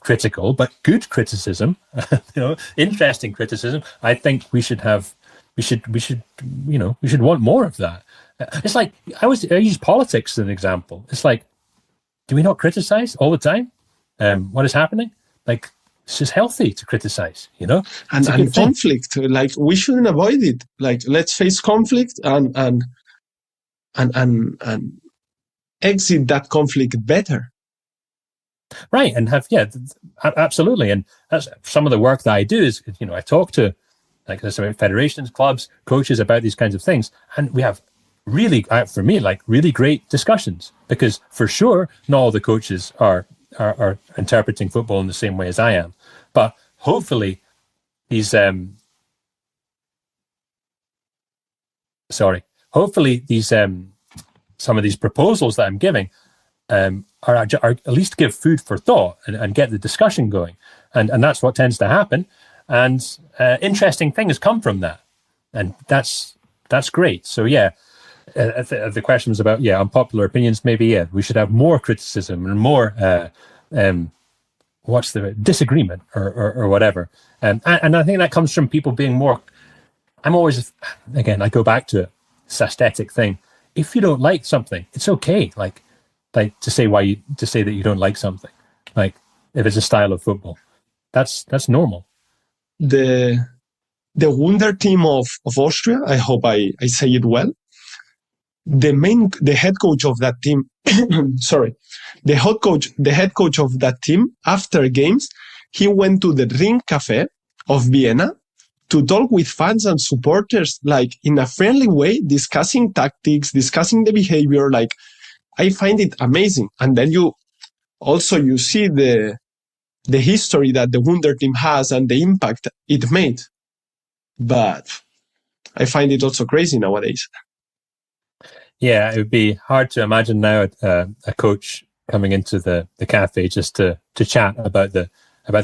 Speaker 2: critical, but good criticism, interesting criticism. I think we should want more of that. It's like, I use politics as an example. It's like, do we not criticize all the time what is happening? Like, it's just healthy to criticize, and
Speaker 1: conflict. Like, we shouldn't avoid it. Like, let's face conflict and exit that conflict better.
Speaker 2: Right. And absolutely. And that's some of the work that I do is, I talk to like federations, clubs, coaches about these kinds of things. And we have really, for me, like really great discussions, because for sure, not all the coaches are interpreting football in the same way as I am. But hopefully these, hopefully these, some of these proposals that I'm giving are at least give food for thought and get the discussion going. And that's what tends to happen. And interesting things come from that. And that's great. So, yeah, the question was about, unpopular opinions. Maybe, we should have more criticism and more, what's the disagreement or whatever. And I think that comes from people being more, I'm always, again, I go back to it, this aesthetic thing. If you don't like something, it's okay. Like to say that you don't like something, like if it's a style of football, that's normal.
Speaker 1: The Wunder team of Austria, I hope I say it well. The head coach of that team, sorry, the head coach of that team, after games, he went to the Ring Cafe of Vienna to talk with fans and supporters, like in a friendly way, discussing tactics, discussing the behavior. Like, I find it amazing. And then you see the history that the Wunder team has and the impact it made. But I find it also crazy nowadays.
Speaker 2: Yeah, it would be hard to imagine now a coach coming into the cafe just to chat about the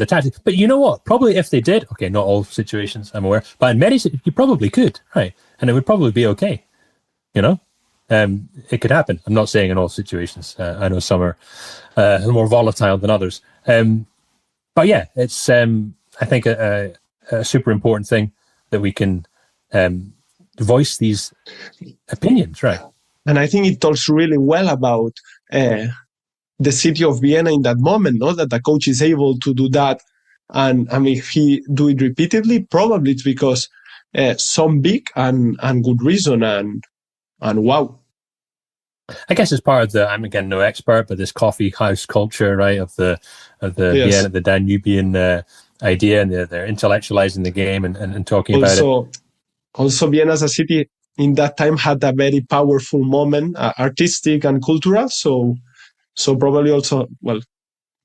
Speaker 2: tactics. But you know what? Probably if they did, okay, not all situations, I'm aware, but in many, you probably could, right? And it would probably be okay, it could happen. I'm not saying in all situations. I know some are more volatile than others. But yeah, it's, I think, a super important thing that we can voice these opinions, right?
Speaker 1: And I think it talks really well about the city of Vienna in that moment, no? That the coach is able to do that. And I mean, if he do it repeatedly, probably it's because some big and good reason and wow.
Speaker 2: I guess it's part of I'm again no expert, but this coffee house culture, right, of the yes. Vienna, the Danubian idea, and they're intellectualizing the game and talking about it.
Speaker 1: Also, Vienna as a city in that time had a very powerful moment, artistic and cultural. So probably also, well,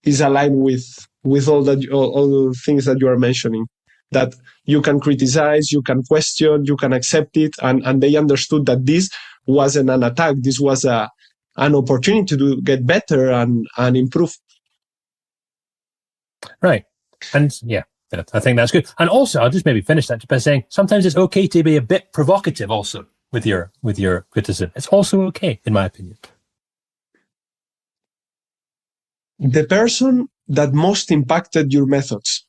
Speaker 1: is aligned with all the things that you are mentioning, that you can criticize, you can question, you can accept it. And they understood that this wasn't an attack. This was an opportunity to get better and improve.
Speaker 2: Right. And yeah, I think that's good. And also, I'll just maybe finish that by saying sometimes it's okay to be a bit provocative also with your criticism. It's also okay, in my opinion.
Speaker 1: The person that most impacted your methods.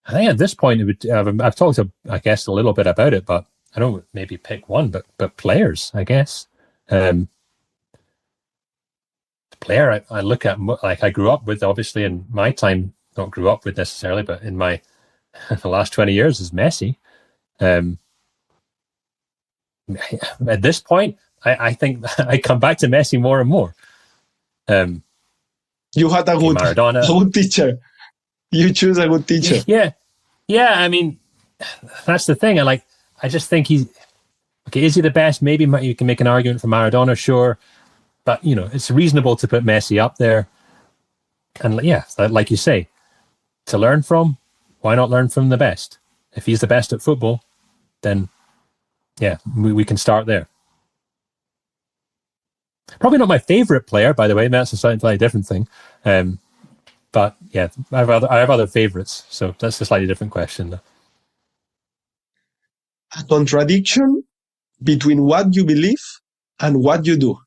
Speaker 2: I think at this point, I've talked, I guess, a little bit about it, but I don't maybe pick one, but players, I guess. Player I look at, like I grew up with, obviously in my time, not grew up with necessarily, but in my the last 20 years is Messi. At this point, I think I come back to Messi more and more.
Speaker 1: You had a good teacher. You choose a good teacher.
Speaker 2: Yeah. I mean, that's the thing. I just think is he the best? Maybe you can make an argument for Maradona, sure. But, it's reasonable to put Messi up there. And yeah, like you say, to learn from, why not learn from the best? If he's the best at football, then yeah, we can start there. Probably not my favorite player, by the way. That's a slightly different thing. But yeah, I have other favorites. So that's a slightly different question, though.
Speaker 1: A contradiction between what you believe and what you do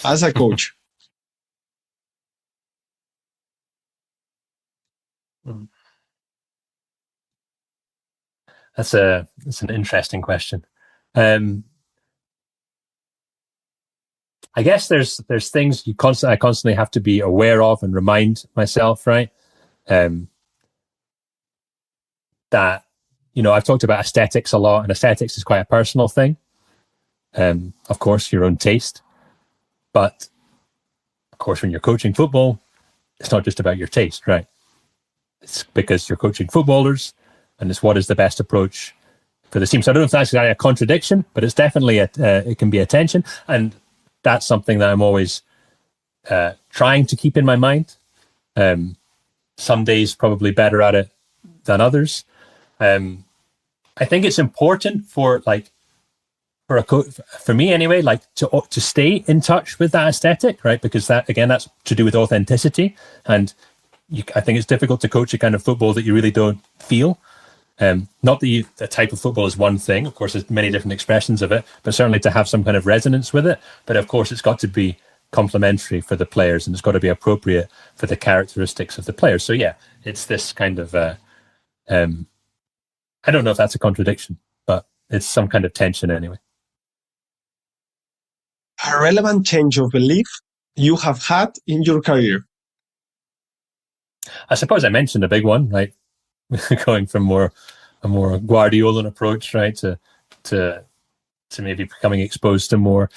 Speaker 1: as a coach.
Speaker 2: That's an interesting question. I guess there's things I constantly have to be aware of and remind myself, right? That I've talked about aesthetics a lot, and aesthetics is quite a personal thing. Of course, your own taste. But, of course, when you're coaching football, it's not just about your taste, right? It's because you're coaching footballers, and it's what is the best approach for the team. So I don't know if that's a contradiction, but it's definitely it can be a tension. And that's something that I'm always trying to keep in my mind. Some days probably better at it than others. I think it's important for me anyway, like to stay in touch with that aesthetic, right? Because that's to do with authenticity. And I think it's difficult to coach a kind of football that you really don't feel. Not that the type of football is one thing. Of course, there's many different expressions of it, but certainly to have some kind of resonance with it. But of course, it's got to be complementary for the players, and it's got to be appropriate for the characteristics of the players. So yeah, it's this kind of I don't know if that's a contradiction, but it's some kind of tension anyway.
Speaker 1: A relevant change of belief you have had in your career?
Speaker 2: I suppose I mentioned a big one, right? Going from a more Guardiolan approach, right, to maybe becoming exposed to more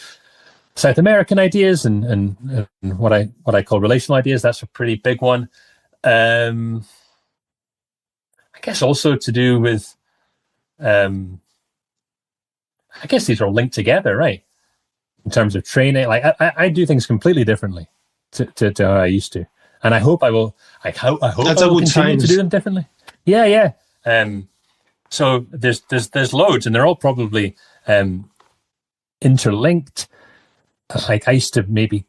Speaker 2: South American ideas and what I call relational ideas. That's a pretty big one. I guess also to do with, I guess these are all linked together, right? In terms of training, like I do things completely differently to how I used to, and I hope I will. I hope
Speaker 1: That's
Speaker 2: I will
Speaker 1: a good
Speaker 2: continue
Speaker 1: sign.
Speaker 2: to do them differently. Yeah. So there's loads, and they're all probably interlinked. Like I used to maybe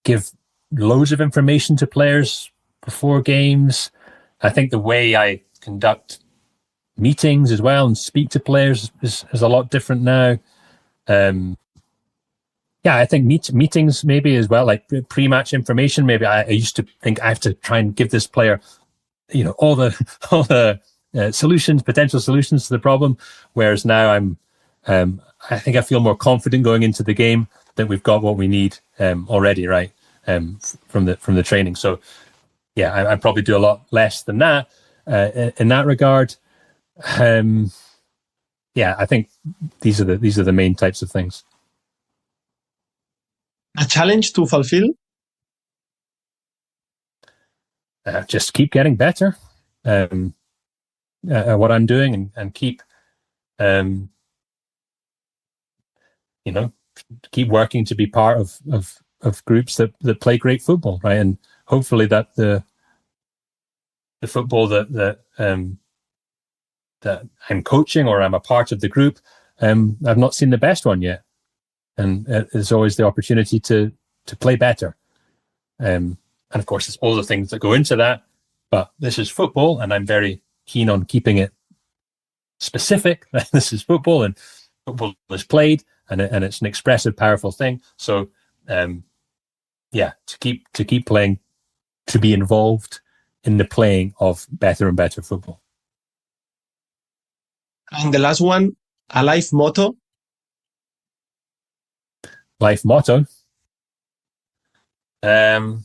Speaker 2: give loads of information to players before games. I think the way I conduct meetings as well and speak to players is a lot different now. Yeah, I think meetings maybe as well, like pre-match information. Maybe I used to think I have to try and give this player, all the potential solutions to the problem. Whereas now I think I feel more confident going into the game that we've got what we need already, right? From the training. So yeah, I probably do a lot less than that in that regard. Yeah, I think these are the main types of things.
Speaker 1: A challenge to fulfill?
Speaker 2: Just keep getting better at what I'm doing and keep, keep working to be part of groups that play great football, right? And hopefully that the football that I'm coaching or I'm a part of the group, I've not seen the best one yet. And there's always the opportunity to play better. And of course, there's all the things that go into that. But this is football, and I'm very keen on keeping it specific. This is football, and football is played, and it's an expressive, powerful thing. So, to keep playing, to be involved in the playing of better and better football.
Speaker 1: And the last one, a life motto?
Speaker 2: Life motto? I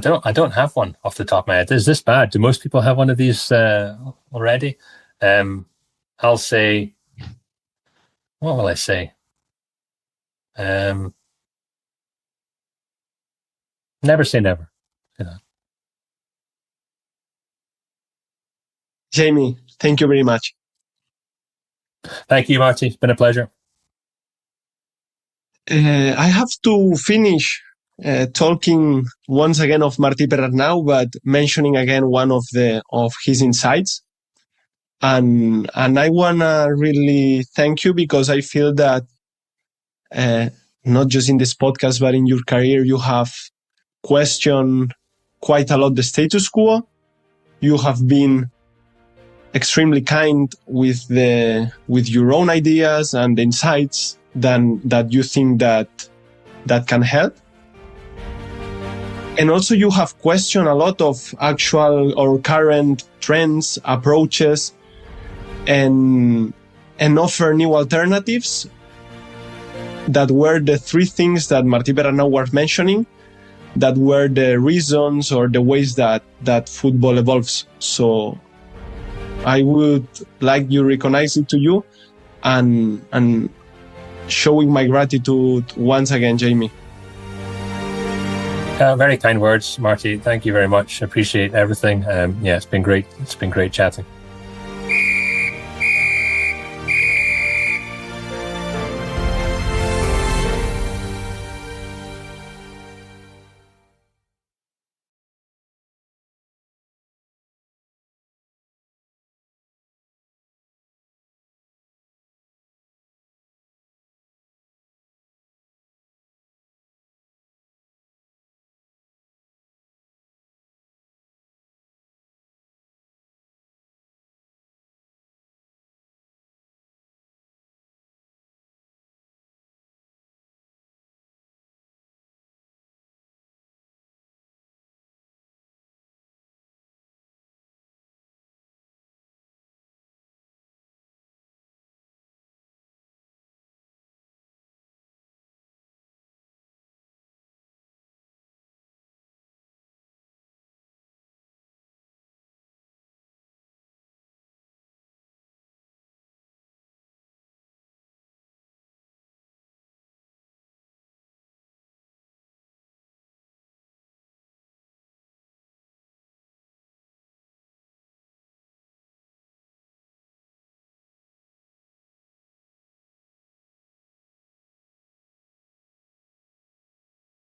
Speaker 2: don't have one off the top of my head. Is this bad? Do most people have one of these already? I'll say, what will I say? Never say never.
Speaker 1: Jamie, thank you very much.
Speaker 2: Thank you, Marty. It's been a pleasure.
Speaker 1: I have to finish talking once again of Martí Perarnau, but mentioning again one of his insights. And I wanna really thank you, because I feel that not just in this podcast, but in your career, you have questioned quite a lot the status quo. You have been extremely kind with your own ideas and insights that you think that can help. And also you have questioned a lot of actual or current trends, approaches, and offer new alternatives that were the three things that Martí Perarnau was mentioning. that were the reasons or the ways that football evolves. So I would like you recognize it to you and showing my gratitude once again, Jamie.
Speaker 2: Very kind words, Marty. Thank you very much. Appreciate everything. It's been great. It's been great chatting.